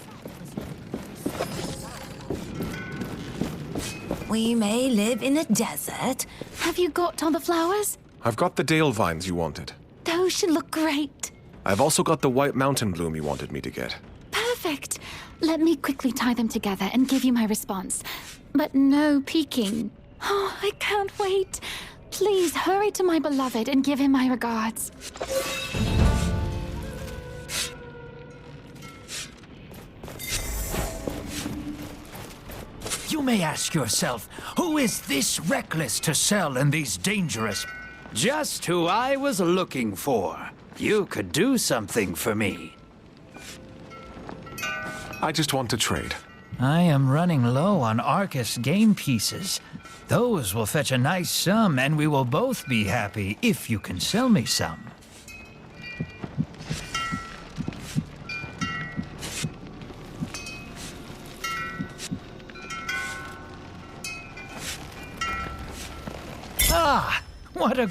We may live in a desert. Have you got all the flowers? I've got the dale vines you wanted. Those should look great. I've also got the white mountain bloom you wanted me to get. Perfect. Let me quickly tie them together and give you my response. But no peeking. Oh, I can't wait. Please hurry to my beloved and give him my regards. You may ask yourself, who is this reckless to sell in these dangerous... Just who I was looking for. You could do something for me. I just want to trade. I am running low on Arcus game pieces. Those will fetch a nice sum, and we will both be happy if you can sell me some. Ah, what a...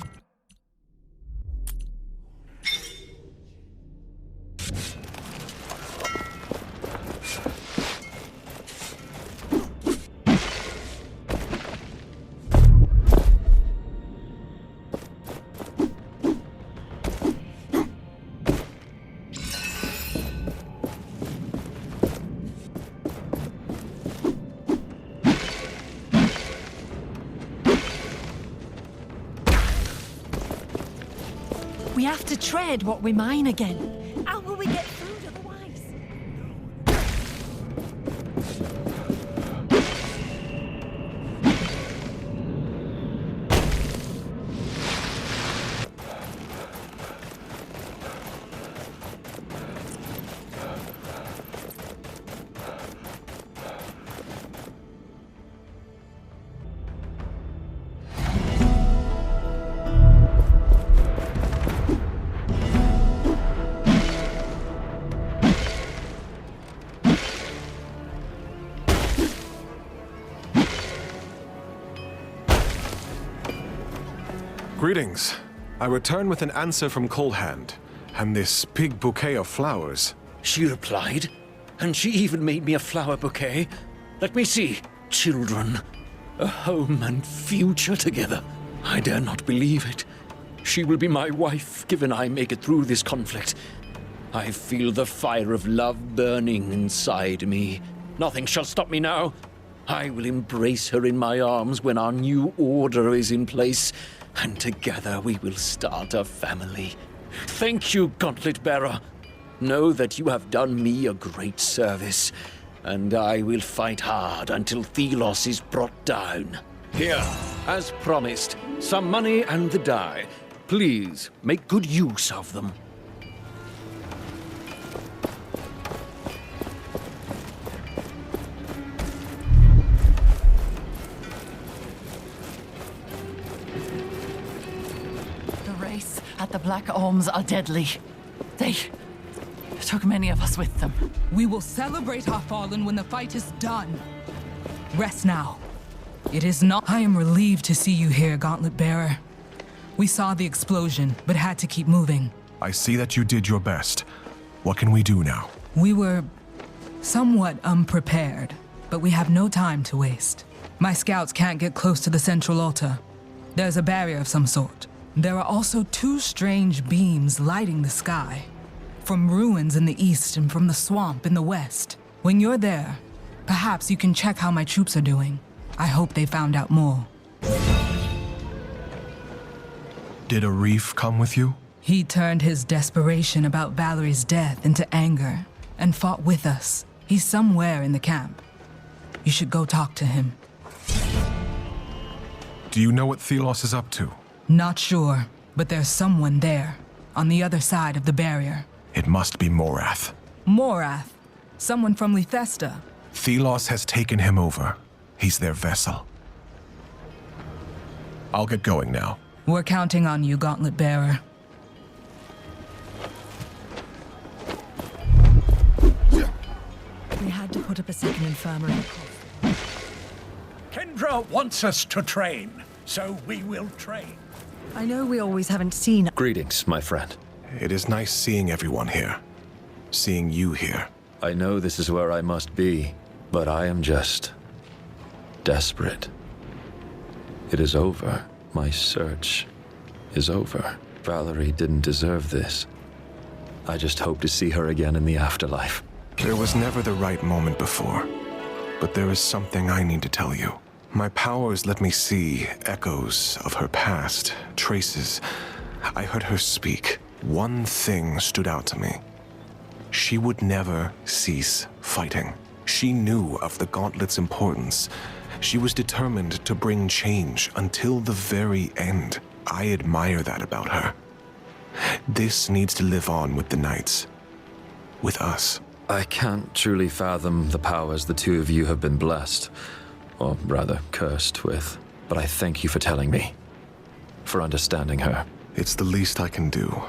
We have to trade what we mine again. How will we get food otherwise? Greetings. I return with an answer from Coalhand, and this big bouquet of flowers. She replied, and she even made me a flower bouquet. Let me see. Children, a home and future together. I dare not believe it. She will be my wife, given I make it through this conflict. I feel the fire of love burning inside me. Nothing shall stop me now. I will embrace her in my arms when our new order is in place, and together we will start a family. Thank you, Gauntlet Bearer. Know that you have done me a great service, and I will fight hard until Thelos is brought down. Here, as promised, some money and the die. Please, make good use of them. At the Black Arms are deadly. They took many of us with them. We will celebrate our fallen when the fight is done. Rest now. It is not... I am relieved to see you here, Gauntlet Bearer. We saw the explosion, but had to keep moving. I see that you did your best. What can we do now? We were somewhat unprepared, but we have no time to waste. My scouts can't get close to the central altar. There's a barrier of some sort. There are also two strange beams lighting the sky, from ruins in the east and from the swamp in the west. When you're there, perhaps you can check how my troops are doing. I hope they found out more. Did Arif come with you? He turned his desperation about Valerie's death into anger and fought with us. He's somewhere in the camp. You should go talk to him. Do you know what Thelos is up to? Not sure, but there's someone there, on the other side of the barrier. It must be Morath. Morath? Someone from Lethesta? Thelos has taken him over. He's their vessel. I'll get going now. We're counting on you, Gauntlet Bearer. We had to put up a second infirmary. Kendra wants us to train, so we will train. I know we always haven't seen... Greetings, my friend. It is nice seeing everyone here. Seeing you here. I know this is where I must be, but I am just... desperate. It is over. My search is over. Valerie didn't deserve this. I just hope to see her again in the afterlife. There was never the right moment before, but there is something I need to tell you. My powers let me see echoes of her past, traces. I heard her speak. One thing stood out to me. She would never cease fighting. She knew of the Gauntlet's importance. She was determined to bring change until the very end. I admire that about her. This needs to live on with the Knights. With us. I can't truly fathom the powers the two of you have been blessed, or rather cursed with, but I thank you for telling me, for understanding her. It's the least I can do.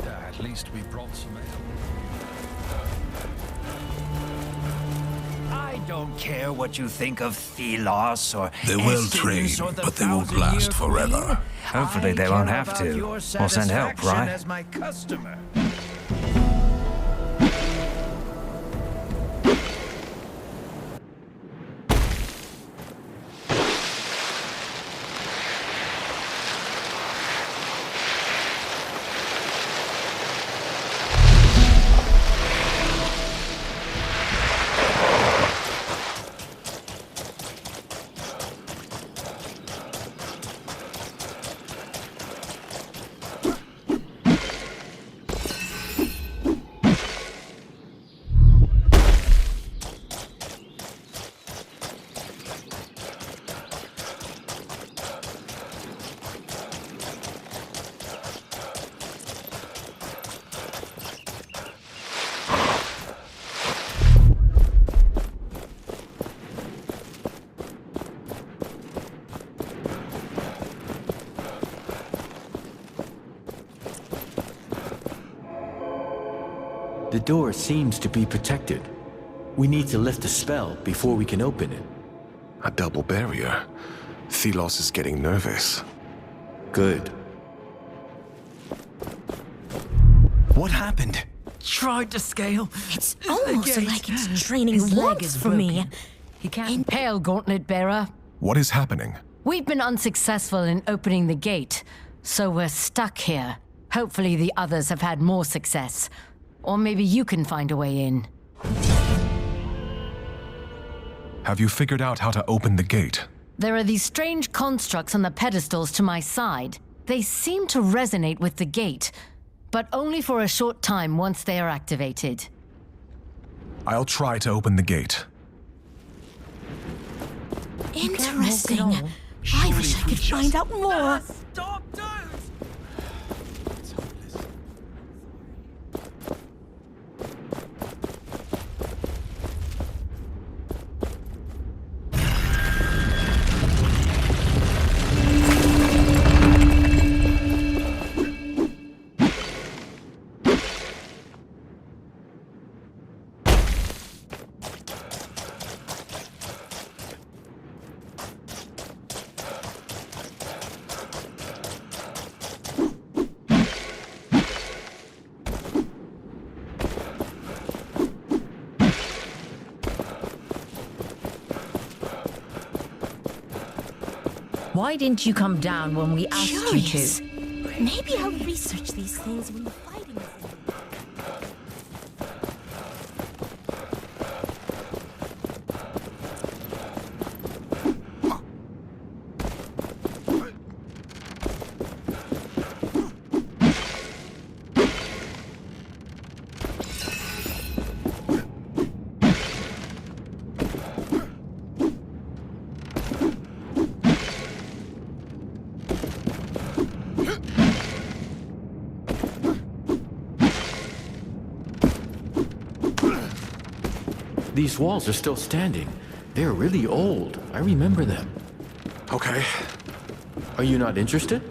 At least we brought some ale. I don't care what you think of Thelos or They will Essence train, or the but they won't 1,000-year last forever. Queen. Hopefully they I won't care have about to. your Or send help, satisfaction right? as my customer. The door seems to be protected. We need to lift the spell before we can open it. A double barrier. Thelos is getting nervous. Good. What happened? Tried to scale. It's almost like it's draining His leg warmth is from me. broken. He can't impale, Gauntlet Bearer. What is happening? We've been unsuccessful in opening the gate, so we're stuck here. Hopefully the others have had more success. Or maybe you can find a way in. Have you figured out how to open the gate? There are these strange constructs on the pedestals to my side. They seem to resonate with the gate, but only for a short time once they are activated. I'll try to open the gate. Interesting. I wish I could find out more. Why didn't you come down when we asked Curious. you to? Maybe I'll research these things when the fighting is in. These walls are still standing. They're really old. I remember them. Okay. Are you not interested?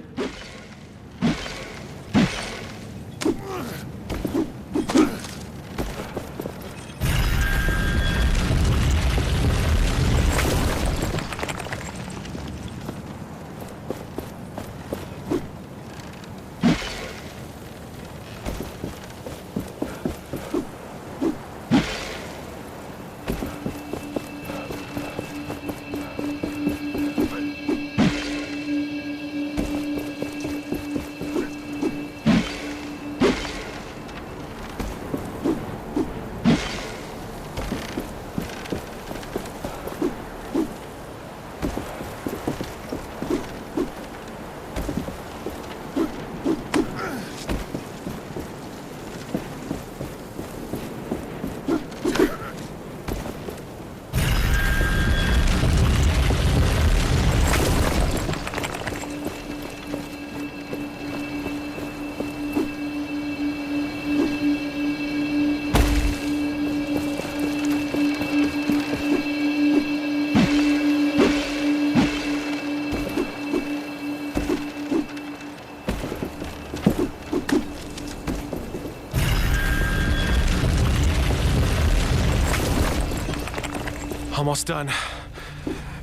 Almost done.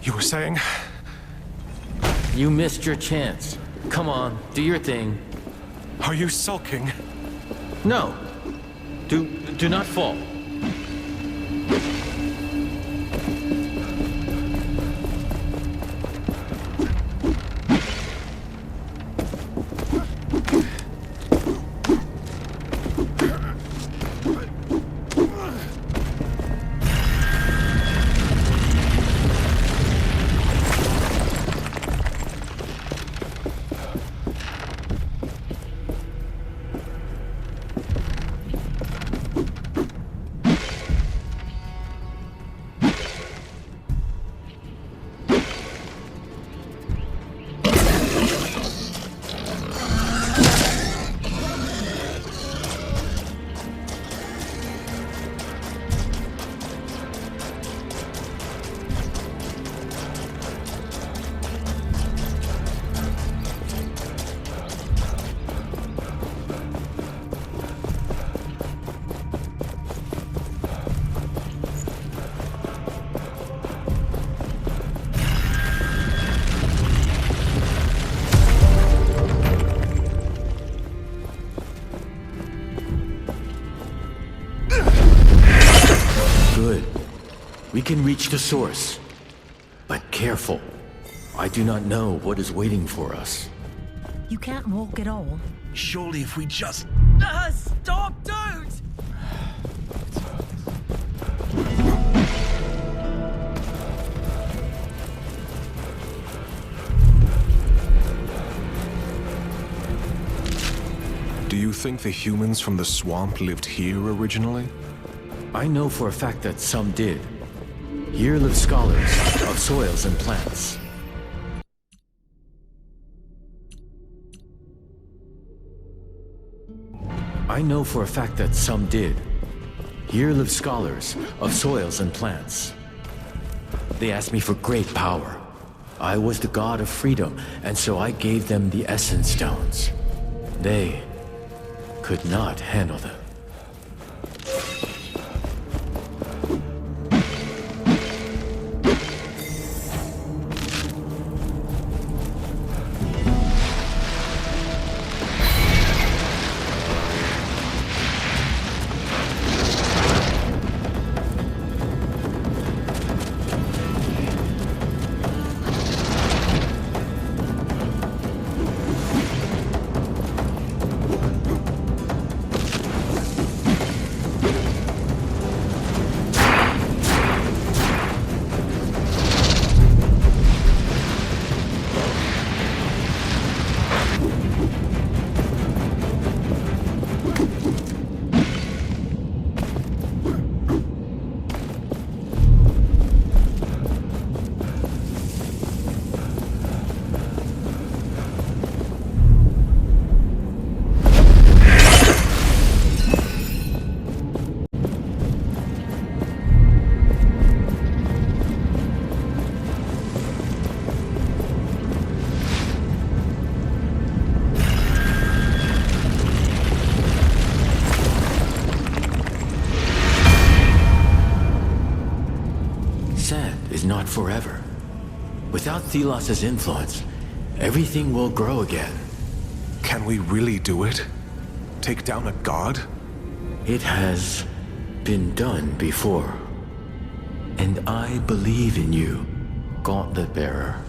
You were saying? You missed your chance. Come on, do your thing. Are you sulking? No. Do not fall. We can reach the source. But careful. I do not know what is waiting for us. You can't walk at all. Surely if we just... Stop, don't! Do you think the humans from the swamp lived here originally? I know for a fact that some did. Here live scholars of soils and plants. I know for a fact that some did. Here live scholars of soils and plants. They asked me for great power. I was the god of freedom, and so I gave them the essence stones. They could not handle them. Not forever. Without Thelos' influence, everything will grow again. Can we really do it? Take down a god? It has been done before. And I believe in you, Gauntlet Bearer.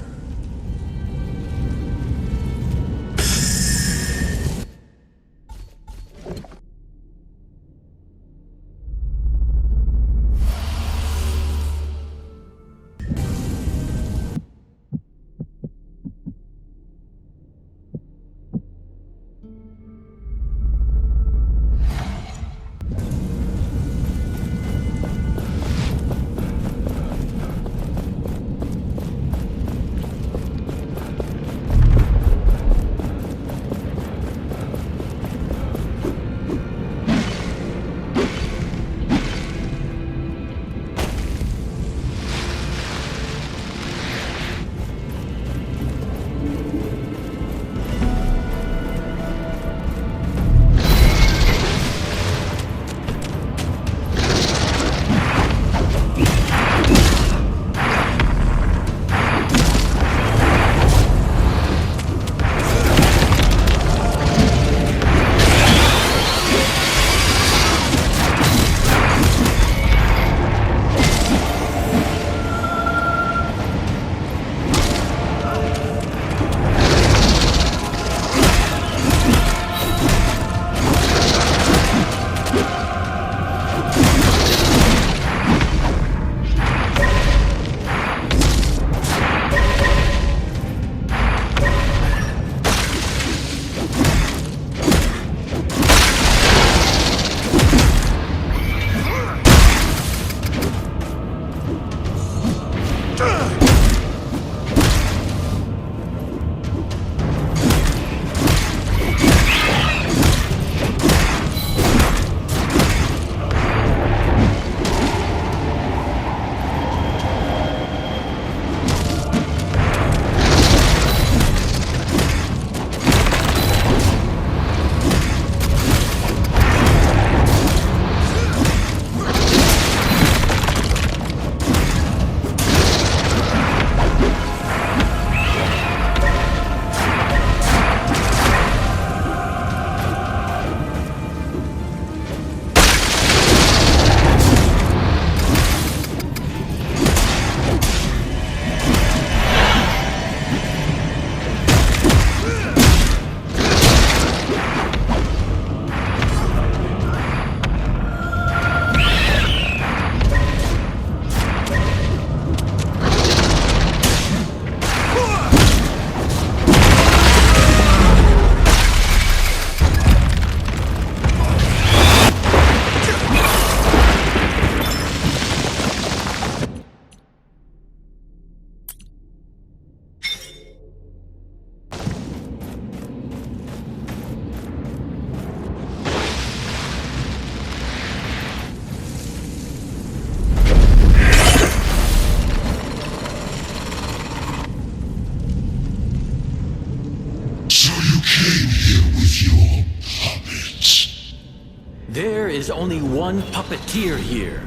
only one puppeteer here.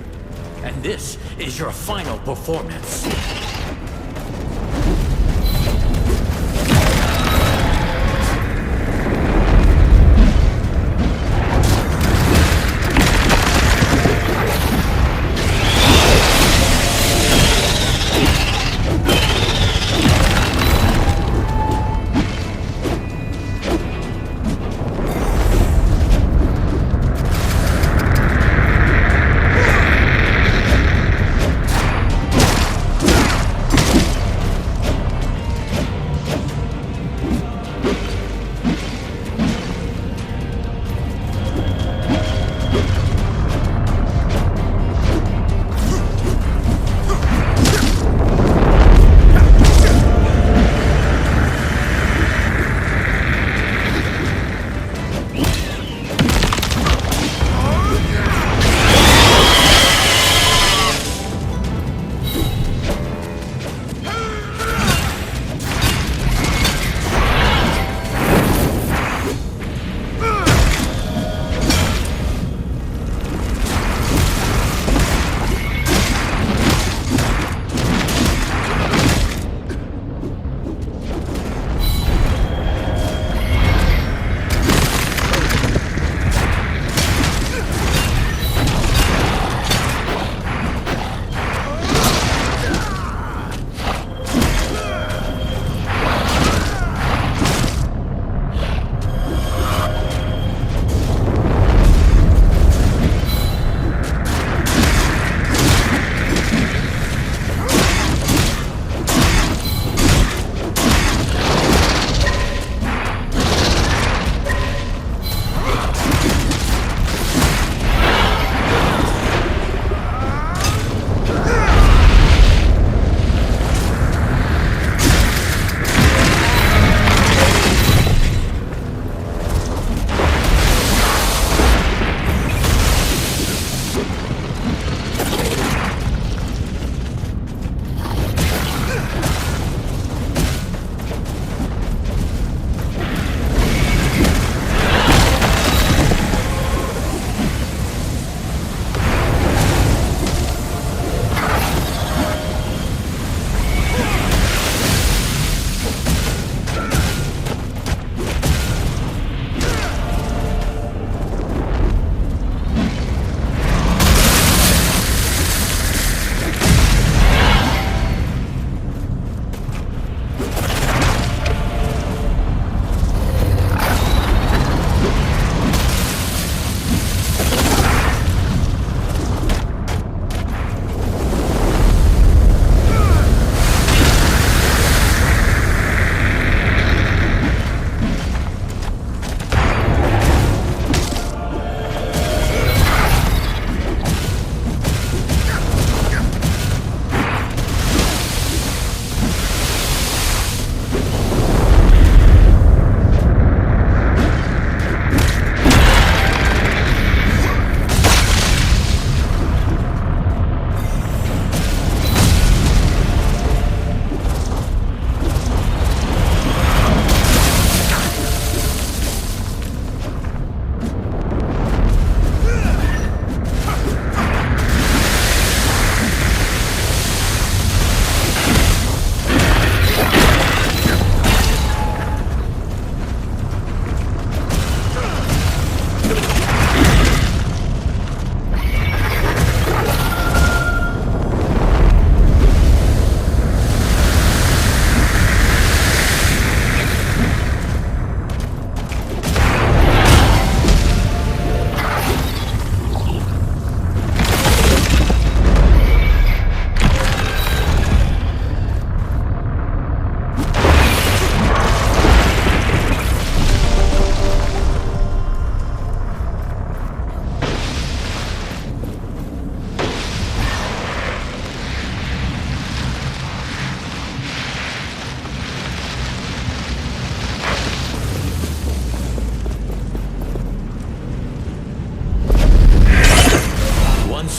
And this is your final performance.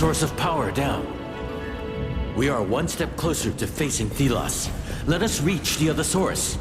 source of power down. We are one step closer to facing Thelos. Let us reach the other source.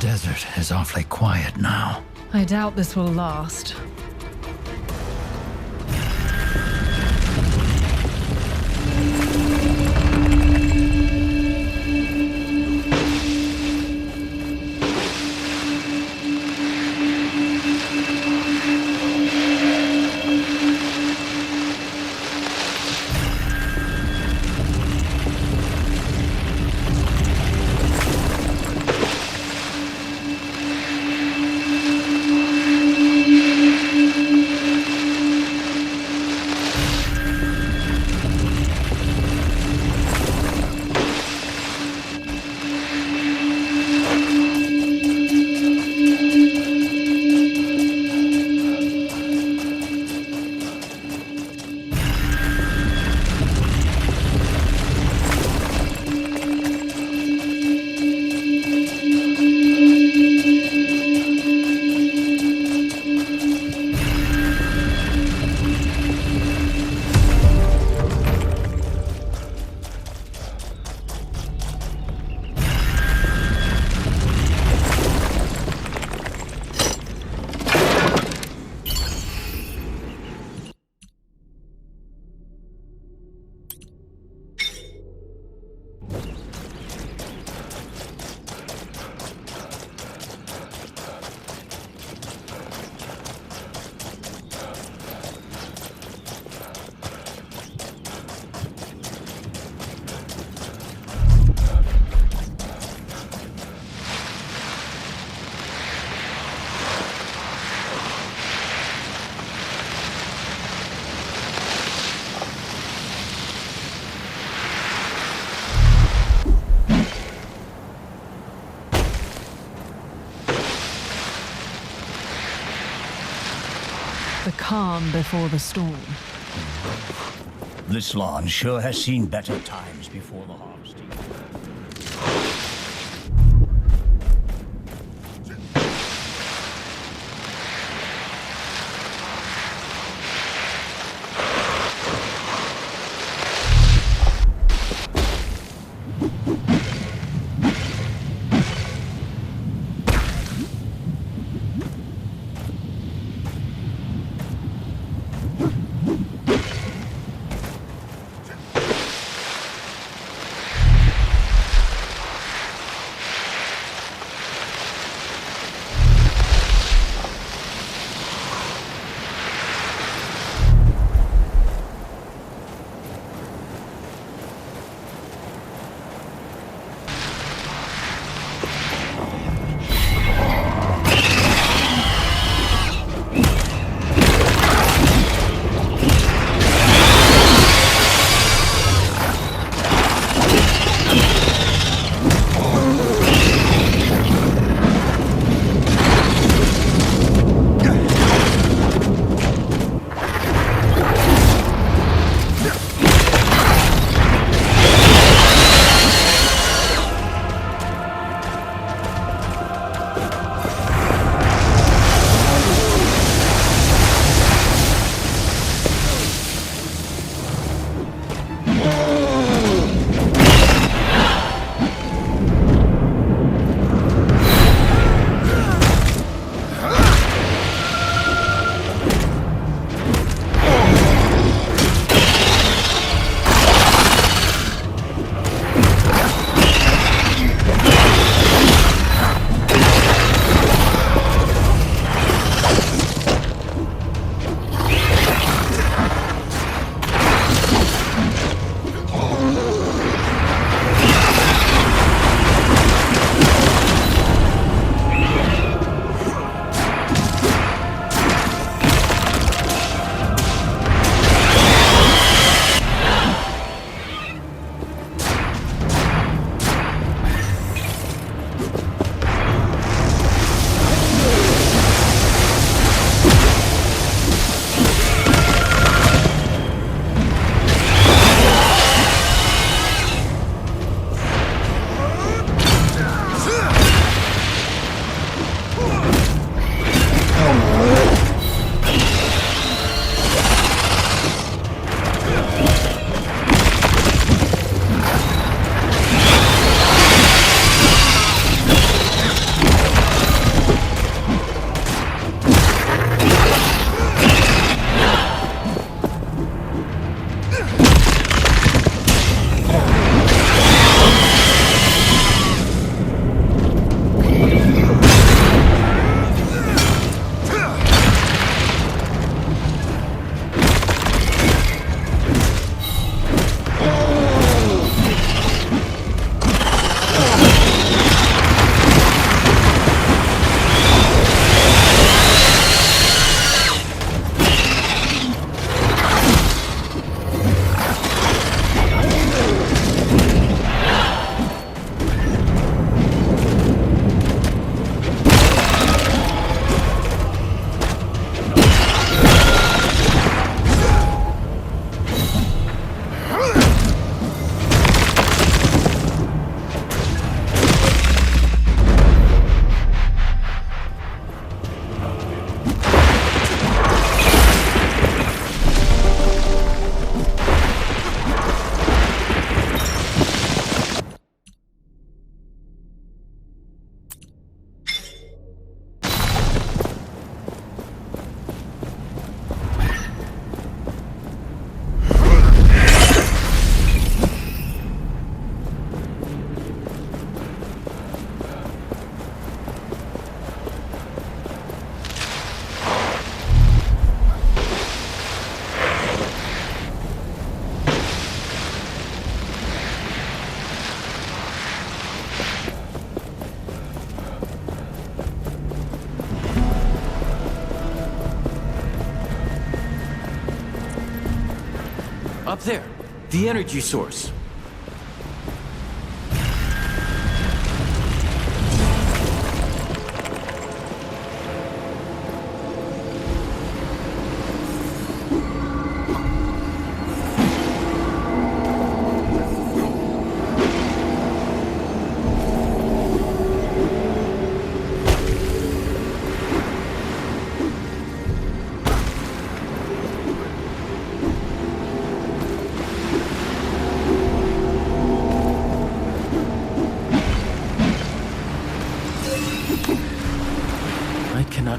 desert is awfully quiet now. I doubt this will last. The calm before the storm. This land sure has seen better times before the harvesting. Up there, the energy source.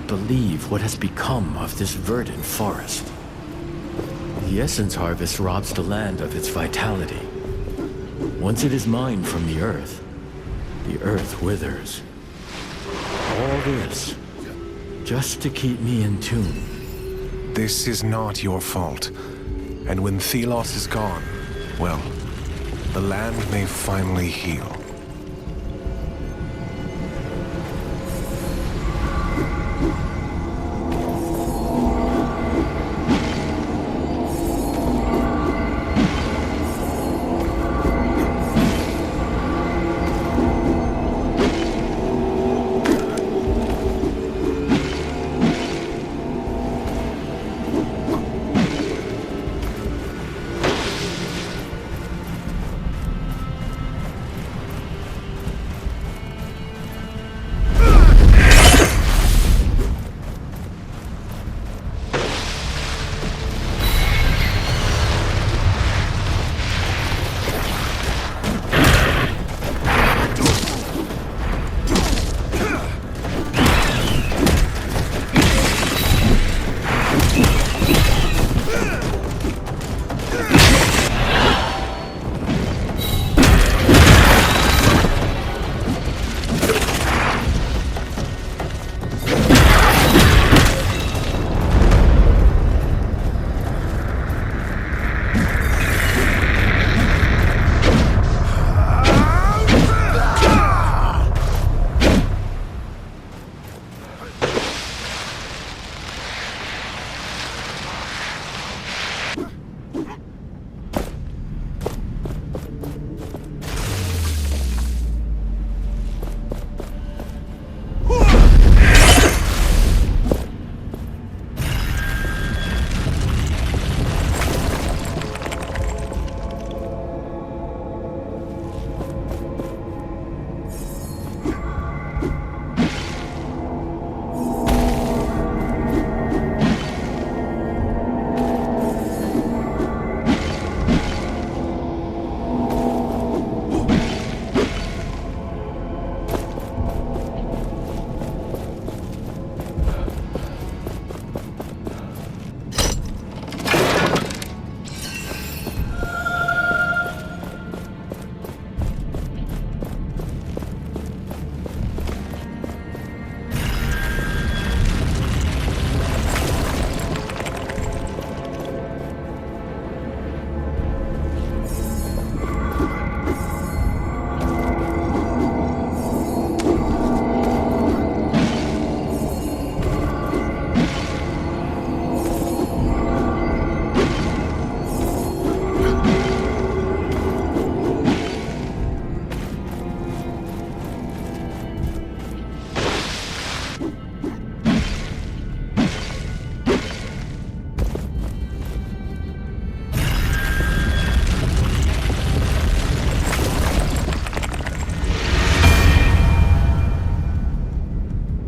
Believe what has become of this verdant forest. The essence harvest robs the land of its vitality. Once it is mined from the earth withers. All this, just to keep me in tune. This is not your fault. And when Thelos is gone, well, the land may finally heal.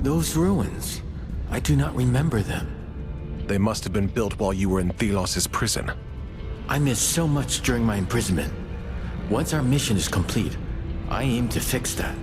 Those ruins, I do not remember them. They must have been built while you were in Thelos' prison. I missed so much during my imprisonment. Once our mission is complete, I aim to fix that.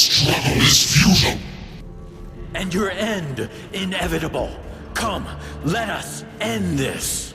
struggle is futile. And your end inevitable. Come, let us end this.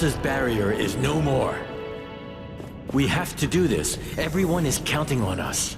Thalos's barrier is no more. We have to do this. Everyone is counting on us.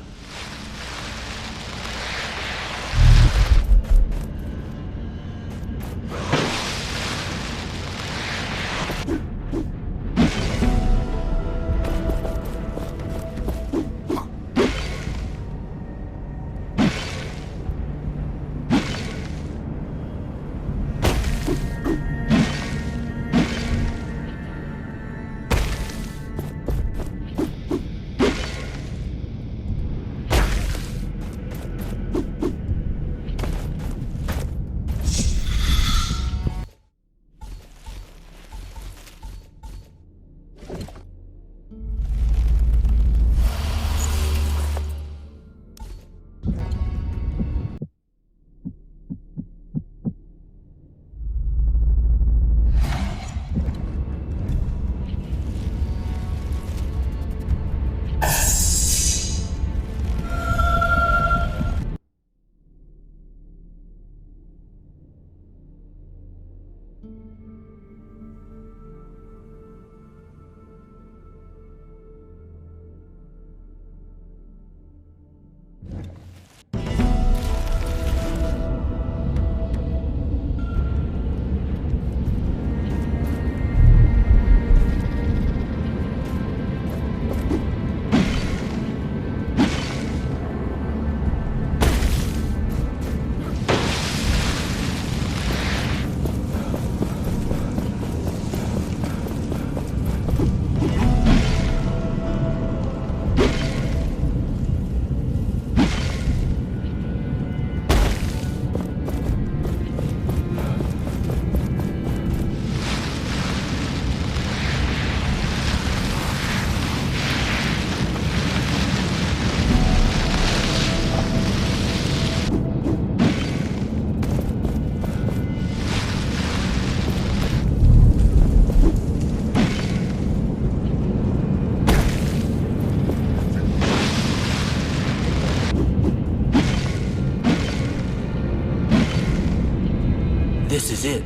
This is it.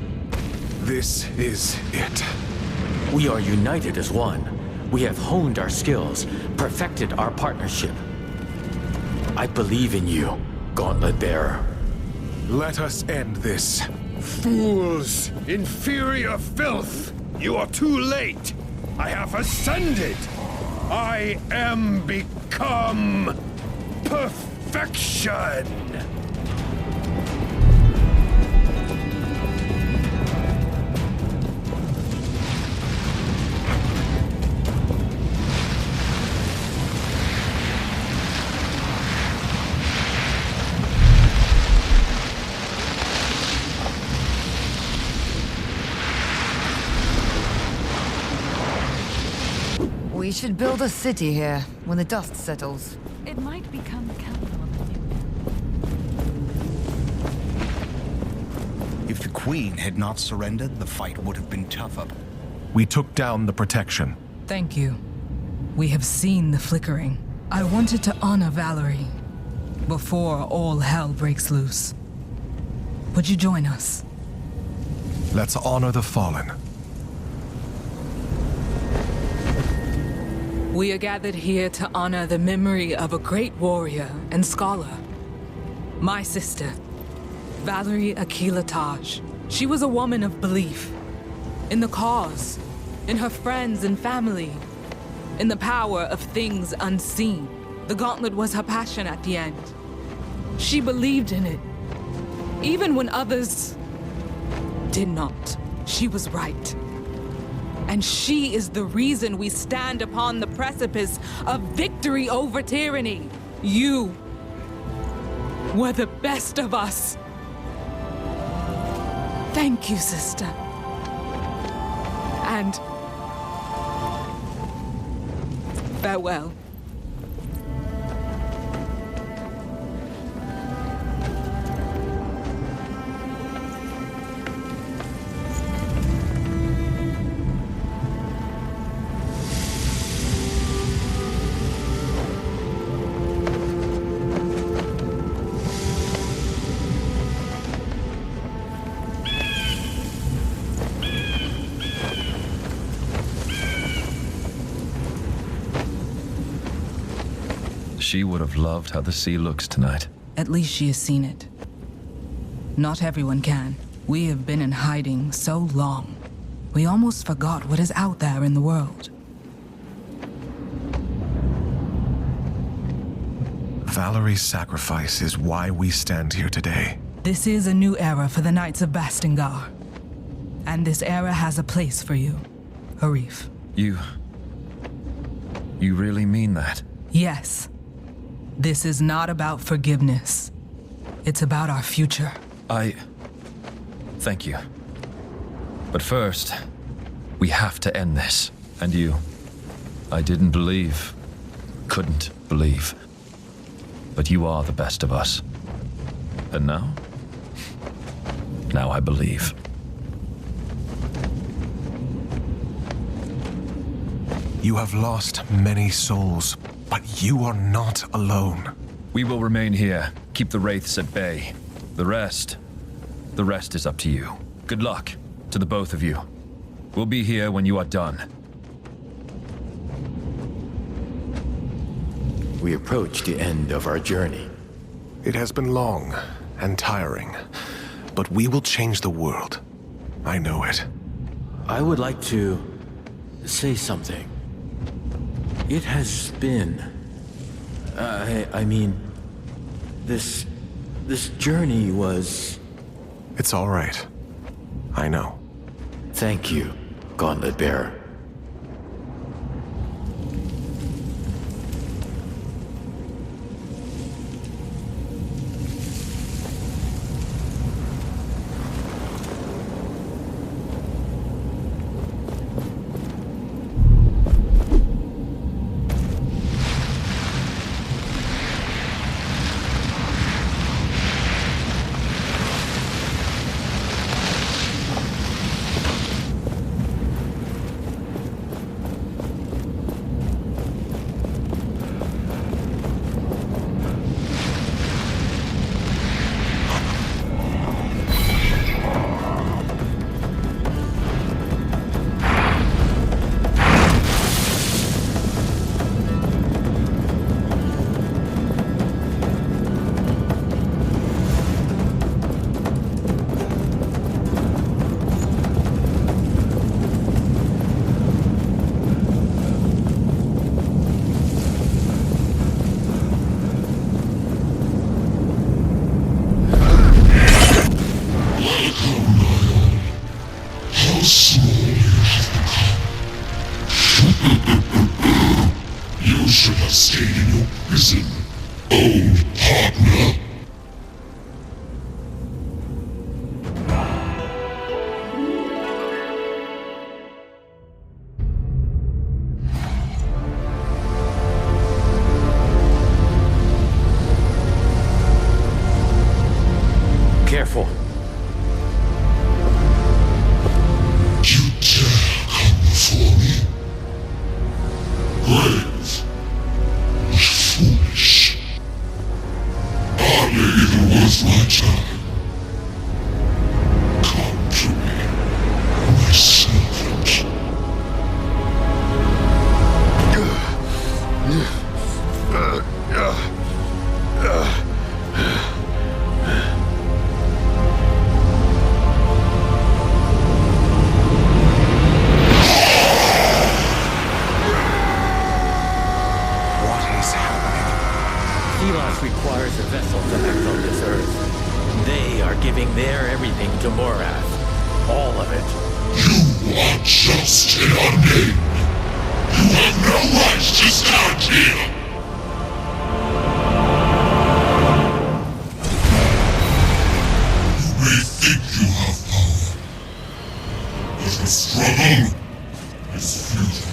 This is it. We are united as one. We have honed our skills, perfected our partnership. I believe in you, Gauntlet Bearer. Let us end this. Fools! Inferior filth! You are too late! I have ascended! I am become perfection! We should build a city here when the dust settles. It might become the capital of the If the Queen had not surrendered, the fight would have been tougher. We took down the protection. Thank you. We have seen the flickering. I wanted to honor Valerie before all hell breaks loose. Would you join us? Let's honor the fallen. We are gathered here to honor the memory of a great warrior and scholar. My sister, Valerie Akila Taj. She was a woman of belief. In the cause, in her friends and family, in the power of things unseen. The gauntlet was her passion at the end. She believed in it. Even when others did not. She was right. And she is the reason we stand upon the precipice of victory over tyranny. You were the best of us. Thank you, sister. And farewell. She would have loved how the sea looks tonight. At least she has seen it. Not everyone can. We have been in hiding so long. We almost forgot what is out there in the world. Valerie's sacrifice is why we stand here today. This is a new era for the Knights of Bastengar. And this era has a place for you, Harif. You really mean that? Yes. This is not about forgiveness. It's about our future. Thank you. But first, we have to end this. And you. I didn't believe. Couldn't believe. But you are the best of us. And now? Now I believe. You have lost many souls, but you are not alone. We will remain here, keep the wraiths at bay. The rest is up to you. Good luck to the both of you. We'll be here when you are done. We approach the end of our journey. It has been long and tiring, but we will change the world. I know it. I would like to say something. It has been... I mean... This journey was... It's all right. I know. Thank you, Gauntlet Bearer. You should have stayed in your prison, old partner. Careful. You dare come before me? Brave, but foolish. Hardly even worth my time. Come to me, my servant. Thelos requires a vessel to act on this earth. They are giving their everything to Morath. All of it. You are just an unnamed. You have no right to stand here. You may think you have power, but the struggle is futile.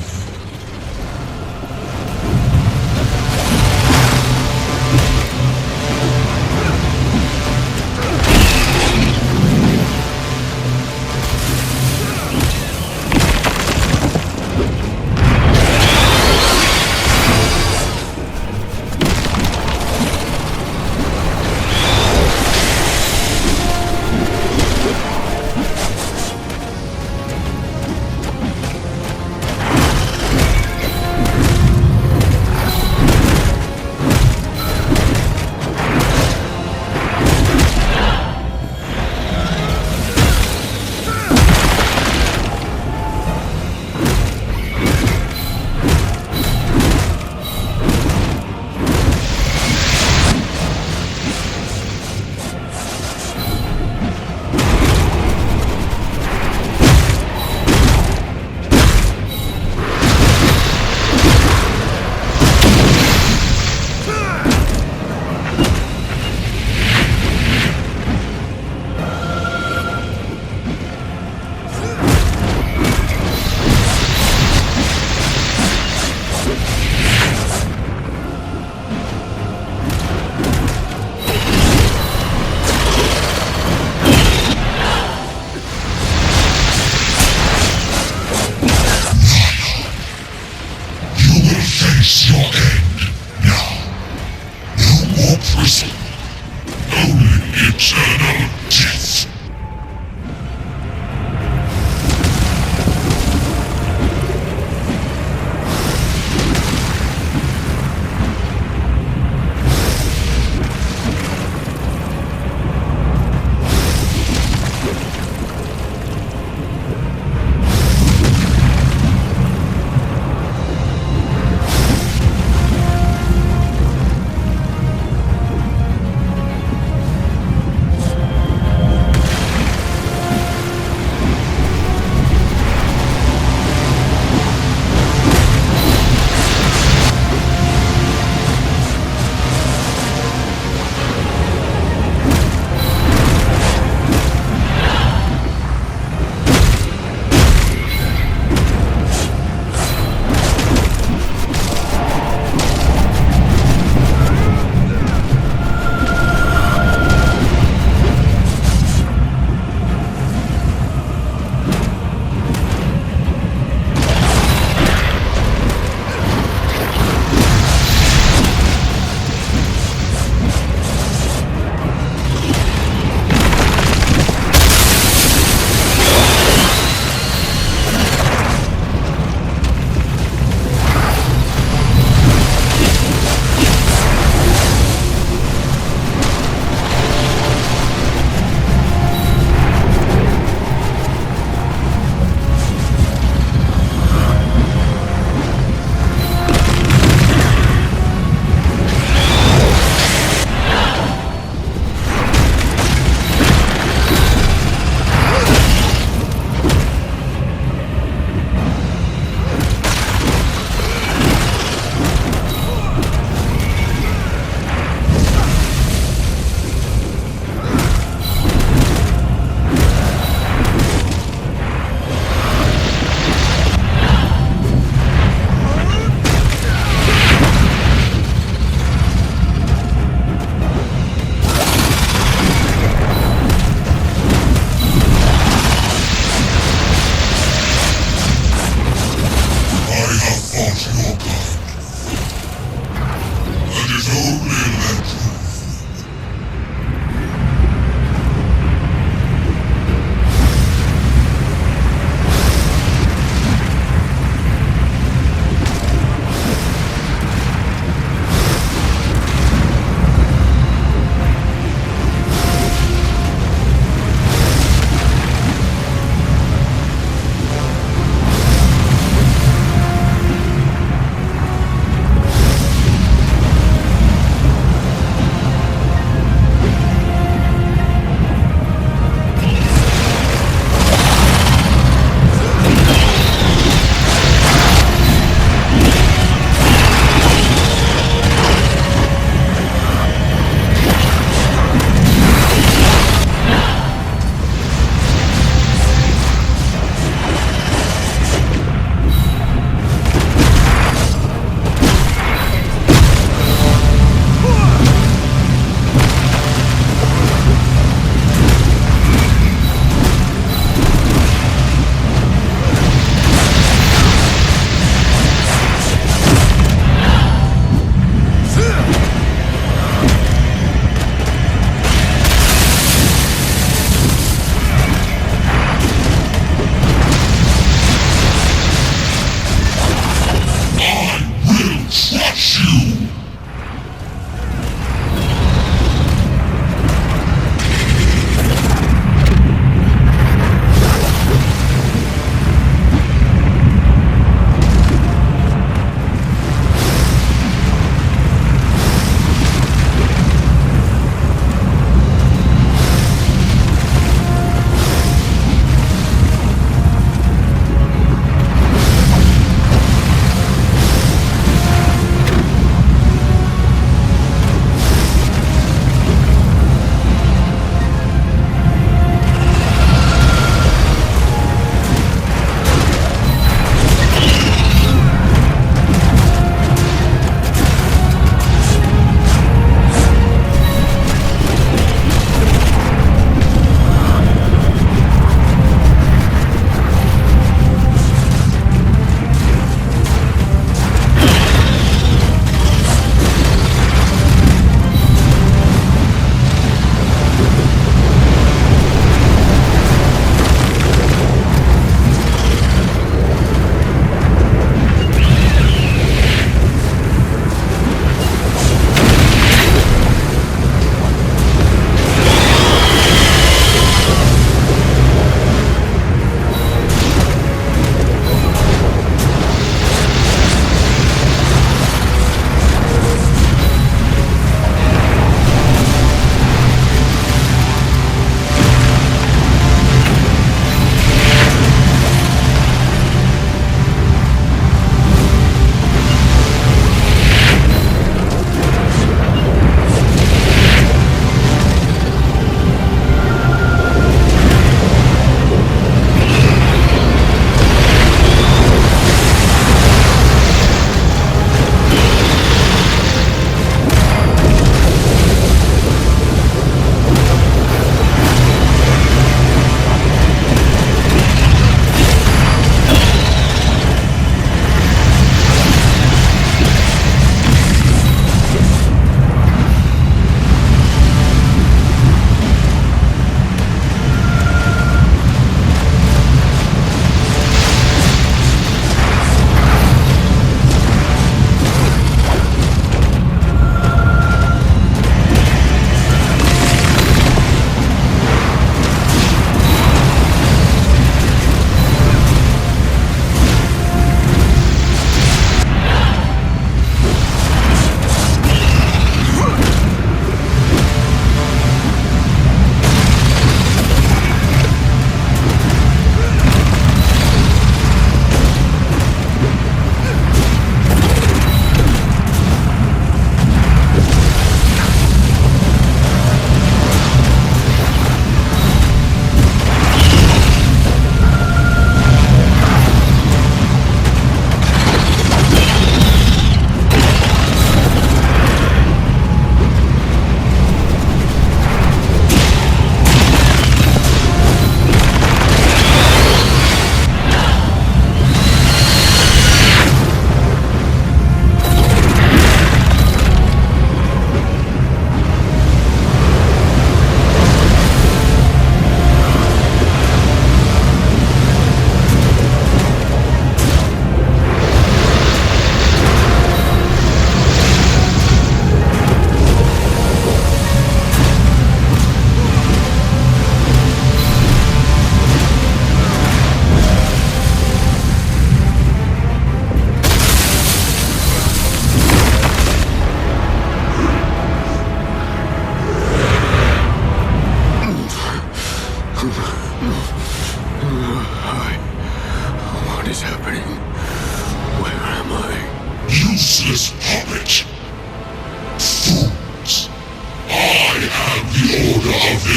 bristle. Only eternal death.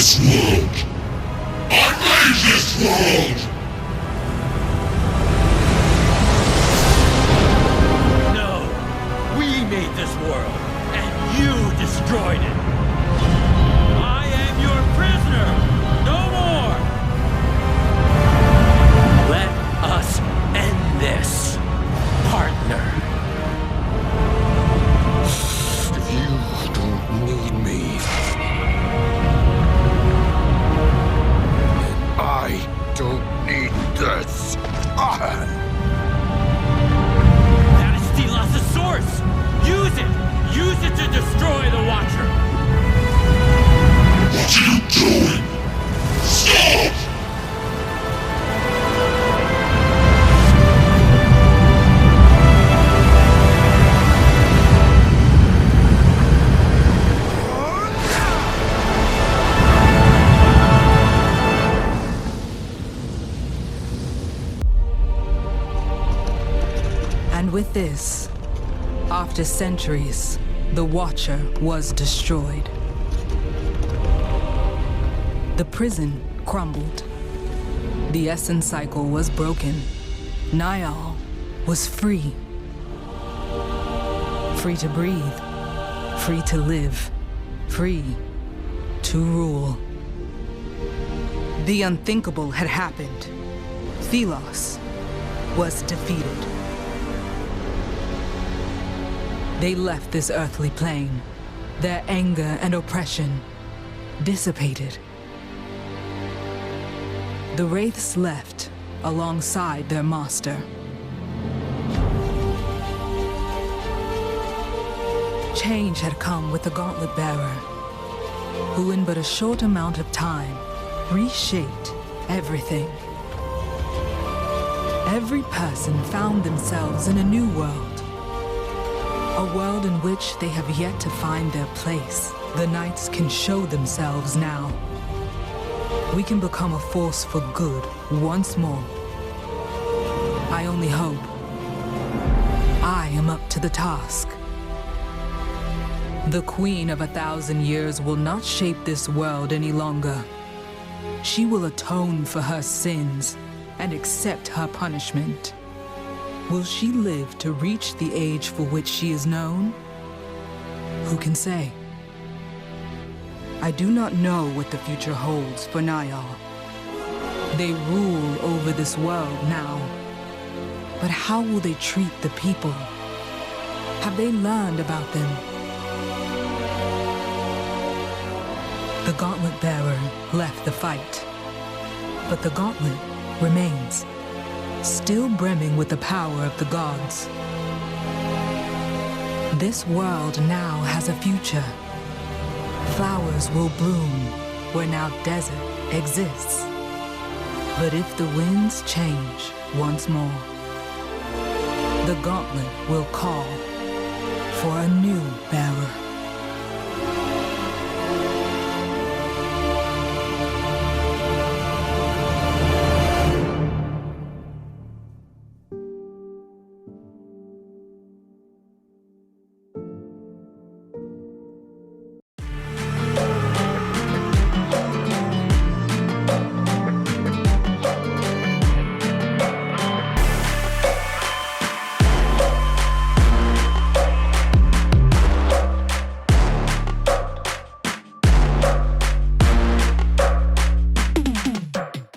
this world! I made this world! No! We made this world, and you destroyed it! I am your prisoner! No more! Let us end this, partner. You don't need me. I don't need this. That is Stelos' source! Use it! Use it to destroy the Watcher! What are you doing? Stop! And with this, after centuries, the Watcher was destroyed. The prison crumbled. The essence cycle was broken. Niall was free. Free to breathe. Free to live. Free to rule. The unthinkable had happened. Thelos was defeated. They left this earthly plane. Their anger and oppression dissipated. The Wraiths left alongside their master. Change had come with the Gauntlet Bearer, who in but a short amount of time reshaped everything. Every person found themselves in a new world. A world in which they have yet to find their place. The Knights can show themselves now. We can become a force for good once more. I only hope I am up to the task. The Queen of 1,000 Years will not shape this world any longer. She will atone for her sins and accept her punishment. Will she live to reach the age for which she is known? Who can say? I do not know what the future holds for Niall. They rule over this world now. But how will they treat the people? Have they learned about them? The Gauntlet Bearer left the fight. But the Gauntlet remains, still brimming with the power of the gods. This world now has a future. Flowers will bloom where now desert exists. But if the winds change once more, the Gauntlet will call for a new bearer.